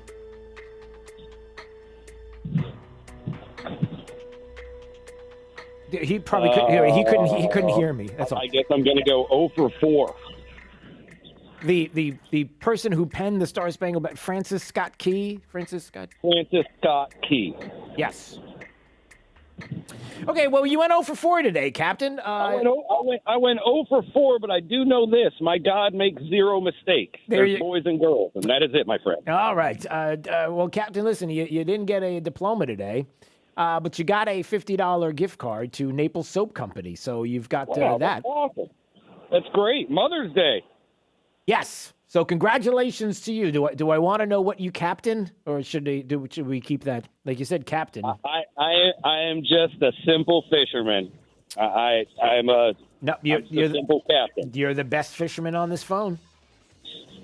He probably couldn't hear me. He couldn't hear me. That's all. I guess I'm going to go 0 for 4. The person who penned the Star Spangled Banner, Francis Scott Key. Francis Scott Key. Yes. Okay, well, you went 0 for 4 today, Captain. I went 0 for 4, but I do know this. My God makes zero mistakes. There's boys and girls, and that is it, my friend. All right. Well, Captain, listen, you didn't get a diploma today, but you got a $50 gift card to Naples Soap Company, so you've got that. That's awesome. That's great. Mother's Day. Yes. So congratulations to you. Do I want to know what you captain, or should we keep that? Like you said, captain. I am just a simple fisherman. I'm a simple captain. You're the best fisherman on this phone.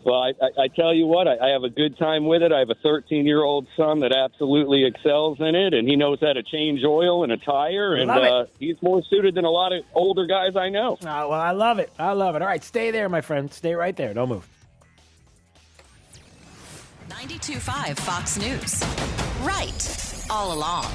Well, I tell you what, I have a good time with it. I have a 13-year-old son that absolutely excels in it, and he knows how to change oil in a tire, and he's more suited than a lot of older guys I know. Well, I love it. All right, stay there, my friend. Stay right there. Don't move. 92.5 Fox News. Right all along.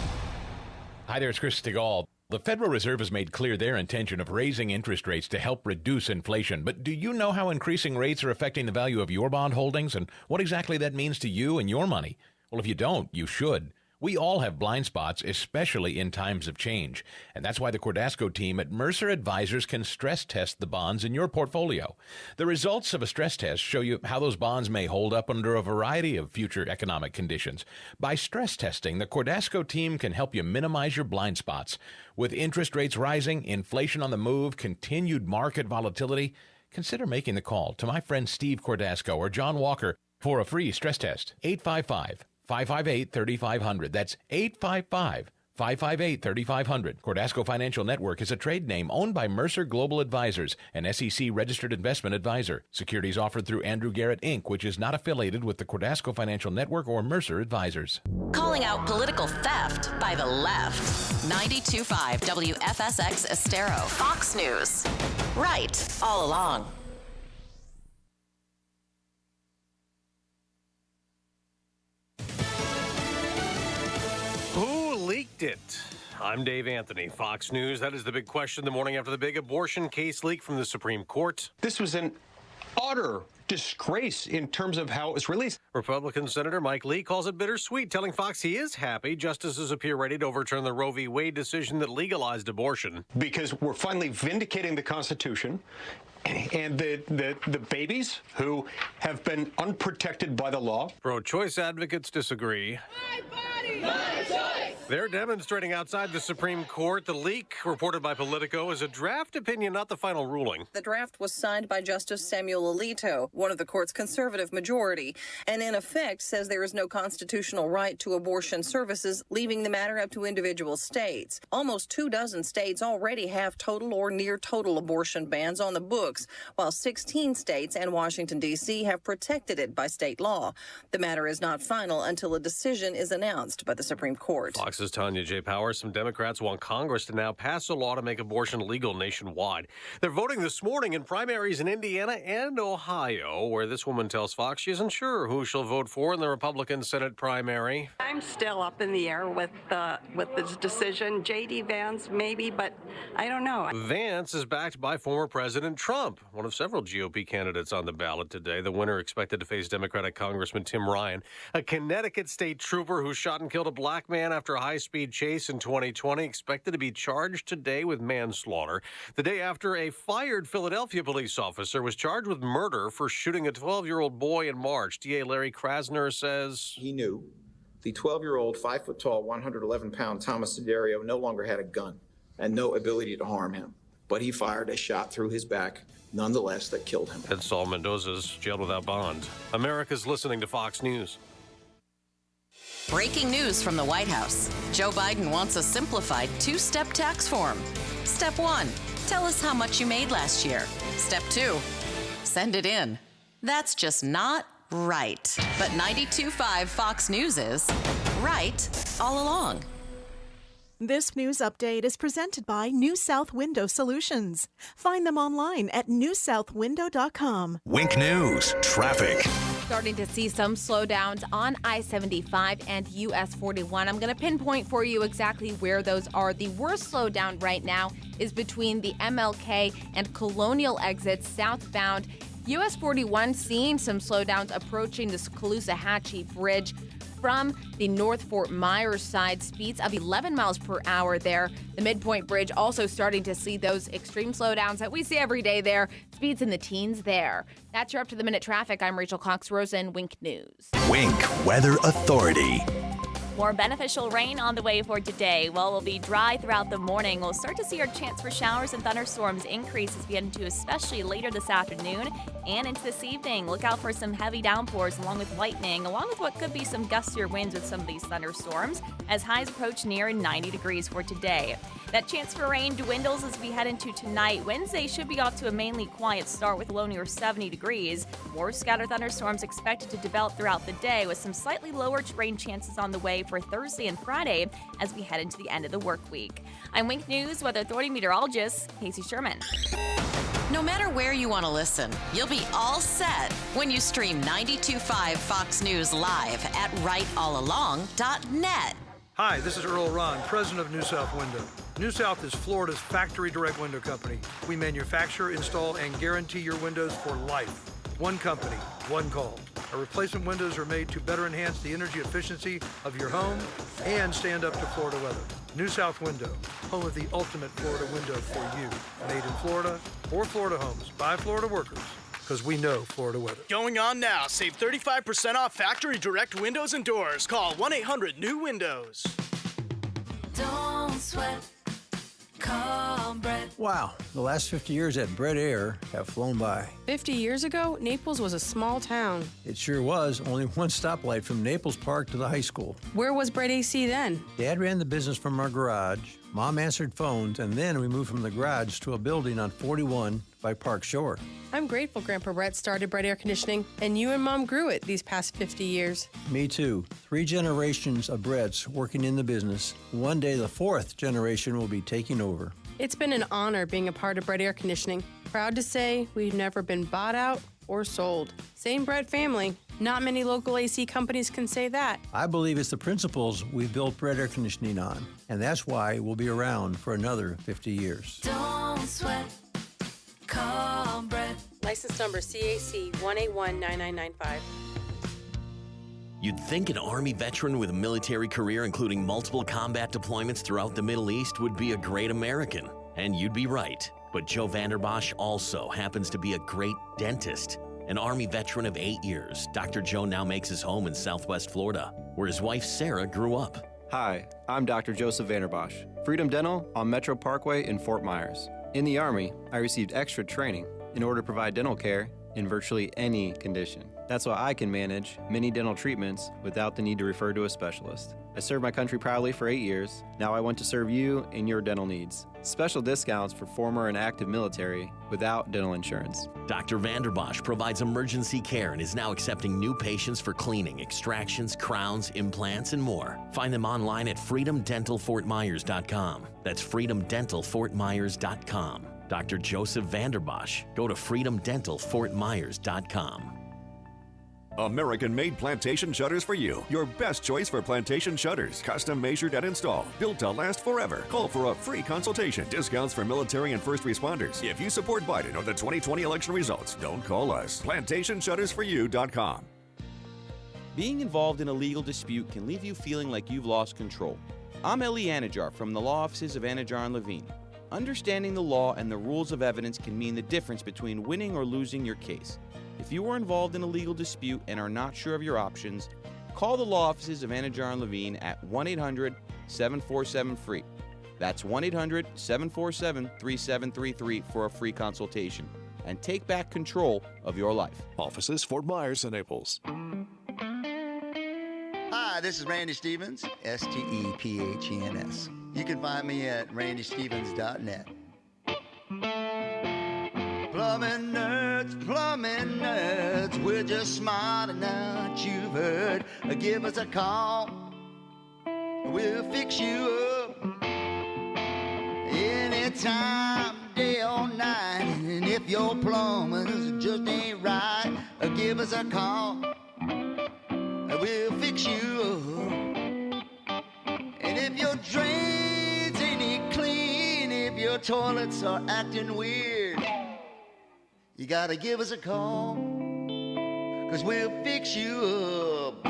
Hi there, it's Chris Stigall. The Federal Reserve has made clear their intention of raising interest rates to help reduce inflation. But do you know how increasing rates are affecting the value of your bond holdings and what exactly that means to you and your money? Well, if you don't, you should. We all have blind spots, especially in times of change. And that's why the Cordasco team at Mercer Advisors can stress test the bonds in your portfolio. The results of a stress test show you how those bonds may hold up under a variety of future economic conditions. By stress testing, the Cordasco team can help you minimize your blind spots. With interest rates rising, inflation on the move, continued market volatility, consider making the call to my friend Steve Cordasco or John Walker for a free stress test. 855-558-3500. That's 855-558-3500. Cordasco Financial Network is a trade name owned by Mercer Global Advisors, an SEC-registered investment advisor. Securities offered through Andrew Garrett, Inc., which is not affiliated with the Cordasco Financial Network or Mercer Advisors. Calling out political theft by the left. 92.5 WFSX Estero. Fox News. Right all along. Who leaked it? I'm Dave Anthony, Fox News. That is the big question the morning after the big abortion case leak from the Supreme Court. This was an utter disgrace in terms of how it was released. Republican Senator Mike Lee calls it bittersweet, telling Fox he is happy justices appear ready to overturn the Roe v. Wade decision that legalized abortion. Because we're finally vindicating the Constitution and the babies who have been unprotected by the law. Pro-choice advocates disagree. My body, my choice. They're demonstrating outside the Supreme Court. The leak, reported by Politico, is a draft opinion, not the final ruling. The draft was signed by Justice Samuel Alito, one of the court's conservative majority, and in effect says there is no constitutional right to abortion services, leaving the matter up to individual states. Almost 24 states already have total or near total abortion bans on the books, while 16 states and Washington, D.C. have protected it by state law. The matter is not final until a decision is announced by the Supreme Court. Fox's Tanya J. Powers. Some Democrats want Congress to now pass a law to make abortion legal nationwide. They're voting this morning in primaries in Indiana and Ohio, where this woman tells Fox she isn't sure who she'll vote for in the Republican Senate primary. I'm still up in the air with this decision. J.D. Vance, maybe, but I don't know. Vance is backed by former President Trump, one of several GOP candidates on the ballot today. The winner expected to face Democratic Congressman Tim Ryan, a Connecticut state trooper who shot and killed a black man after a high-speed chase in 2020, expected to be charged today with manslaughter. The day after a fired Philadelphia police officer was charged with murder for shooting a 12-year-old boy in March. DA Larry Krasner says he knew the 12-year-old, 5-foot-tall, 111-pound Thomas Sedario no longer had a gun and no ability to harm him. But he fired a shot through his back, nonetheless, that killed him. Ed Saul Mendoza's jailed without bond. America's listening to Fox News. Breaking news from the White House. Joe Biden wants a simplified two-step tax form. Step 1, tell us how much you made last year. Step 2, send it in. That's just not right. But 92.5 Fox News is right all along. This news update is presented by New South Window Solutions. Find them online at newsouthwindow.com. Wink News, traffic. Starting to see some slowdowns on I-75 and US 41. I'm going to pinpoint for you exactly where those are. The worst slowdown right now is between the MLK and Colonial exits southbound. US 41 seeing some slowdowns approaching the Caloosahatchee Bridge. from the North Fort Myers side. Speeds of 11 miles per hour there. The Midpoint Bridge also starting to see those extreme slowdowns that we see every day there. Speeds in the teens there. That's your up-to-the-minute traffic. I'm Rachel Cox-Rosen, Wink News. Wink Weather Authority. More beneficial rain on the way for today. Well, we'll be dry throughout the morning. We'll start to see our chance for showers and thunderstorms increase as we get into especially later this afternoon and into this evening. Look out for some heavy downpours along with lightning, along with what could be some gustier winds with some of these thunderstorms as highs approach near 90 degrees for today. That chance for rain dwindles as we head into tonight. Wednesday should be off to a mainly quiet start with a low near 70 degrees. More scattered thunderstorms expected to develop throughout the day with some slightly lower rain chances on the way for Thursday and Friday as we head into the end of the work week. I'm Wink News Weather Authority meteorologist Casey Sherman. No matter where you want to listen, you'll be all set when you stream 92.5 Fox News live at rightallalong.net. Hi, this is Earl Ron, president of New South Window. New South is Florida's factory direct window company. We manufacture, install, and guarantee your windows for life. One company, one call. Our replacement windows are made to better enhance the energy efficiency of your home and stand up to Florida weather. New South Window, home of the ultimate Florida window for you. Made in Florida, for Florida homes, by Florida workers, because we know Florida weather. Going on now. Save 35% off factory direct windows and doors. Call 1-800-NEW-WINDOWS. Don't sweat. Call Brett. Wow, the last 50 years at Brett Air have flown by. 50 years ago, Naples was a small town. It sure was. Only one stoplight from Naples Park to the high school. Where was Brett AC then? Dad ran the business from our garage. Mom answered phones, and then we moved from the garage to a building on 41 by Park Shore. I'm grateful Grandpa Brett started Brett Air Conditioning, and you and Mom grew it these past 50 years. Me too. 3 generations of Bretts working in the business. One day the 4th generation will be taking over. It's been an honor being a part of Brett Air Conditioning. Proud to say we've never been bought out or sold. Same Brett family. Not many local AC companies can say that. I believe it's the principles we've built Brett Air Conditioning on, and that's why we'll be around for another 50 years. Don't sweat. Call Brett. License number CAC 1819995. You'd think an Army veteran with a military career including multiple combat deployments throughout the Middle East would be a great American. And you'd be right. But Joe Vanderbosch also happens to be a great dentist. An Army veteran of 8 years, Dr. Joe now makes his home in Southwest Florida, where his wife Sarah grew up. Hi, I'm Dr. Joseph Vanderbosch, Freedom Dental on Metro Parkway in Fort Myers. In the Army, I received extra training in order to provide dental care in virtually any condition. That's why I can manage many dental treatments without the need to refer to a specialist. I served my country proudly for 8 years. Now I want to serve you in your dental needs. Special discounts for former and active military without dental insurance. Dr. Vanderbosch provides emergency care and is now accepting new patients for cleaning, extractions, crowns, implants, and more. Find them online at freedomdentalfortmyers.com. That's freedomdentalfortmyers.com. Dr. Joseph Vanderbosch. Go to freedomdentalfortmyers.com. American-made plantation shutters for you. Your best choice for plantation shutters. Custom measured and installed. Built to last forever. Call for a free consultation. Discounts for military and first responders. If you support Biden or the 2020 election results, don't call us. PlantationShuttersForYou.com. Being involved in a legal dispute can leave you feeling like you've lost control. I'm Eli Anajar from the law offices of Anajar and Levine. Understanding the law and the rules of evidence can mean the difference between winning or losing your case. If you are involved in a legal dispute and are not sure of your options, call the law offices of Anajar and Levine at 1-800-747-FREE. That's 1-800-747-3733 for a free consultation. And take back control of your life. Offices Fort Myers and Naples. Hi, this is Randy Stevens, STEPHENS. You can find me at randystevens.net. Plumbing nerds, we're just smart enough, you've heard. Give us a call, we'll fix you up. Anytime, day or night, and if your plumbing just ain't right, give us a call, we'll fix you up. And if your drains ain't clean, if your toilets are acting weird, you gotta give us a call, 'cause we'll fix you up.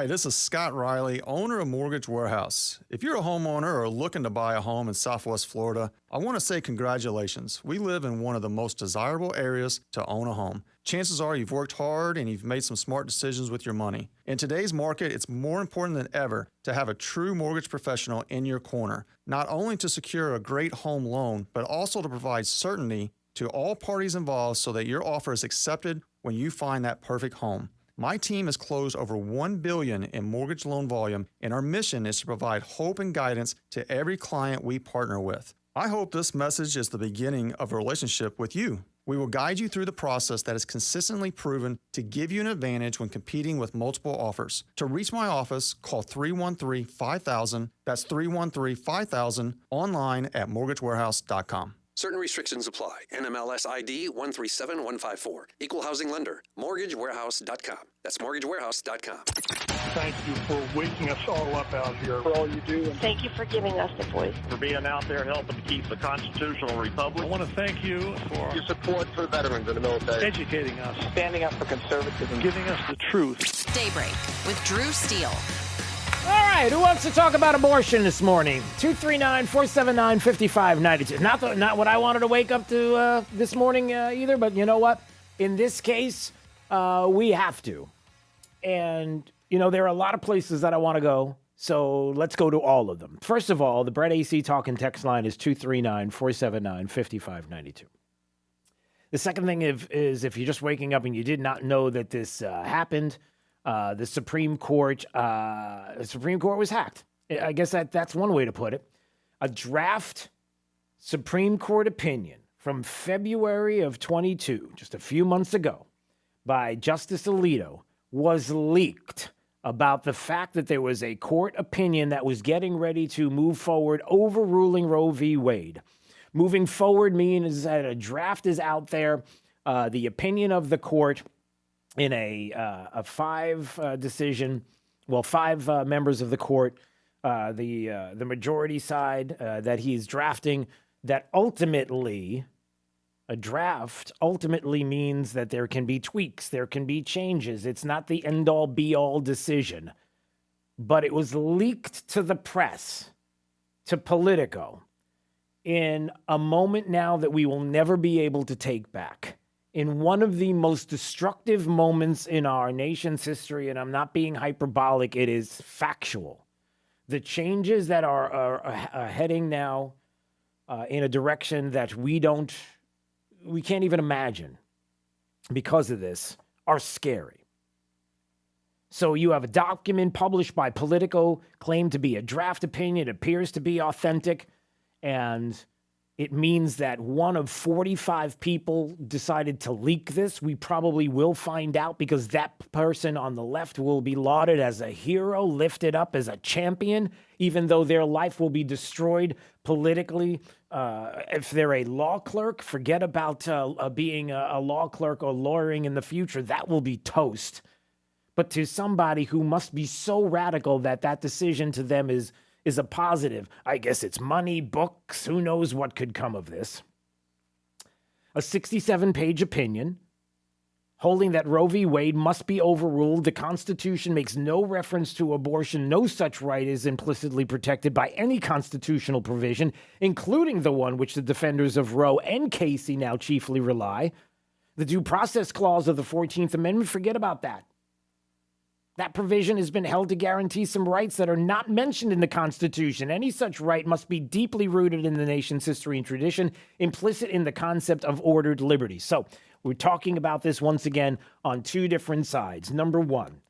Hi, this is Scott Riley, owner of Mortgage Warehouse. If you're a homeowner or looking to buy a home in Southwest Florida, I want to say congratulations. We live in one of the most desirable areas to own a home. Chances are you've worked hard and you've made some smart decisions with your money. In today's market, it's more important than ever to have a true mortgage professional in your corner, not only to secure a great home loan, but also to provide certainty to all parties involved so that your offer is accepted when you find that perfect home. My team has closed over $1 billion in mortgage loan volume, and our mission is to provide hope and guidance to every client we partner with. I hope this message is the beginning of a relationship with you. We will guide you through the process that is consistently proven to give you an advantage when competing with multiple offers. To reach my office, call 313-5000. That's 313-5000, online at mortgagewarehouse.com. Certain restrictions apply. NMLS ID 137154. Equal housing lender. MortgageWarehouse.com. That's MortgageWarehouse.com. Thank you for waking us all up out here, for all you do. And thank you for giving us the voice. For being out there helping to keep the constitutional republic. I want to thank you for your support for veterans in the military. Educating us. Standing up for conservatism. Giving us the truth. Daybreak with Drew Steele. All right, who wants to talk about abortion this morning? 239-479-5592. Not what I wanted to wake up to this morning either, but you know what? In this case, we have to. And, you know, there are a lot of places that I want to go, so let's go to all of them. First of all, the Brett AC Talk and Text line is 239-479-5592. The second thing is if you're just waking up and you did not know that this happened, the Supreme Court was hacked. I guess that's one way to put it. A draft Supreme Court opinion from February of 22, just a few months ago, by Justice Alito was leaked about the fact that there was a court opinion that was getting ready to move forward, overruling Roe v. Wade. Moving forward means that a draft is out there, the opinion of the court in a five members of the court, the majority side that he's drafting, that ultimately, a draft ultimately means that there can be tweaks, there can be changes. It's not the end-all, be-all decision. But it was leaked to the press, to Politico, in a moment now that we will never be able to take back. In one of the most destructive moments in our nation's history, and I'm not being hyperbolic, it is factual. The changes that are heading now in a direction that we can't even imagine because of this are scary. So you have a document published by Politico, claimed to be a draft opinion, it appears to be authentic, and it means that one of 45 people decided to leak this. We probably will find out because that person on the left will be lauded as a hero, lifted up as a champion, even though their life will be destroyed politically. If they're a law clerk, forget about being a law clerk or lawyering in the future. That will be toast. But to somebody who must be so radical that decision to them is a positive. I guess it's money, books, who knows what could come of this. A 67-page opinion holding that Roe v. Wade must be overruled. The Constitution makes no reference to abortion. No such right is implicitly protected by any constitutional provision, including the one which the defenders of Roe and Casey now chiefly rely. The Due Process Clause of the 14th Amendment, forget about that. That provision has been held to guarantee some rights that are not mentioned in the Constitution. Any such right must be deeply rooted in the nation's history and tradition, implicit in the concept of ordered liberty. So we're talking about this once again on two different sides. Number one,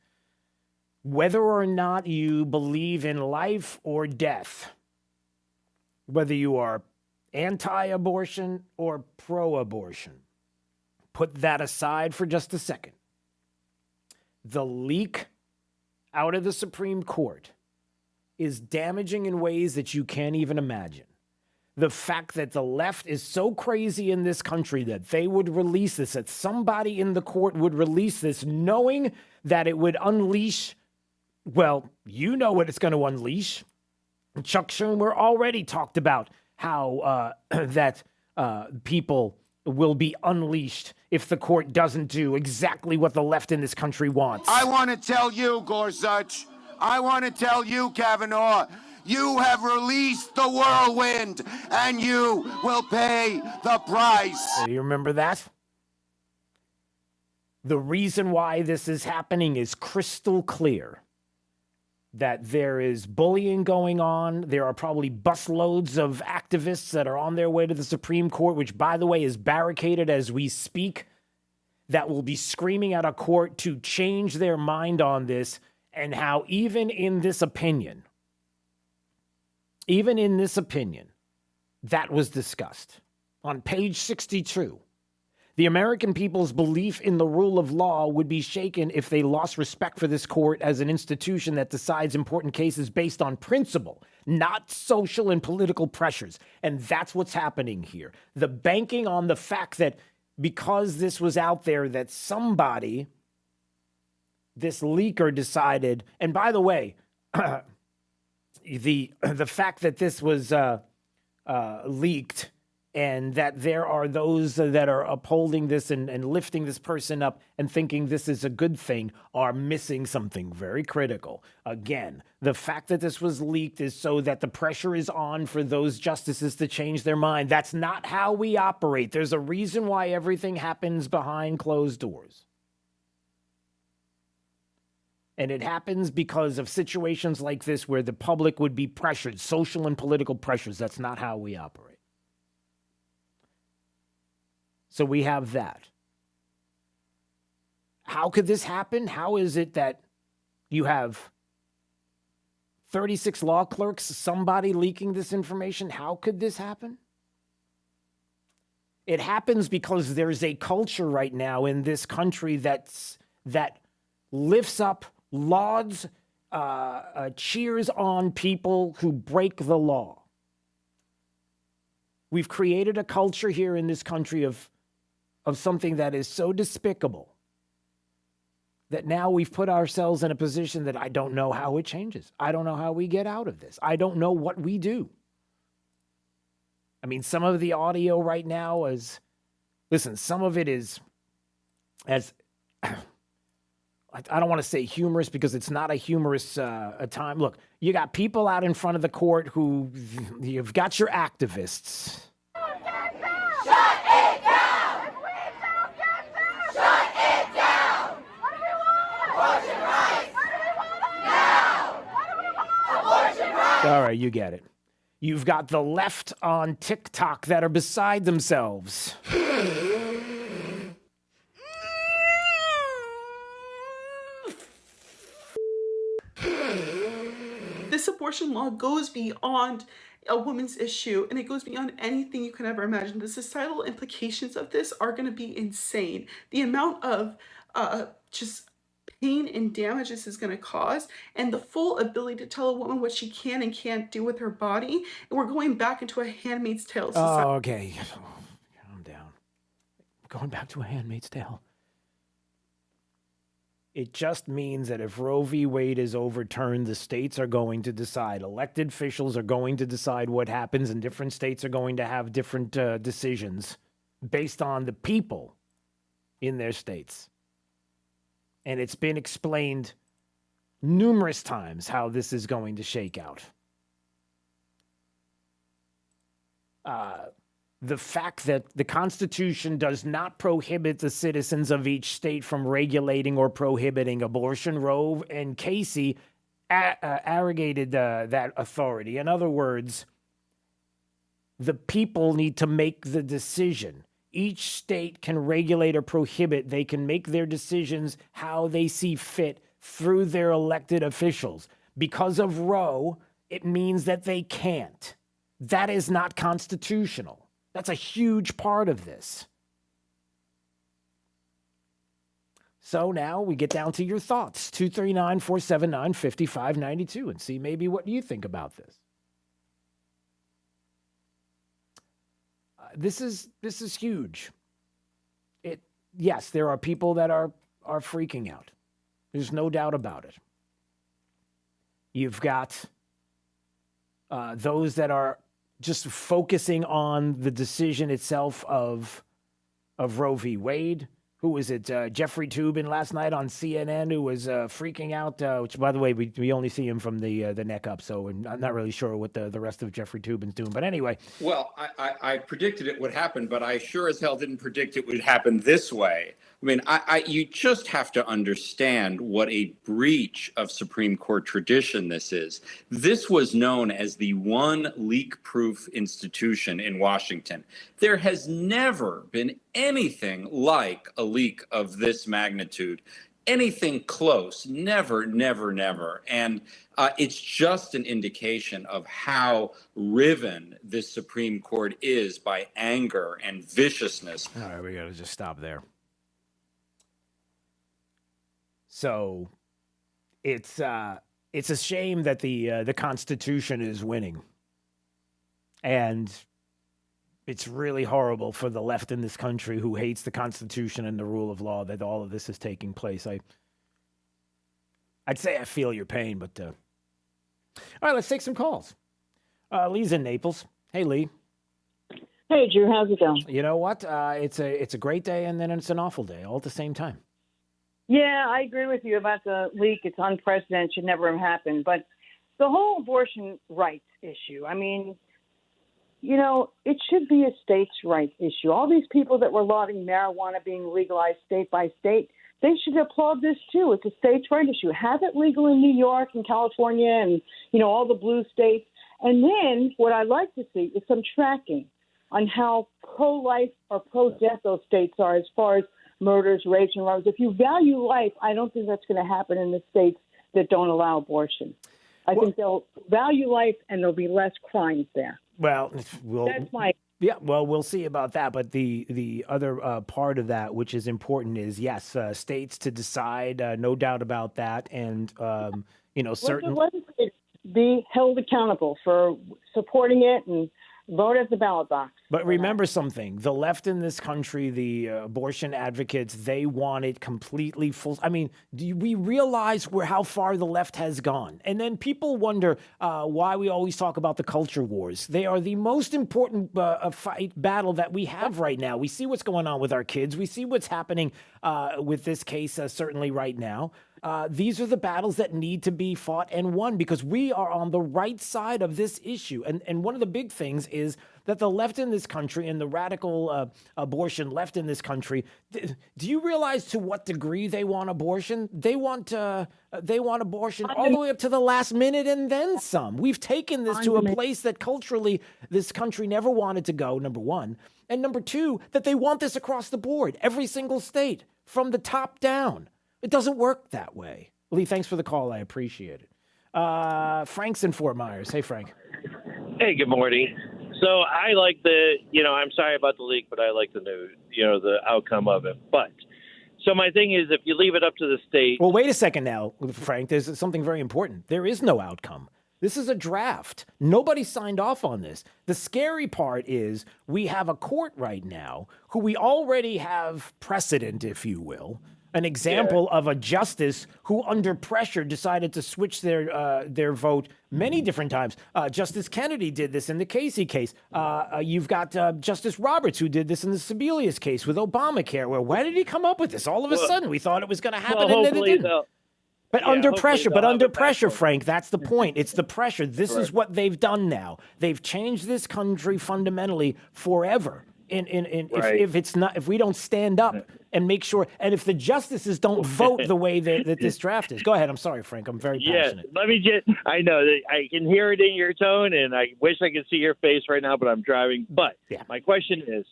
whether or not you believe in life or death, whether you are anti-abortion or pro-abortion, put that aside for just a second. The leak out of the Supreme Court is damaging in ways that you can't even imagine. The fact that the left is so crazy in this country that they would release this, that somebody in the court would release this, knowing that it would unleash, well, you know what it's going to unleash. Chuck Schumer already talked about how that people will be unleashed if the court doesn't do exactly what the left in this country wants. I want to tell you, Gorsuch, I want to tell you, Kavanaugh, you have released the whirlwind, and you will pay the price. You remember that? The reason why this is happening is crystal clear. That there is bullying going on. There are probably busloads of activists that are on their way to the Supreme Court, which, by the way, is barricaded as we speak, that will be screaming at a court to change their mind on this, and how even in this opinion, that was discussed. On page 62, the American people's belief in the rule of law would be shaken if they lost respect for this court as an institution that decides important cases based on principle, not social and political pressures. And that's what's happening here. The banking on the fact that because this was out there, that somebody, this leaker decided, and by the way, the fact that this was leaked, and that there are those that are upholding this and lifting this person up and thinking this is a good thing are missing something very critical. Again, the fact that this was leaked is so that the pressure is on for those justices to change their mind. That's not how we operate. There's a reason why everything happens behind closed doors. And it happens because of situations like this where the public would be pressured, social and political pressures. That's not how we operate. So we have that. How could this happen? How is it that you have 36 law clerks, somebody leaking this information? How could this happen? It happens because there's a culture right now in this country that lifts up, lauds, cheers on people who break the law. We've created a culture here in this country of something that is so despicable that now we've put ourselves in a position that I don't know how it changes. I don't know how we get out of this. I don't know what we do. I mean, some of the audio right now is, listen, some of it is as, I don't want to say humorous because it's not a humorous time. Look, you got people out in front of the court who, you've got your activists. All right, you get it. You've got the left on TikTok that are beside themselves. This abortion law goes beyond a woman's issue, and it goes beyond anything you can ever imagine. The societal implications of this are going to be insane. The amount of just pain and damage this is going to cause, and the full ability to tell a woman what she can and can't do with her body. And we're going back into a Handmaid's Tale society. Oh, okay. Calm down. Going back to a Handmaid's Tale. It just means that if Roe v. Wade is overturned, the states are going to decide. Elected officials are going to decide what happens, and different states are going to have different decisions based on the people in their states. And it's been explained numerous times how this is going to shake out. The fact that the Constitution does not prohibit the citizens of each state from regulating or prohibiting abortion. Roe and Casey arrogated that authority. In other words, the people need to make the decision. Each state can regulate or prohibit. They can make their decisions how they see fit through their elected officials. Because of Roe, it means that they can't. That is not constitutional. That's a huge part of this. So now we get down to your thoughts. 239-479-5592 and see maybe what you think about this. This is huge. Yes, there are people that are freaking out. There's no doubt about it. You've got those that are just focusing on the decision itself of of Roe v. Wade. Who was it? Jeffrey Toobin last night on CNN, who was freaking out. Which, by the way, we only see him from the neck up, so I'm not really sure what the rest of Jeffrey Toobin's doing. But anyway, Well, I predicted it would happen, but I sure as hell didn't predict it would happen this way. I mean, you just have to understand what a breach of Supreme Court tradition this is. This was known as the one leak-proof institution in Washington. There has never been anything like a leak of this magnitude. Anything close, never, never, never. And it's just an indication of how riven this Supreme Court is by anger and viciousness. All right, we got to just stop there. So it's a shame that the Constitution is winning. And it's really horrible for the left in this country who hates the Constitution and the rule of law that all of this is taking place. I'd say I feel your pain, but all right, let's take some calls. Lee's in Naples. Hey, Lee. Hey, Drew, how's it going? You know what? It's a great day and then it's an awful day all at the same time. Yeah, I agree with you about the leak. It's unprecedented. Should never have happened. But the whole abortion rights issue, I mean, you know, it should be a states' rights issue. All these people that were lauding marijuana being legalized state by state, they should applaud this too. It's a states' rights issue. Have it legal in New York and California and, you know, all the blue states. And then what I'd like to see is some tracking on how pro-life or pro-death those states are as far as murders, rapes, and robberies. If you value life, I don't think that's going to happen in the states that don't allow abortion. I think they'll value life and there'll be less crimes there. Well, that's my... Yeah, well, we'll see about that. But the other part of that, which is important, is, yes, states to decide, no doubt about that. And, you know, certain... Let the legislators be held accountable for supporting it and vote at the ballot box. But remember something, the left in this country, the abortion advocates, they want it completely full. I mean, do we realize how far the left has gone? And then people wonder why we always talk about the culture wars. They are the most important battle that we have right now. We see what's going on with our kids. We see what's happening with this case, certainly right now. These are the battles that need to be fought and won because we are on the right side of this issue. And one of the big things is that the left in this country and the radical abortion left in this country, do you realize to what degree they want abortion? They want abortion all the way up to the last minute and then some. We've taken this to a place that culturally this country never wanted to go, number one. And number two, that they want this across the board, every single state, from the top down. It doesn't work that way. Lee, thanks for the call. I appreciate it. Frank's in Fort Myers. Hey, Frank. Hey, good morning. So I like I'm sorry about the leak, but I like the the outcome of it. But so my thing is, if you leave it up to the state. Well, wait a second now, Frank. There's something very important. There is no outcome. This is a draft. Nobody signed off on this. The scary part is we have a court right now who we already have precedent, if you will. An example of a justice who, under pressure, decided to switch their vote many different times. Justice Kennedy did this in the Casey case. You've got Justice Roberts, who did this in the Sebelius case with Obamacare. Where did he come up with this? All of a sudden, we thought it was going to happen, and then it didn't. But under pressure, Frank, that's the point. It's the pressure. This is what they've done now. They've changed this country fundamentally forever. If we don't stand up and make sure, and if the justices don't vote the way that this draft is. Go ahead. I'm sorry, Frank. I'm very passionate. I know that I can hear it in your tone, and I wish I could see your face right now, but I'm driving. But my question is,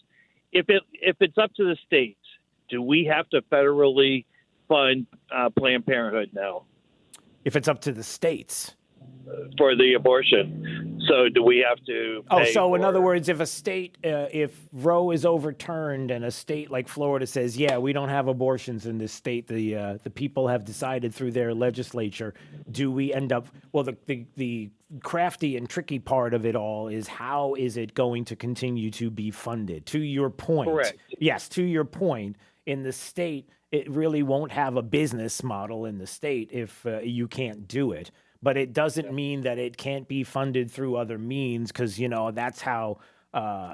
if it's up to the states, do we have to federally fund Planned Parenthood now? If it's up to the states. For the abortion. So do we have to pay in other words, if a state, if Roe is overturned and a state like Florida says, yeah, we don't have abortions in this state, the people have decided through their legislature, do we end up, well, the crafty and tricky part of it all is how is it going to continue to be funded? To your point. Correct. Yes, to your point, in the state, it really won't have a business model in the state if you can't do it. But it doesn't mean that it can't be funded through other means because, that's how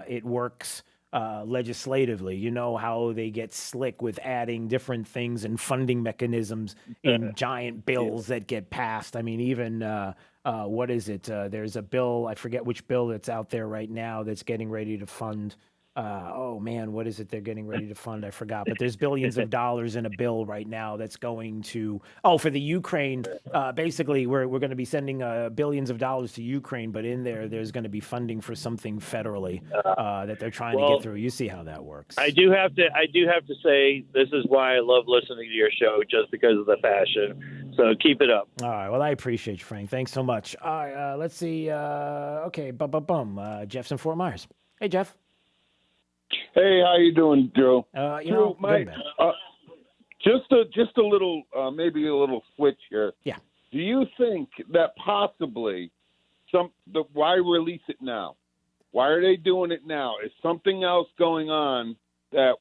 it works legislatively. You know how they get slick with adding different things and funding mechanisms in giant bills that get passed. I mean, even what is it? There's a bill, I forget which bill that's out there right now that's getting ready to fund. Oh man, what is it they're getting ready to fund? I forgot. But there's billions of dollars in a bill right now that's going to, for the Ukraine. Basically, we're going to be sending billions of dollars to Ukraine, but in there's going to be funding for something federally that they're trying to get through. You see how that works. I do have to say this is why I love listening to your show, just because of the passion. So keep it up. All right. Well, I appreciate you, Frank. Thanks so much. All right. Let's see. Okay. Jeff's in Fort Myers. Hey, Jeff. Hey, how you doing, Joe? Joe, Mike, just a little, maybe a little switch here. Yeah. Do you think that possibly why release it now? Why are they doing it now? Is something else going on that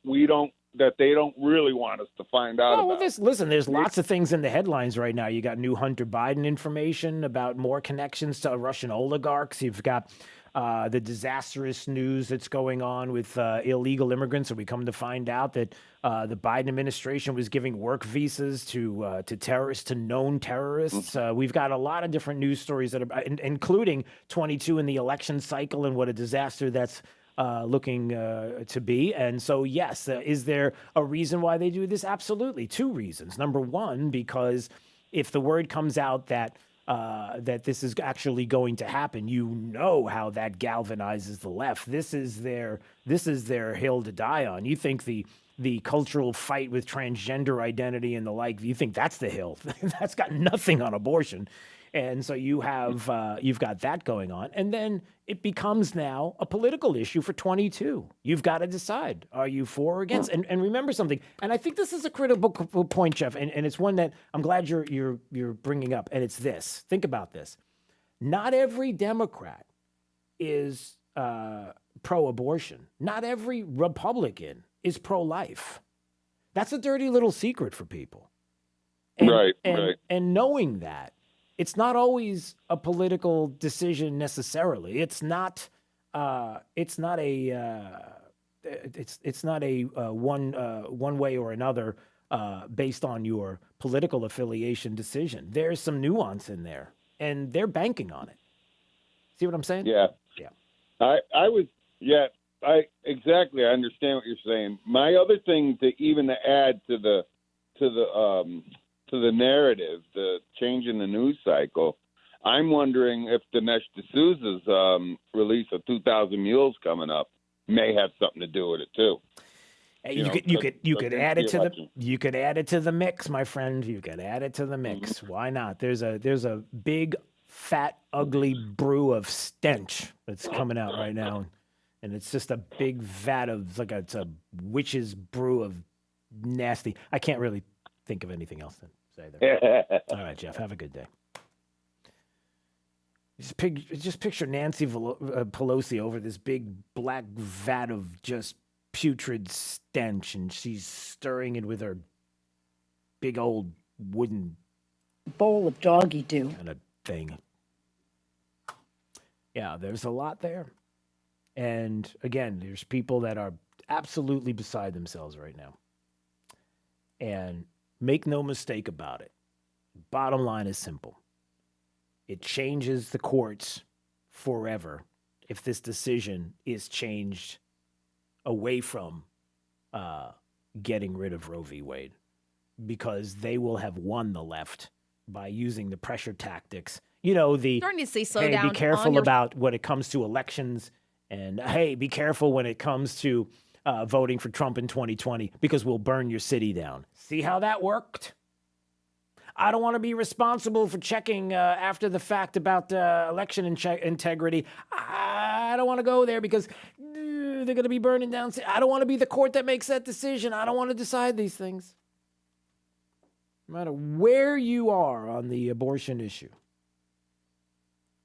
they don't really want us to find out about? Listen, there's lots of things in the headlines right now. You got new Hunter Biden information about more connections to Russian oligarchs. You've got the disastrous news that's going on with illegal immigrants. So we come to find out that the Biden administration was giving work visas to terrorists, to known terrorists. We've got a lot of different news stories that are, including 22 in the election cycle and what a disaster that's looking to be. And so, yes, is there a reason why they do this? Absolutely. Two reasons. Number one, because if the word comes out that this is actually going to happen, you know how that galvanizes the left. This is their hill to die on. You think the cultural fight with transgender identity and the like, you think that's the hill? That's got nothing on abortion. And so you've got that going on. And then it becomes now a political issue for 22. You've got to decide, are you for or against? And remember something, and I think this is a critical point, Jeff, and it's one that I'm glad you're bringing up, and it's this. Think about this. Not every Democrat is pro-abortion. Not every Republican is pro-life. That's a dirty little secret for people. Right. And knowing that, it's not always a political decision necessarily. It's not a one way or another based on your political affiliation decision. There's some nuance in there, and they're banking on it. See what I'm saying? Yeah. I exactly. I understand what you're saying. My other thing to add to the narrative, the change in the news cycle, I'm wondering if Dinesh D'Souza's release of 2,000 Mules coming up may have something to do with it too. You could add it to the mix, my friend. You could add it to the mix. Why not? There's a big, fat, ugly brew of stench that's coming out right now, and it's just a big vat of it's a witch's brew of nasty. I can't really think of anything else to say there. All right, Jeff, have a good day. Just picture Nancy Pelosi over this big black vat of just putrid stench, and she's stirring it with her big old wooden bowl of doggy do kind of thing. Yeah, there's a lot there. And again, there's people that are absolutely beside themselves right now. And make no mistake about it. Bottom line is simple. It changes the courts forever if this decision is changed away from getting rid of Roe v. Wade, because they will have won the left by using the pressure tactics. You know, starting to see slow hey, down. Be careful about when it comes to elections, and hey, be careful when it comes to voting for Trump in 2020, because we'll burn your city down. See how that worked? I don't want to be responsible for checking after the fact about election integrity. I don't want to go there because they're going to be burning down. I don't want to be the court that makes that decision. I don't want to decide these things. No matter where you are on the abortion issue,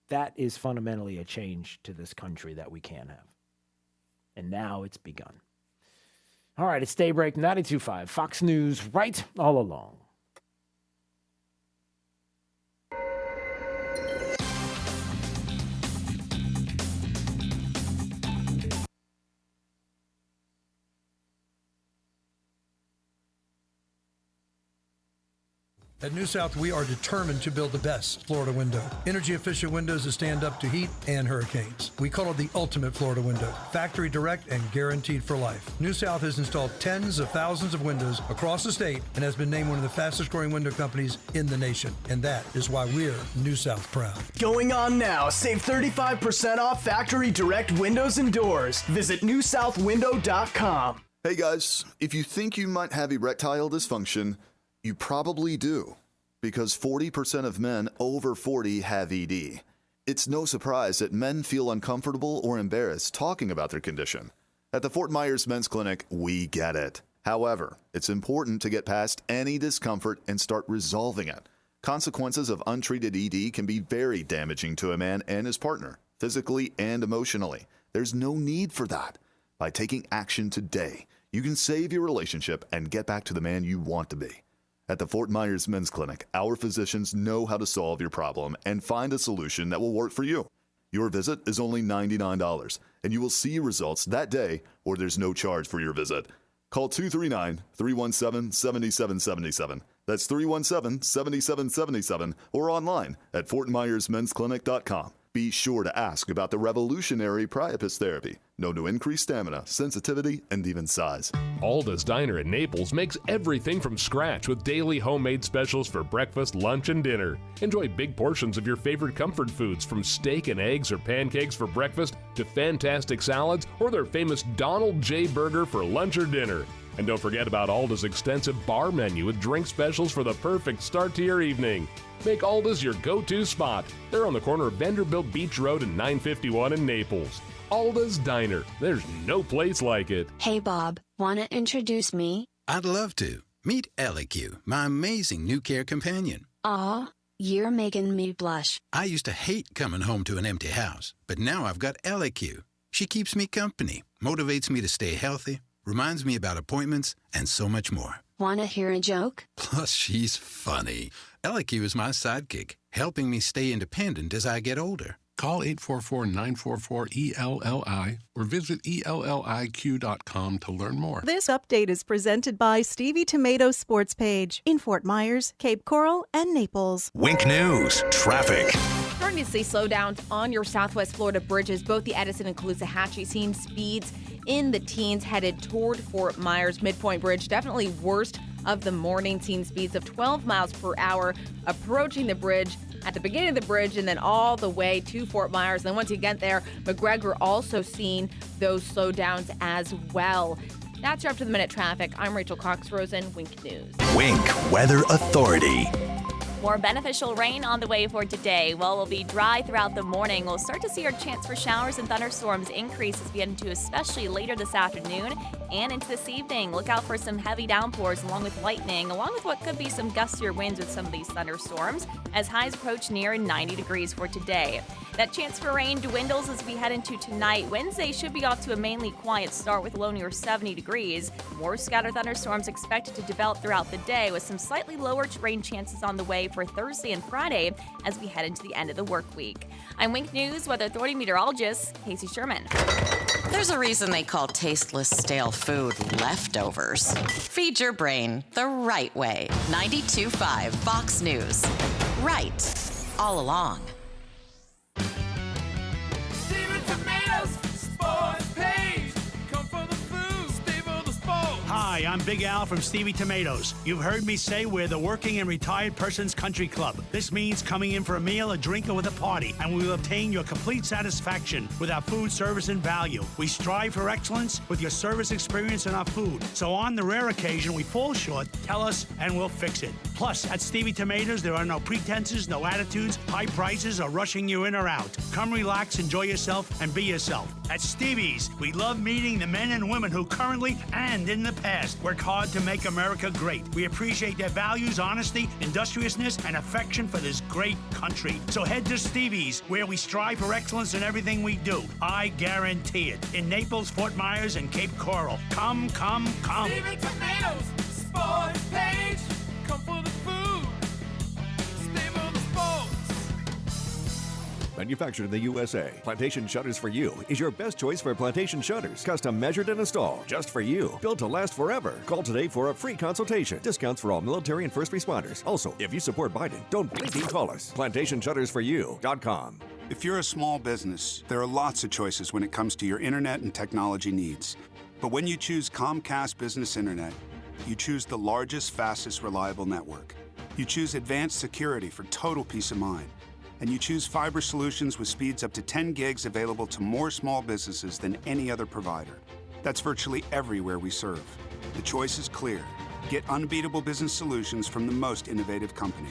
that is fundamentally a change to this country that we can have. And now it's begun. All right, it's Daybreak 92.5, Fox News, right all along. At New South, we are determined to build the best Florida window. Energy-efficient windows that stand up to heat and hurricanes. We call it the ultimate Florida window. Factory direct and guaranteed for life. New South has installed tens of thousands of windows across the state and has been named one of the fastest-growing window companies in the nation. And that is why we're New South proud. Going on now. Save 35% off factory direct windows and doors. Visit newsouthwindow.com. Hey guys, if you think you might have erectile dysfunction, you probably do, because 40% of men over 40 have ED. It's no surprise that men feel uncomfortable or embarrassed talking about their condition. At the Fort Myers Men's Clinic, we get it. However, it's important to get past any discomfort and start resolving it. Consequences of untreated ED can be very damaging to a man and his partner, physically and emotionally. There's no need for that. By taking action today, you can save your relationship and get back to the man you want to be. At the Fort Myers Men's Clinic, our physicians know how to solve your problem and find a solution that will work for you. Your visit is only $99, and you will see results that day, or there's no charge for your visit. Call 239-317-7777. That's 317-7777, or online at fortmyersmensclinic.com. Be sure to ask about the revolutionary Priapus therapy, known to increase stamina, sensitivity, and even size. Alda's Diner in Naples makes everything from scratch with daily homemade specials for breakfast, lunch, and dinner. Enjoy big portions of your favorite comfort foods, from steak and eggs or pancakes for breakfast to fantastic salads or their famous Donald J. Burger for lunch or dinner. And don't forget about Alda's extensive bar menu with drink specials for the perfect start to your evening. Make Alda's your go-to spot. They're on the corner of Vanderbilt Beach Road and 951 in Naples. Alda's Diner. There's no place like it. Hey, Bob, want to introduce me? I'd love to. Meet LQ, my amazing new care companion. Aw, you're making me blush. I used to hate coming home to an empty house, but now I've got LQ. She keeps me company, motivates me to stay healthy, reminds me about appointments, and so much more. Want to hear a joke? Plus, she's funny. LQ is my sidekick, helping me stay independent as I get older. Call 844-944-ELLI or visit ELLIQ.com to learn more. This update is presented by Stevie Tomato Sports Page in Fort Myers, Cape Coral, and Naples. Wink News, traffic. Starting to see slowdowns on your Southwest Florida bridges. Both the Edison and Caloosahatchee seeing speeds in the teens headed toward Fort Myers. Midpoint Bridge, definitely worst of the morning, seeing speeds of 12 miles per hour approaching the bridge at the beginning of the bridge and then all the way to Fort Myers. Then once you get there, McGregor also seeing those slowdowns as well. That's your up-to-the-minute traffic. I'm Rachel Cox-Rosen, Wink News. Wink Weather Authority. More beneficial rain on the way for today. While we'll be dry throughout the morning, we'll start to see our chance for showers and thunderstorms increase as we get into especially later this afternoon and into this evening. Look out for some heavy downpours along with lightning, along with what could be some gustier winds with some of these thunderstorms as highs approach near 90 degrees for today. That chance for rain dwindles as we head into tonight. Wednesday should be off to a mainly quiet start with a low near 70 degrees. More scattered thunderstorms expected to develop throughout the day with some slightly lower rain chances on the way for Thursday and Friday as we head into the end of the work week. I'm Wink News Weather Authority meteorologist Casey Sherman. There's a reason they call tasteless, stale food leftovers. Feed your brain the right way. 92.5 Fox News. Right all along. Hi, I'm Big Al from Stevie Tomatoes. You've heard me say we're the working and retired person's country club. This means coming in for a meal, a drink, or with a party, and we will obtain your complete satisfaction with our food, service, and value. We strive for excellence with your service experience and our food. So on the rare occasion we fall short, tell us and we'll fix it. Plus, at Stevie Tomatoes, there are no pretenses, no attitudes, high prices, or rushing you in or out. Come relax, enjoy yourself, and be yourself. At Stevie's, we love meeting the men and women who currently and in the past work hard to make America great. We appreciate their values, honesty, industriousness, and affection for this great country. So head to Stevie's, where we strive for excellence in everything we do. I guarantee it. In Naples, Fort Myers, and Cape Coral. Come, come, come. Stevie Tomatoes, Sports Page. Come for the food. Stay for the sports. manufactured in the USA. Plantation Shutters for You is your best choice for plantation shutters. Custom measured and installed just for you. Built to last forever. Call today for a free consultation. Discounts for all military and first responders. Also, if you support Biden, don't blinking call us. PlantationShuttersForYou.com. If you're a small business, there are lots of choices when it comes to your internet and technology needs. But when you choose Comcast Business Internet, you choose the largest, fastest, reliable network. You choose advanced security for total peace of mind. And you choose fiber solutions with speeds up to 10 gigs available to more small businesses than any other provider. That's virtually everywhere we serve. The choice is clear. Get unbeatable business solutions from the most innovative company.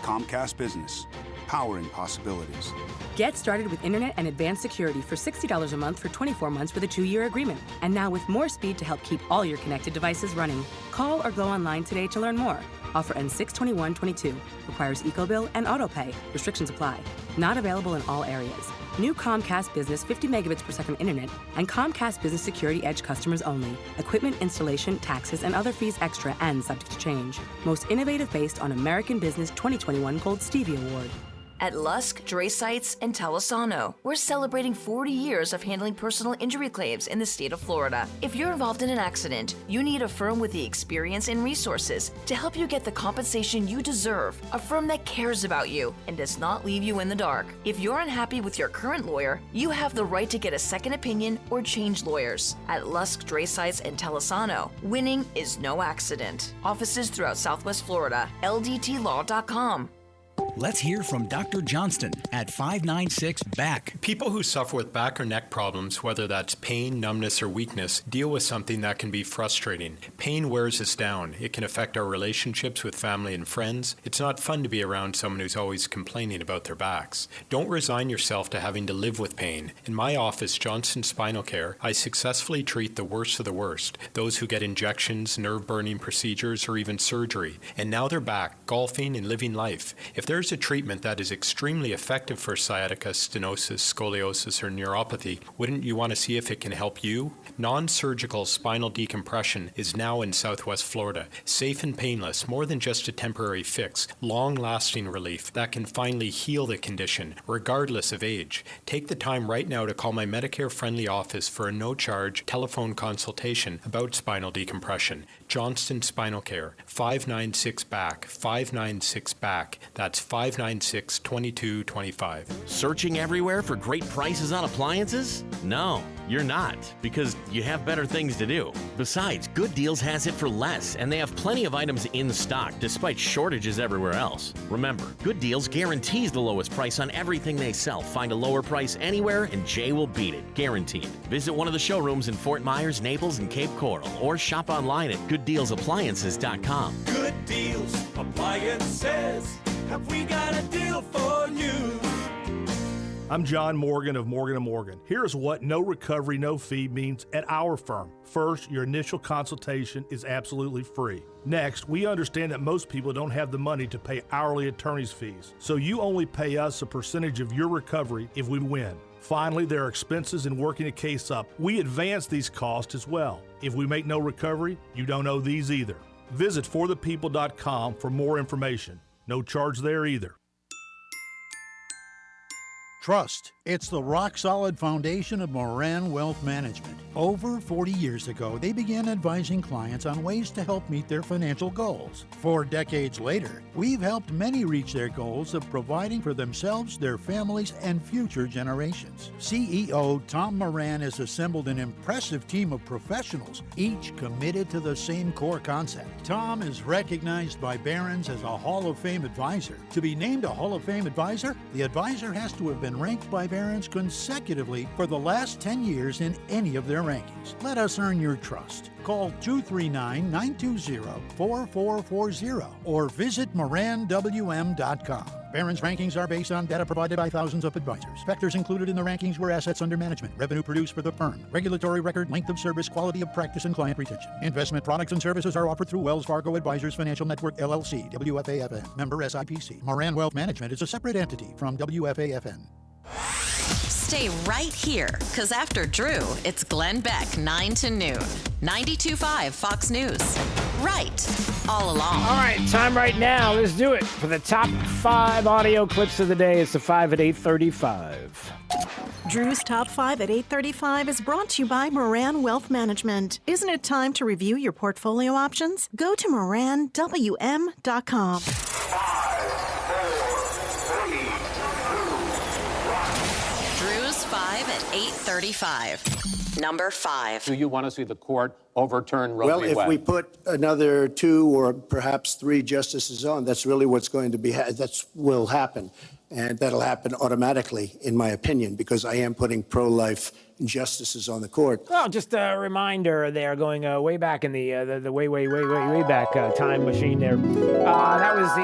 Comcast Business, powering possibilities. Get started with internet and advanced security for $60 a month for 24 months with a 2-year agreement. And now with more speed to help keep all your connected devices running. Call or go online today to learn more. Offer ends 6/21/22. Requires EcoBill and AutoPay. Restrictions apply. Not available in all areas. New Comcast Business 50 megabits per second internet and Comcast Business Security Edge customers only. Equipment installation, taxes, and other fees extra and subject to change. Most innovative based on American Business 2021 Gold Stevie Award. At Lusk, Dre Sites, and Talisano, we're celebrating 40 years of handling personal injury claims in the state of Florida. If you're involved in an accident, you need a firm with the experience and resources to help you get the compensation you deserve. A firm that cares about you and does not leave you in the dark. If you're unhappy with your current lawyer, you have the right to get a second opinion or change lawyers. At Lusk, Dre Sites, and Talisano, winning is no accident. Offices throughout Southwest Florida. LDTlaw.com. Let's hear from Dr. Johnston at 596-BACK. People who suffer with back or neck problems, whether that's pain, numbness, or weakness, deal with something that can be frustrating. Pain wears us down. It can affect our relationships with family and friends. It's not fun to be around someone who's always complaining about their backs. Don't resign yourself to having to live with pain. In my office, Johnston Spinal Care, I successfully treat the worst of the worst, those who get injections, nerve-burning procedures, or even surgery. And now they're back, golfing and living life. If there's a treatment that is extremely effective for sciatica, stenosis, scoliosis, or neuropathy, wouldn't you want to see if it can help you? Non-surgical spinal decompression is now in Southwest Florida. Safe and painless, more than just a temporary fix, long-lasting relief that can finally heal the condition, regardless of age. Take the time right now to call my Medicare-friendly office for a no-charge telephone consultation about spinal decompression. Johnston Spinal Care, 596-BACK, 596-BACK. That's 596-2225. Searching everywhere for great prices on appliances? No, you're not, because you have better things to do. Besides, Good Deals has it for less, and they have plenty of items in stock despite shortages everywhere else. Remember, Good Deals guarantees the lowest price on everything they sell. Find a lower price anywhere, and Jay will beat it, guaranteed. Visit one of the showrooms in Fort Myers, Naples, and Cape Coral, or shop online at GoodDealsAppliances.com. Good Deals Appliances. Have we got a deal for you? I'm John Morgan of Morgan & Morgan. Here's what no recovery, no fee means at our firm. First, your initial consultation is absolutely free. Next, we understand that most people don't have the money to pay hourly attorney's fees, so you only pay us a percentage of your recovery if we win. Finally, there are expenses in working a case up. We advance these costs as well. If we make no recovery, you don't owe these either. Visit forthepeople.com for more information. No charge there either. Trust. It's the rock-solid foundation of Moran Wealth Management. Over 40 years ago, they began advising clients on ways to help meet their financial goals. 4 decades later, we've helped many reach their goals of providing for themselves, their families, and future generations. CEO Tom Moran has assembled an impressive team of professionals, each committed to the same core concept. Tom is recognized by Barron's as a Hall of Fame advisor. To be named a Hall of Fame advisor, the advisor has to have been ranked by Barron's consecutively for the last 10 years in any of their rankings. Let us earn your trust. Call 239-920-4440 or visit moranwm.com. Barron's rankings are based on data provided by thousands of advisors. Factors included in the rankings were assets under management, revenue produced for the firm, regulatory record, length of service, quality of practice, and client retention. Investment products and services are offered through Wells Fargo Advisors Financial Network, LLC, WFAFN, member SIPC. Moran Wealth Management is a separate entity from WFAFN. Stay right here, because after Drew, it's Glenn Beck, 9 to noon. 92.5 Fox News. right all along. All right, time right now. Let's do it for the top 5 audio clips of the day. It's the 5 at 8:35. Drew's Top 5 at 8:35 is brought to you by Moran Wealth Management. Isn't it time to review your portfolio options? Go to moranwm.com. Drew's 5 at 8:35. Number 5. Do you want to see the court overturn Roe v. Wade? Well, if we put another 2 or perhaps 3 justices on, that's really what's going to be, that will happen. And that'll happen automatically, in my opinion, because I am putting pro-life justices on the court. Well, just a reminder there, going way back in the way back time machine there. That was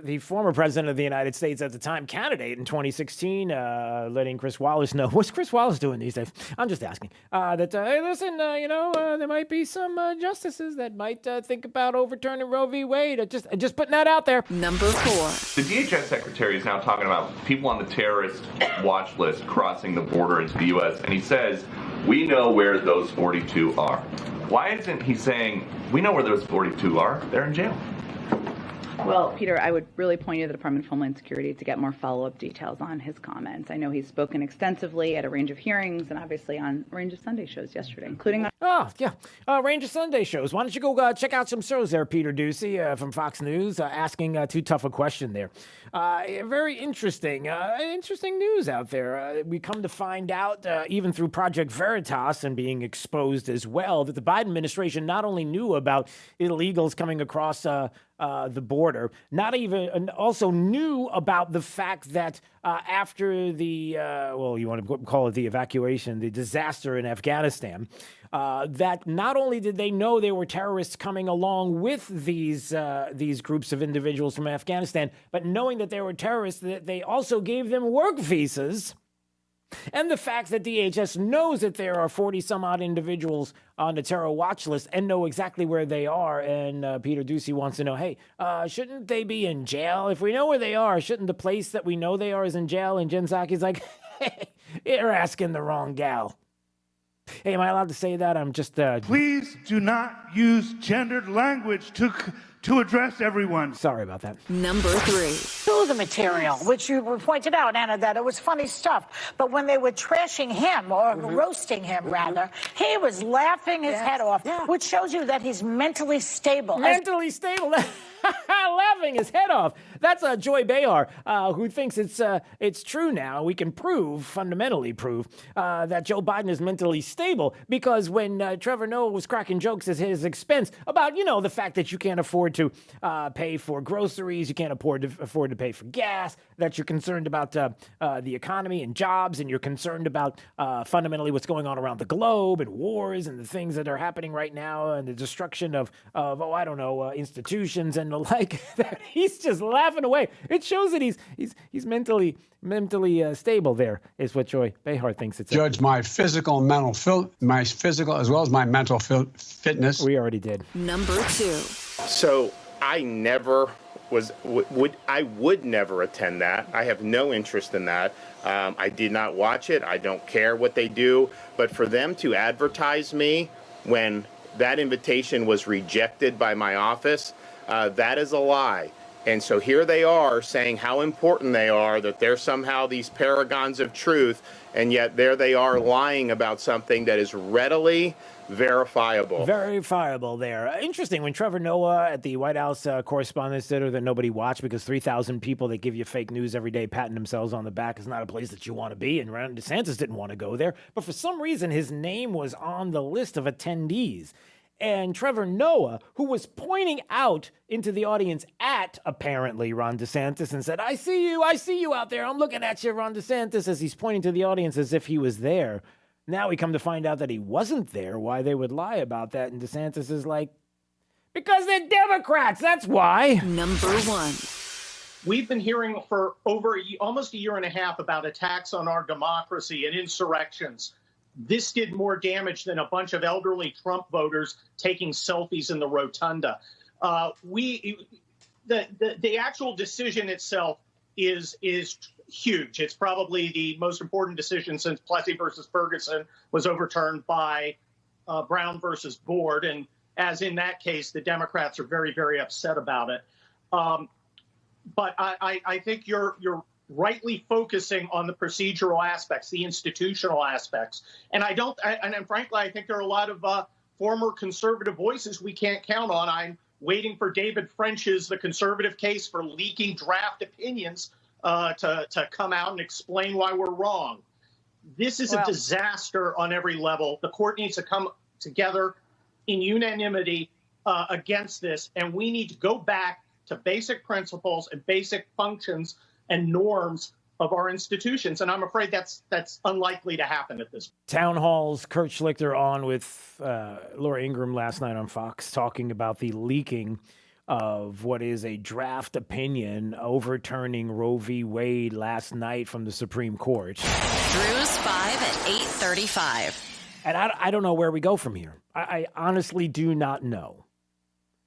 the former president of the United States at the time, candidate in 2016, letting Chris Wallace know. What's Chris Wallace doing these days? I'm just asking. That, hey, listen, there might be some justices that might think about overturning Roe v. Wade. Just putting that out there. Number 4. The DHS secretary is now talking about people on the terrorist watch list crossing the border into the U.S., and he says, we know where those 42 are. Why isn't he saying, we know where those 42 are? They're in jail. Well, Peter, I would really point you to the Department of Homeland Security to get more follow-up details on his comments. I know he's spoken extensively at a range of hearings and obviously on a range of Sunday shows yesterday, including on... Oh, yeah, a range of Sunday shows. Why don't you go check out some shows there, Peter Ducey from Fox News, asking too tough a question there. Very interesting news out there. We come to find out, even through Project Veritas and being exposed as well, that the Biden administration not only knew about illegals coming across the border, also knew about the fact that after the, you want to call it the evacuation, the disaster in Afghanistan, that not only did they know there were terrorists coming along with these groups of individuals from Afghanistan, but knowing that they were terrorists, that they also gave them work visas. And the fact that DHS knows that there are 40-some-odd individuals on the terror watch list and know exactly where they are. And Peter Ducey wants to know, hey, shouldn't they be in jail? If we know where they are, shouldn't the place that we know they are is in jail? And Jen Psaki's like, hey, you're asking the wrong gal. Hey, am I allowed to say that? I'm just... Please do not use gendered language to address everyone. Sorry about that. Number 3. To the material, which you pointed out, Anna, that it was funny stuff. But when they were trashing him, or roasting him, rather, he was laughing his head off, which shows you that he's mentally stable. Mentally stable? Laughing his head off. That's Joy Behar, who thinks it's true now. We can fundamentally prove, that Joe Biden is mentally stable, because when Trevor Noah was cracking jokes at his expense about, the fact that you can't afford to pay for groceries, you can't afford to pay for gas, that you're concerned about the economy and jobs, and you're concerned about fundamentally what's going on around the globe and wars and the things that are happening right now and the destruction of institutions and the like, that he's just laughing away. It shows that he's mentally stable. There is what Joy Behar thinks it's. Judge my physical and mental, my physical as well as my mental fitness. We already did. Number 2. So I never would never attend that. I have no interest in that. I did not watch it. I don't care what they do. But for them to advertise me when that invitation was rejected by my office, that is a lie. And so here they are saying how important they are, that they're somehow these paragons of truth, and yet there they are lying about something that is readily verifiable. Verifiable there. Interesting. When Trevor Noah at the White House Correspondents' Dinner that nobody watched because 3,000 people that give you fake news every day patting themselves on the back is not a place that you want to be, and Ron DeSantis didn't want to go there. But for some reason, his name was on the list of attendees. And Trevor Noah, who was pointing out into the audience at, apparently, Ron DeSantis and said, I see you out there. I'm looking at you, Ron DeSantis, as he's pointing to the audience as if he was there. Now we come to find out that he wasn't there, why they would lie about that. And DeSantis is like, because they're Democrats, that's why. Number 1. We've been hearing for almost a year and a half about attacks on our democracy and insurrections. This did more damage than a bunch of elderly Trump voters taking selfies in the rotunda. The actual decision itself is huge. It's probably the most important decision since Plessy versus Ferguson was overturned by Brown versus Board, and as in that case, the Democrats are very, very upset about it. But I think you're rightly focusing on the procedural aspects, the institutional aspects. And frankly, I think there are a lot of former conservative voices we can't count on. I'm waiting for David French's The Conservative Case for Leaking Draft Opinions to come out and explain why we're wrong. This is a disaster on every level. The court needs to come together in unanimity against this, and we need to go back to basic principles and basic functions and norms of our institutions. And I'm afraid that's unlikely to happen at this point. Town halls, Kurt Schlichter on with Laura Ingraham last night on Fox talking about the leaking of what is a draft opinion overturning Roe v. Wade last night from the Supreme Court. Drew's 5 at 8:35. And I don't know where we go from here. I honestly do not know.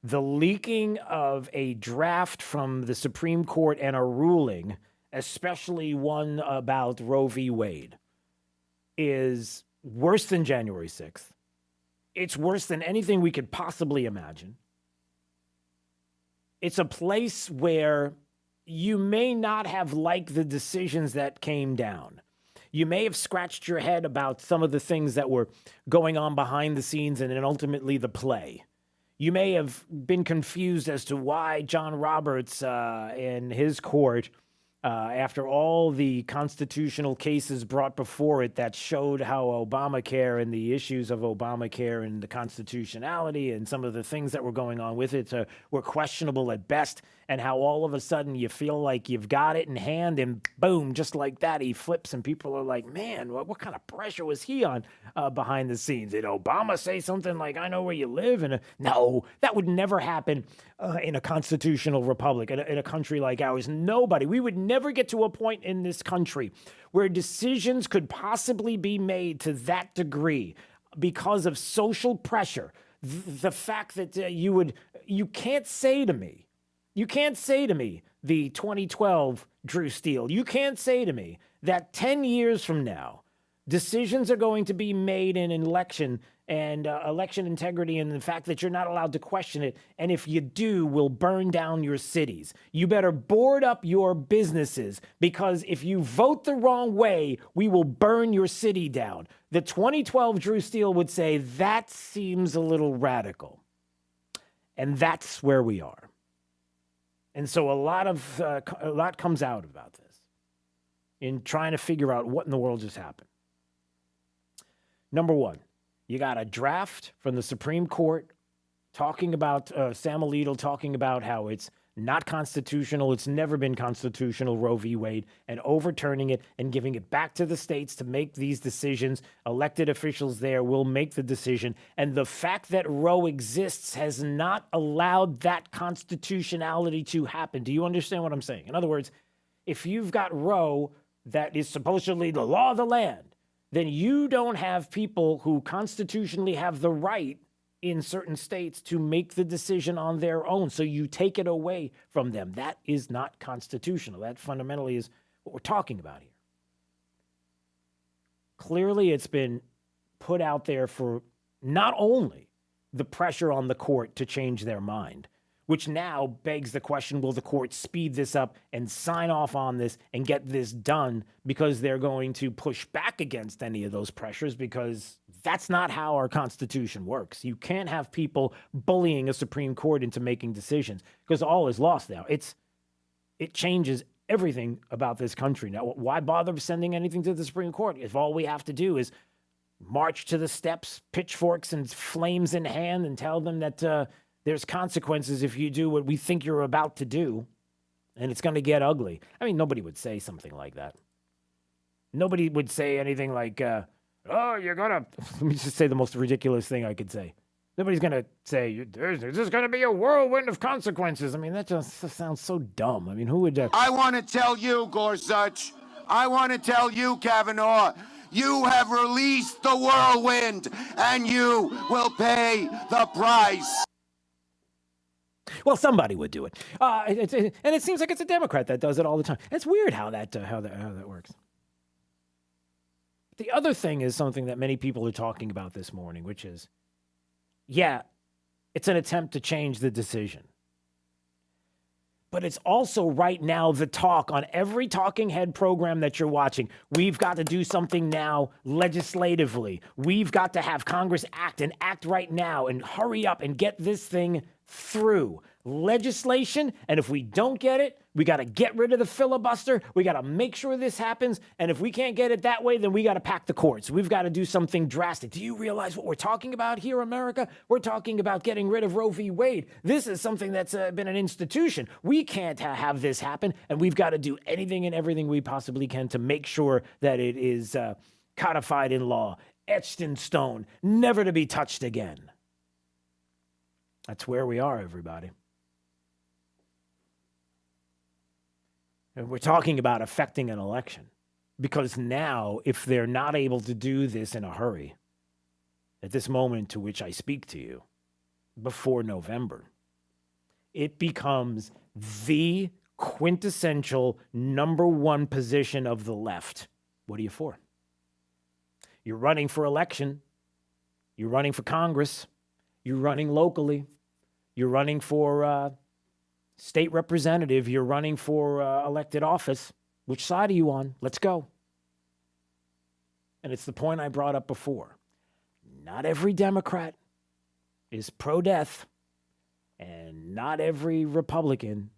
The leaking of a draft from the Supreme Court and a ruling, especially one about Roe v. Wade, is worse than January 6th. It's worse than anything we could possibly imagine. It's a place where you may not have liked the decisions that came down. You may have scratched your head about some of the things that were going on behind the scenes and then ultimately the play. You may have been confused as to why John Roberts and his court, after all the constitutional cases brought before it that showed how Obamacare and the issues of Obamacare and the constitutionality and some of the things that were going on with it were questionable at best, and how all of a sudden you feel like you've got it in hand and boom, just like that, he flips and people are like, man, what kind of pressure was he on behind the scenes? Did Obama say something like, I know where you live? And no, that would never happen in a constitutional republic, in a country like ours. We would never get to a point in this country where decisions could possibly be made to that degree because of social pressure. The fact that you can't say to me, the 2012 Drew Steele, you can't say to me that 10 years from now, decisions are going to be made in an election and election integrity and the fact that you're not allowed to question it. And if you do, we'll burn down your cities. You better board up your businesses because if you vote the wrong way, we will burn your city down. The 2012 Drew Steele would say that seems a little radical. And that's where we are. And so a lot comes out about this in trying to figure out what in the world just happened. Number one, you got a draft from the Supreme Court talking about Sam Alito talking about how it's not constitutional. It's never been constitutional, Roe v. Wade, and overturning it and giving it back to the states to make these decisions. Elected officials there will make the decision. And the fact that Roe exists has not allowed that constitutionality to happen. Do you understand what I'm saying? In other words, if you've got Roe that is supposedly the law of the land, then you don't have people who constitutionally have the right in certain states to make the decision on their own. So you take it away from them. That is not constitutional. That fundamentally is what we're talking about here. Clearly, it's been put out there for not only the pressure on the court to change their mind, which now begs the question, will the court speed this up and sign off on this and get this done because they're going to push back against any of those pressures, because that's not how our Constitution works. You can't have people bullying a Supreme Court into making decisions because all is lost now. It changes everything about this country. Now, why bother sending anything to the Supreme Court if all we have to do is march to the steps, pitchforks and flames in hand, and tell them that there's consequences if you do what we think you're about to do, and it's going to get ugly. I mean, nobody would say something like that. Nobody would say anything like, oh, you're going to... Let me just say the most ridiculous thing I could say. Nobody's going to say, there's just going to be a whirlwind of consequences. I mean, that just sounds so dumb. I mean, who would... I want to tell you, Gorsuch. I want to tell you, Kavanaugh. You have released the whirlwind, and you will pay the price. Well, somebody would do it. And it seems like it's a Democrat that does it all the time. It's weird how that works. The other thing is something that many people are talking about this morning, which is, yeah, It's an attempt to change the decision. But it's also right now the talk on every talking head program that you're watching. We've got to do something now legislatively. We've got to have Congress act and act right now and hurry up and get this thing through legislation. And if we don't get it, we got to get rid of the filibuster. We got to make sure this happens. And if we can't get it that way, then we got to pack the courts. We've got to do something drastic. Do you realize what we're talking about here, America? We're talking about getting rid of Roe v. Wade. This is something that's been an institution. We can't have this happen. And we've got to do anything and everything we possibly can to make sure that it is codified in law, etched in stone, never to be touched again. That's where we are, everybody. And we're talking about affecting an election because now, if they're not able to do this in a hurry, at this moment to which I speak to you, before November, it becomes the quintessential number one position of the left. What are you for? You're running for election. You're running for Congress. You're running locally. You're running for state representative. You're running for elected office. Which side are you on? Let's go. And it's the point I brought up before. Not every Democrat is pro-death, and not every Republican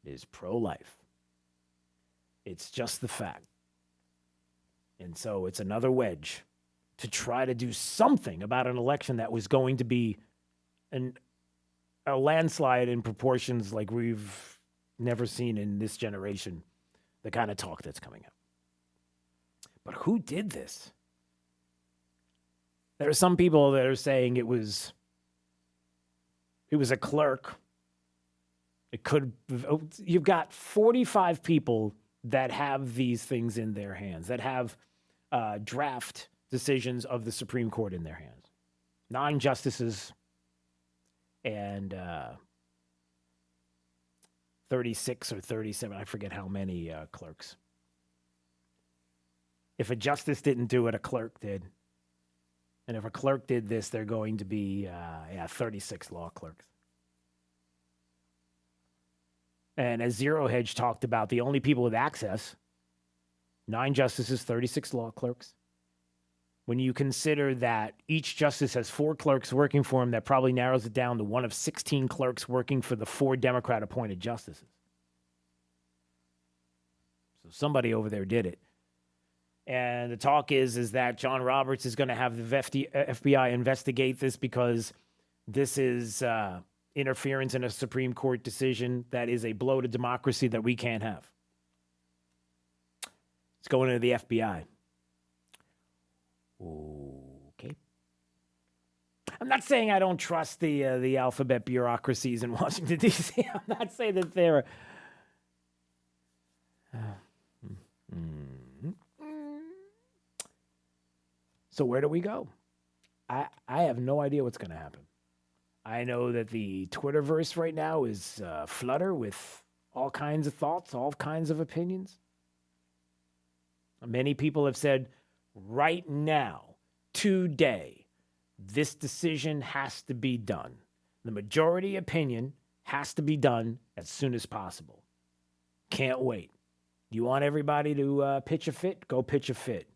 is pro-life. It's just the fact. And so it's another wedge to try to do something about an election that was going to be a landslide in proportions like we've never seen in this generation, the kind of talk that's coming up. But who did this? There are some people that are saying it was a clerk. You've got 45 people that have these things in their hands, that have draft decisions of the Supreme Court in their hands. 9 justices and 36 or 37, I forget how many clerks. If a justice didn't do it, a clerk did. And if a clerk did this, they're going to be 36 law clerks. And as Zero Hedge talked about, the only people with access, 9 justices, 36 law clerks. When you consider that each justice has 4 clerks working for him, that probably narrows it down to one of 16 clerks working for the 4 Democrat-appointed justices. So somebody over there did it. And the talk is that John Roberts is going to have the FBI investigate this because this is interference in a Supreme Court decision that is a blow to democracy that we can't have. It's going into the FBI. Okay. I'm not saying I don't trust the alphabet bureaucracies in Washington, D.C. I'm not saying that they're... So where do we go? I have no idea what's going to happen. I know that the Twitterverse right now is flutter with all kinds of thoughts, all kinds of opinions. Many people have said, right now, today, this decision has to be done. The majority opinion has to be done as soon as possible. Can't wait. You want everybody to pitch a fit? Go pitch a fit.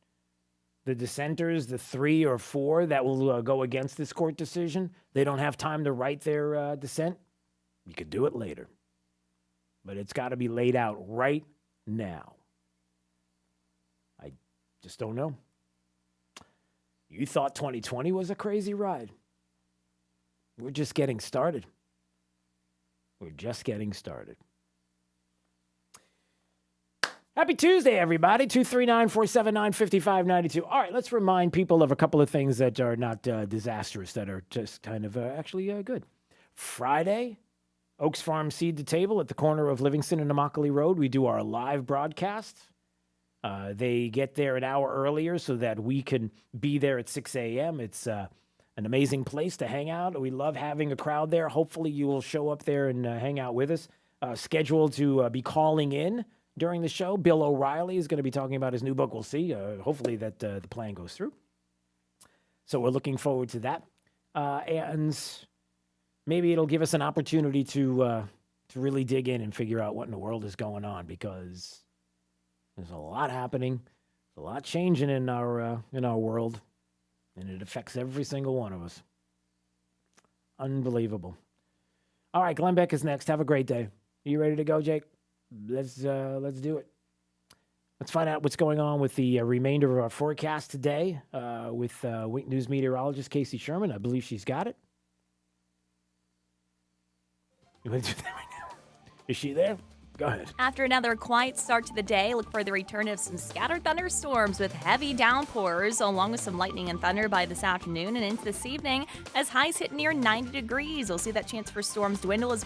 The dissenters, the 3 or 4 that will go against this court decision, they don't have time to write their dissent. You could do it later. But it's got to be laid out right now. I just don't know. You thought 2020 was a crazy ride. We're just getting started. We're just getting started. Happy Tuesday, everybody. 239-479-5592. All right, let's remind people of a couple of things that are not disastrous, that are just kind of actually good. Friday, Oaks Farm Seed to Table at the corner of Livingston and Immokalee Road. We do our live broadcast. They get there an hour earlier so that we can be there at 6 a.m. It's an amazing place to hang out. We love having a crowd there. Hopefully you will show up there and hang out with us. Scheduled to be calling in during the show. Bill O'Reilly is going to be talking about his new book. We'll see. Hopefully that the plan goes through. So we're looking forward to that. And maybe it'll give us an opportunity to really dig in and figure out what in the world is going on, because there's a lot happening, a lot changing in our world, and it affects every single one of us. Unbelievable. All right, Glenn Beck is next. Have a great day. Are you ready to go, Jake? Let's do it. Let's find out what's going on with the remainder of our forecast today with Wink News meteorologist Casey Sherman. I believe she's got it. You want to do that right now? Is she there? Go ahead. After another quiet start to the day, look for the return of some scattered thunderstorms with heavy downpours, along with some lightning and thunder by this afternoon and into this evening. As highs hit near 90 degrees, we'll see that chance for storms dwindle as we